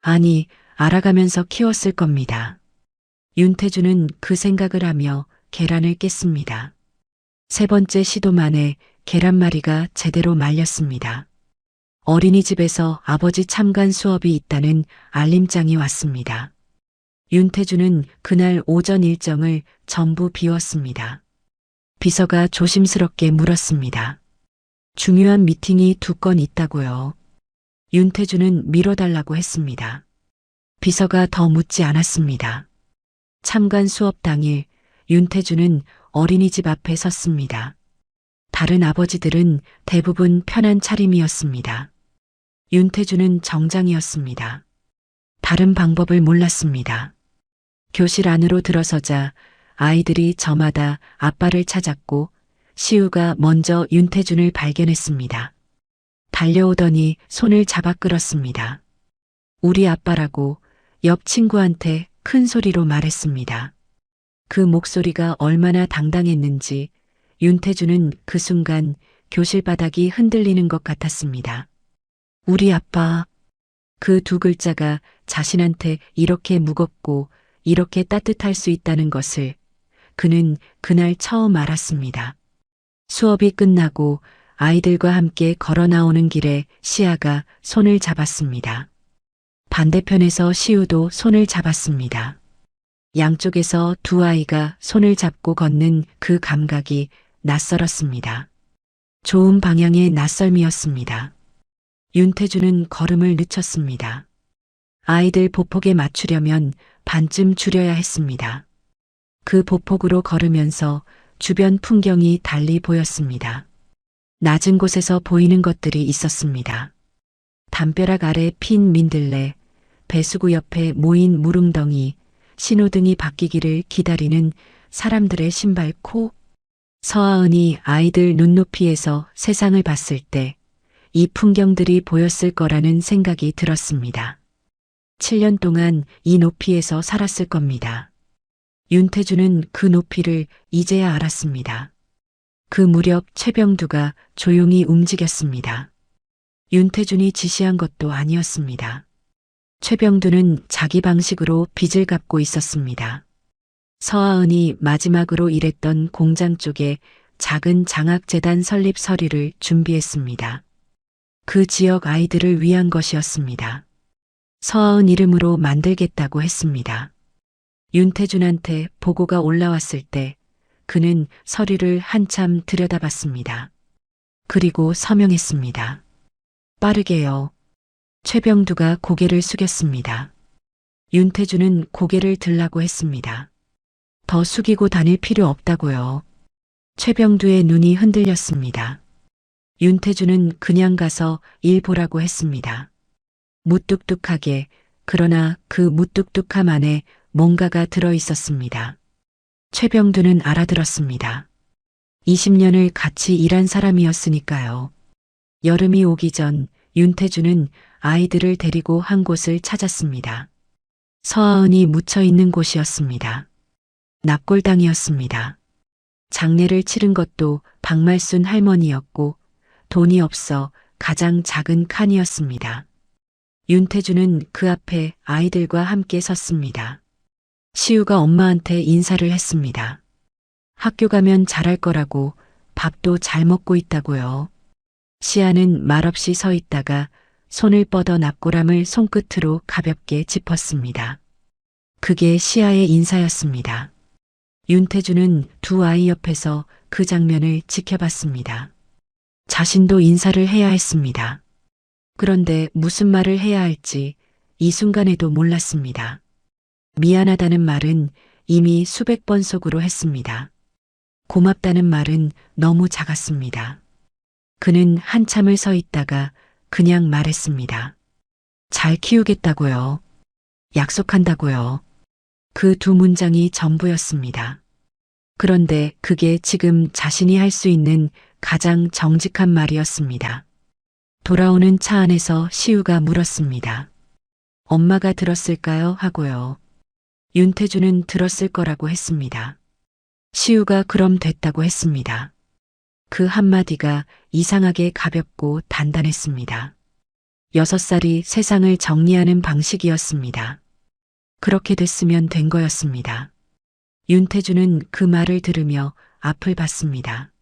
아니, 알아가면서 키웠을 겁니다. 윤태주는 그 생각을 하며 계란을 깼습니다. 3번째 시도 만에 계란말이가 제대로 말렸습니다. 어린이집에서 아버지 참관 수업이 있다는 알림장이 왔습니다. 윤태주는 그날 오전 일정을 전부 비웠습니다. 비서가 조심스럽게 물었습니다. 중요한 미팅이 2건 있다고요. 윤태주는 미뤄달라고 했습니다. 비서가 더 묻지 않았습니다. 참관 수업 당일 윤태주는 어린이집 앞에 섰습니다. 다른 아버지들은 대부분 편한 차림이었습니다. 윤태주는 정장이었습니다. 다른 방법을 몰랐습니다. 교실 안으로 들어서자 아이들이 저마다 아빠를 찾았고 시우가 먼저 윤태준을 발견했습니다. 달려오더니 손을 잡아 끌었습니다. 우리 아빠라고 옆 친구한테 큰 소리로 말했습니다. 그 목소리가 얼마나 당당했는지 윤태주는 그 순간 교실 바닥이 흔들리는 것 같았습니다. 우리 아빠. 그 2글자가 자신한테 이렇게 무겁고 이렇게 따뜻할 수 있다는 것을 그는 그날 처음 알았습니다. 수업이 끝나고 아이들과 함께 걸어 나오는 길에 시아가 손을 잡았습니다. 반대편에서 시우도 손을 잡았습니다. 양쪽에서 2 아이가 손을 잡고 걷는 그 감각이 낯설었습니다. 좋은 방향의 낯설미였습니다. 윤태주는 걸음을 늦췄습니다. 아이들 보폭에 맞추려면 반쯤 줄여야 했습니다. 그 보폭으로 걸으면서 주변 풍경이 달리 보였습니다. 낮은 곳에서 보이는 것들이 있었습니다. 담벼락 아래 핀 민들레, 배수구 옆에 모인 무릉덩이, 신호등이 바뀌기를 기다리는 사람들의 신발코. 서아은이 아이들 눈높이에서 세상을 봤을 때 이 풍경들이 보였을 거라는 생각이 들었습니다. 7년 동안 이 높이에서 살았을 겁니다. 윤태주는 그 높이를 이제야 알았습니다. 그 무렵 최병두가 조용히 움직였습니다. 윤태준이 지시한 것도 아니었습니다. 최병두는 자기 방식으로 빚을 갚고 있었습니다. 서아은이 마지막으로 일했던 공장 쪽에 작은 장학재단 설립 서류를 준비했습니다. 그 지역 아이들을 위한 것이었습니다. 서아은 이름으로 만들겠다고 했습니다. 윤태준한테 보고가 올라왔을 때 그는 서류를 한참 들여다봤습니다. 그리고 서명했습니다. 빠르게요. 최병두가 고개를 숙였습니다. 윤태준은 고개를 들라고 했습니다. 더 숙이고 다닐 필요 없다고요. 최병두의 눈이 흔들렸습니다. 윤태준은 그냥 가서 일 보라고 했습니다. 무뚝뚝하게, 그러나 그 무뚝뚝함 안에 뭔가가 들어 있었습니다. 최병두는 알아들었습니다. 20년을 같이 일한 사람이었으니까요. 여름이 오기 전 윤태준은 아이들을 데리고 한 곳을 찾았습니다. 서아은이 묻혀 있는 곳이었습니다. 납골당이었습니다. 장례를 치른 것도 박말순 할머니였고 돈이 없어 가장 작은 칸이었습니다. 윤태주는 그 앞에 아이들과 함께 섰습니다. 시우가 엄마한테 인사를 했습니다. 학교 가면 잘할 거라고, 밥도 잘 먹고 있다고요. 시아는 말없이 서 있다가 손을 뻗어 납골함을 손끝으로 가볍게 짚었습니다. 그게 시아의 인사였습니다. 윤태주는 두 아이 옆에서 그 장면을 지켜봤습니다. 자신도 인사를 해야 했습니다. 그런데 무슨 말을 해야 할지 이 순간에도 몰랐습니다. 미안하다는 말은 이미 수백 번 속으로 했습니다. 고맙다는 말은 너무 작았습니다. 그는 한참을 서 있다가 그냥 말했습니다. 잘 키우겠다고요. 약속한다고요. 그 두 문장이 전부였습니다. 그런데 그게 지금 자신이 할 수 있는 가장 정직한 말이었습니다. 돌아오는 차 안에서 시우가 물었습니다. 엄마가 들었을까요? 하고요. 윤태주는 들었을 거라고 했습니다. 시우가 그럼 됐다고 했습니다. 그 한마디가 이상하게 가볍고 단단했습니다. 6살이 세상을 정리하는 방식이었습니다. 그렇게 됐으면 된 거였습니다. 윤태주는 그 말을 들으며 앞을 봤습니다.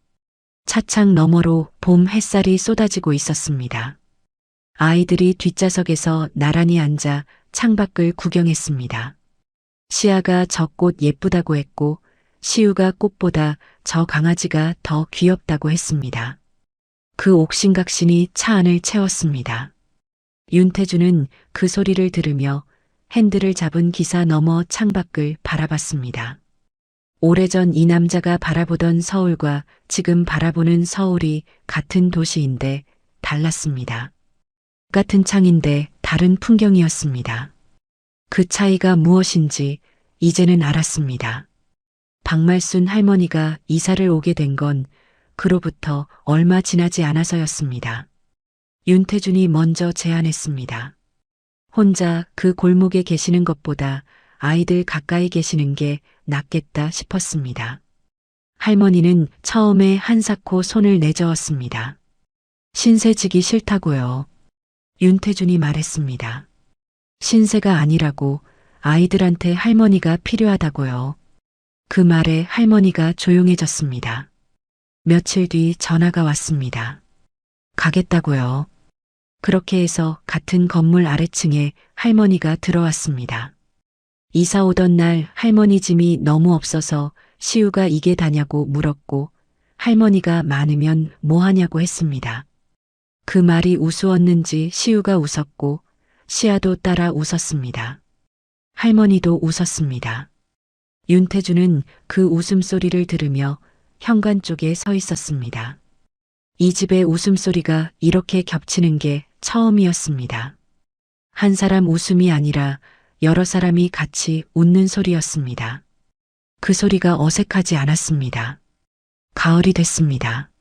차창 너머로 봄 햇살이 쏟아지고 있었습니다. 아이들이 뒷좌석에서 나란히 앉아 창밖을 구경했습니다. 시아가 저 꽃 예쁘다고 했고 시우가 꽃보다 저 강아지가 더 귀엽다고 했습니다. 그 옥신각신이 차 안을 채웠습니다. 윤태주는 그 소리를 들으며 핸들을 잡은 기사 너머 창밖을 바라봤습니다. 오래전 이 남자가 바라보던 서울과 지금 바라보는 서울이 같은 도시인데 달랐습니다. 같은 창인데 다른 풍경이었습니다. 그 차이가 무엇인지 이제는 알았습니다. 박말순 할머니가 이사를 오게 된 건 그로부터 얼마 지나지 않아서였습니다. 윤태준이 먼저 제안했습니다. 혼자 그 골목에 계시는 것보다 아이들 가까이 계시는 게 낫겠다 싶었습니다. 할머니는 처음에 한사코 손을 내저었습니다. 신세 지기 싫다고요. 윤태준이 말했습니다. 신세가 아니라고 아이들한테 할머니가 필요하다고요. 그 말에 할머니가 조용해졌습니다. 며칠 뒤 전화가 왔습니다. 가겠다고요. 그렇게 해서 같은 건물 아래층에 할머니가 들어왔습니다. 이사 오던 날 할머니 짐이 너무 없어서 시우가 이게 다냐고 물었고 할머니가 많으면 뭐 하냐고 했습니다. 그 말이 우스웠는지 시우가 웃었고 시아도 따라 웃었습니다. 할머니도 웃었습니다. 윤태주는 그 웃음소리를 들으며 현관 쪽에 서 있었습니다. 이 집의 웃음소리가 이렇게 겹치는 게 처음이었습니다. 한 사람 웃음이 아니라 여러 사람이 같이 웃는 소리였습니다. 그 소리가 어색하지 않았습니다. 가을이 됐습니다.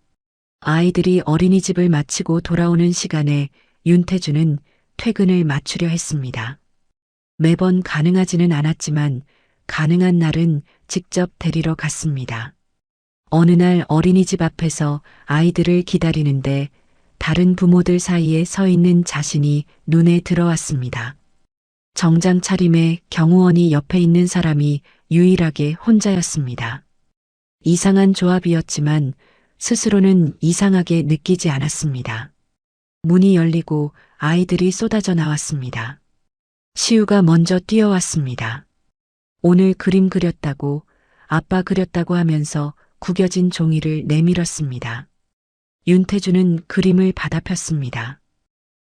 아이들이 어린이집을 마치고 돌아오는 시간에 윤태주는 퇴근을 마치려 했습니다. 매번 가능하지는 않았지만 가능한 날은 직접 데리러 갔습니다. 어느 날 어린이집 앞에서 아이들을 기다리는데 다른 부모들 사이에 서 있는 자신이 눈에 들어왔습니다. 정장 차림에 경호원이 옆에 있는 사람이 유일하게 혼자였습니다. 이상한 조합이었지만 스스로는 이상하게 느끼지 않았습니다. 문이 열리고 아이들이 쏟아져 나왔습니다. 시우가 먼저 뛰어왔습니다. 오늘 그림 그렸다고, 아빠 그렸다고 하면서 구겨진 종이를 내밀었습니다. 윤태주는 그림을 받아 폈습니다.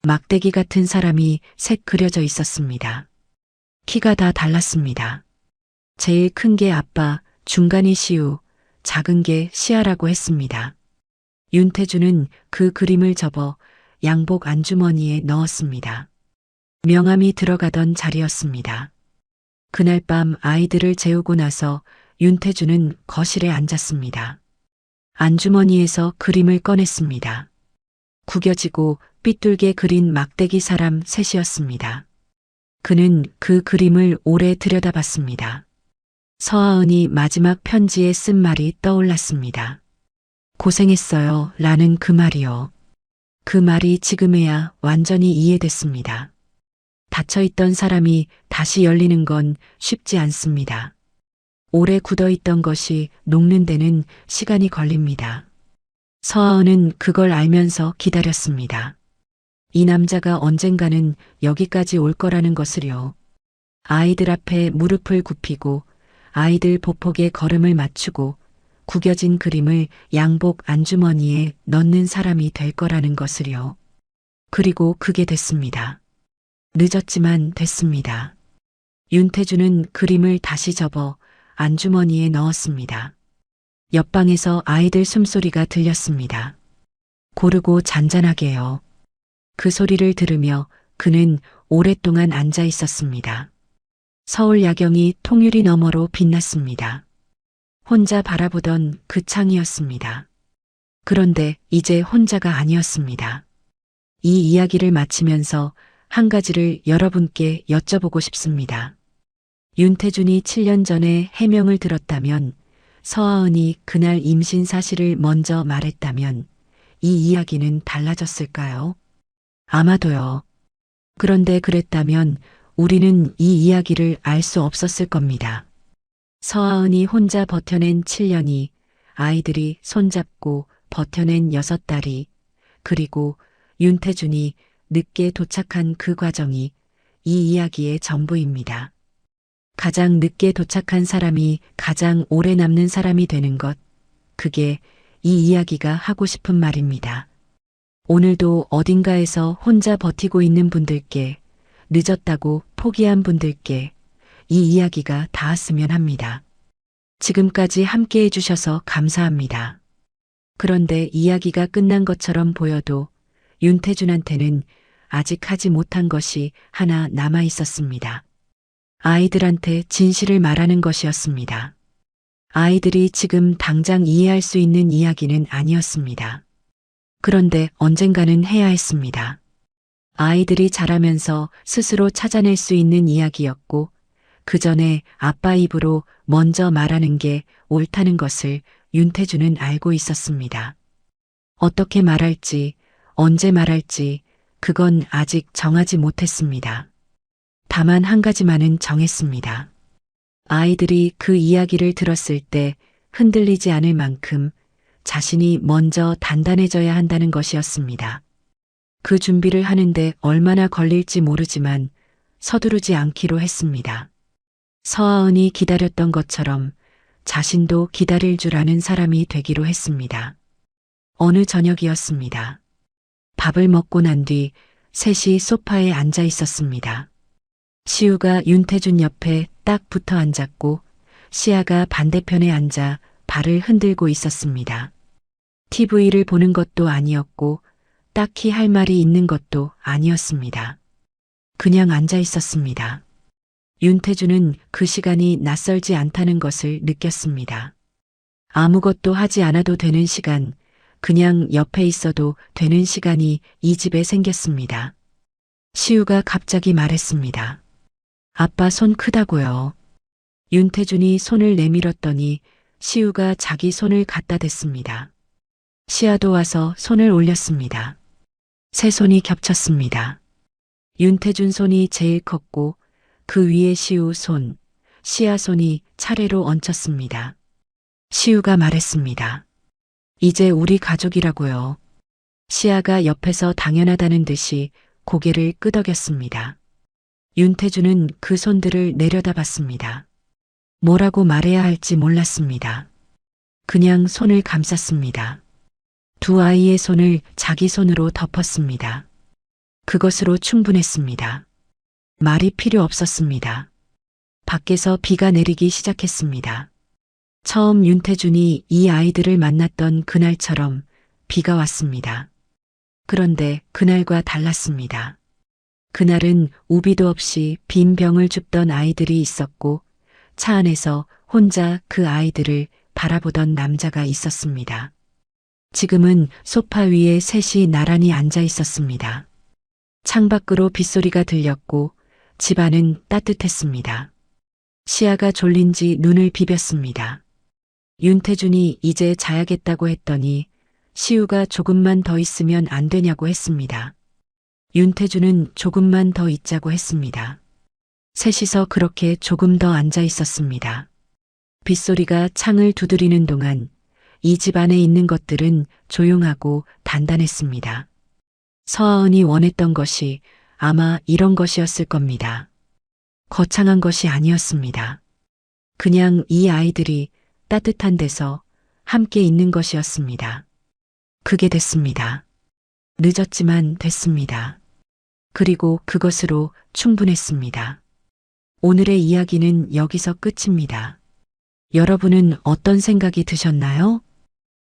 막대기 같은 사람이 색 그려져 있었습니다. 키가 다 달랐습니다. 제일 큰 게 아빠, 중간이 시우, 작은 게 시아라고 했습니다. 윤태주는 그 그림을 접어 양복 안주머니에 넣었습니다. 명함이 들어가던 자리였습니다. 그날 밤 아이들을 재우고 나서 윤태주는 거실에 앉았습니다. 안주머니에서 그림을 꺼냈습니다. 구겨지고 삐뚤게 그린 막대기 사람 셋이었습니다. 그는 그 그림을 오래 들여다봤습니다. 서하은이 마지막 편지에 쓴 말이 떠올랐습니다. 고생했어요 라는 그 말이요. 그 말이 지금에야 완전히 이해됐습니다. 닫혀있던 사람이 다시 열리는 건 쉽지 않습니다. 오래 굳어있던 것이 녹는 데는 시간이 걸립니다. 서하은은 그걸 알면서 기다렸습니다. 이 남자가 언젠가는 여기까지 올 거라는 것을요. 아이들 앞에 무릎을 굽히고 아이들 보폭에 걸음을 맞추고 구겨진 그림을 양복 안주머니에 넣는 사람이 될 거라는 것을요. 그리고 그게 됐습니다. 늦었지만 됐습니다. 윤태주는 그림을 다시 접어 안주머니에 넣었습니다. 옆방에서 아이들 숨소리가 들렸습니다. 고르고 잔잔하게요. 그 소리를 들으며 그는 오랫동안 앉아 있었습니다. 서울 야경이 통유리 너머로 빛났습니다. 혼자 바라보던 그 창이었습니다. 그런데 이제 혼자가 아니었습니다. 이 이야기를 마치면서 한 가지를 여러분께 여쭤보고 싶습니다. 윤태준이 7년 전에 해명을 들었다면, 서하은이 그날 임신 사실을 먼저 말했다면 이 이야기는 달라졌을까요? 아마도요. 그런데 그랬다면 우리는 이 이야기를 알 수 없었을 겁니다. 서하은이 혼자 버텨낸 7년이, 아이들이 손잡고 버텨낸 6달이, 그리고 윤태준이 늦게 도착한 그 과정이 이 이야기의 전부입니다. 가장 늦게 도착한 사람이 가장 오래 남는 사람이 되는 것, 그게 이 이야기가 하고 싶은 말입니다. 오늘도 어딘가에서 혼자 버티고 있는 분들께, 늦었다고 포기한 분들께 이 이야기가 닿았으면 합니다. 지금까지 함께 해주셔서 감사합니다. 그런데 이야기가 끝난 것처럼 보여도 윤태준한테는 아직 하지 못한 것이 하나 남아 있었습니다. 아이들한테 진실을 말하는 것이었습니다. 아이들이 지금 당장 이해할 수 있는 이야기는 아니었습니다. 그런데 언젠가는 해야 했습니다. 아이들이 자라면서 스스로 찾아낼 수 있는 이야기였고, 그 전에 아빠 입으로 먼저 말하는 게 옳다는 것을 윤태준은 알고 있었습니다. 어떻게 말할지, 언제 말할지, 그건 아직 정하지 못했습니다. 다만 한 가지만은 정했습니다. 아이들이 그 이야기를 들었을 때 흔들리지 않을 만큼 자신이 먼저 단단해져야 한다는 것이었습니다. 그 준비를 하는데 얼마나 걸릴지 모르지만 서두르지 않기로 했습니다. 서하은이 기다렸던 것처럼 자신도 기다릴 줄 아는 사람이 되기로 했습니다. 어느 저녁이었습니다. 밥을 먹고 난 뒤 셋이 소파에 앉아 있었습니다. 시우가 윤태준 옆에 딱 붙어 앉았고 시아가 반대편에 앉아 발을 흔들고 있었습니다. TV를 보는 것도 아니었고 딱히 할 말이 있는 것도 아니었습니다. 그냥 앉아 있었습니다. 윤태준은 그 시간이 낯설지 않다는 것을 느꼈습니다. 아무것도 하지 않아도 되는 시간, 그냥 옆에 있어도 되는 시간이 이 집에 생겼습니다. 시우가 갑자기 말했습니다. 아빠 손 크다고요. 윤태준이 손을 내밀었더니 시우가 자기 손을 갖다 댔습니다. 시아도 와서 손을 올렸습니다. 세 손이 겹쳤습니다. 윤태준 손이 제일 컸고 그 위에 시우 손, 시아 손이 차례로 얹혔습니다. 시우가 말했습니다. 이제 우리 가족이라고요. 시아가 옆에서 당연하다는 듯이 고개를 끄덕였습니다. 윤태준은 그 손들을 내려다봤습니다. 뭐라고 말해야 할지 몰랐습니다. 그냥 손을 감쌌습니다. 두 아이의 손을 자기 손으로 덮었습니다. 그것으로 충분했습니다. 말이 필요 없었습니다. 밖에서 비가 내리기 시작했습니다. 처음 윤태준이 이 아이들을 만났던 그날처럼 비가 왔습니다. 그런데 그날과 달랐습니다. 그날은 우비도 없이 빈 병을 줍던 아이들이 있었고 차 안에서 혼자 그 아이들을 바라보던 남자가 있었습니다. 지금은 소파 위에 셋이 나란히 앉아 있었습니다. 창밖으로 빗소리가 들렸고 집안은 따뜻했습니다. 시아가 졸린지 눈을 비볐습니다. 윤태준이 이제 자야겠다고 했더니 시우가 조금만 더 있으면 안 되냐고 했습니다. 윤태준은 조금만 더 있자고 했습니다. 셋이서 그렇게 조금 더 앉아 있었습니다. 빗소리가 창을 두드리는 동안 이 집 안에 있는 것들은 조용하고 단단했습니다. 서아은이 원했던 것이 아마 이런 것이었을 겁니다. 거창한 것이 아니었습니다. 그냥 이 아이들이 따뜻한 데서 함께 있는 것이었습니다. 그게 됐습니다. 늦었지만 됐습니다. 그리고 그것으로 충분했습니다. 오늘의 이야기는 여기서 끝입니다. 여러분은 어떤 생각이 드셨나요?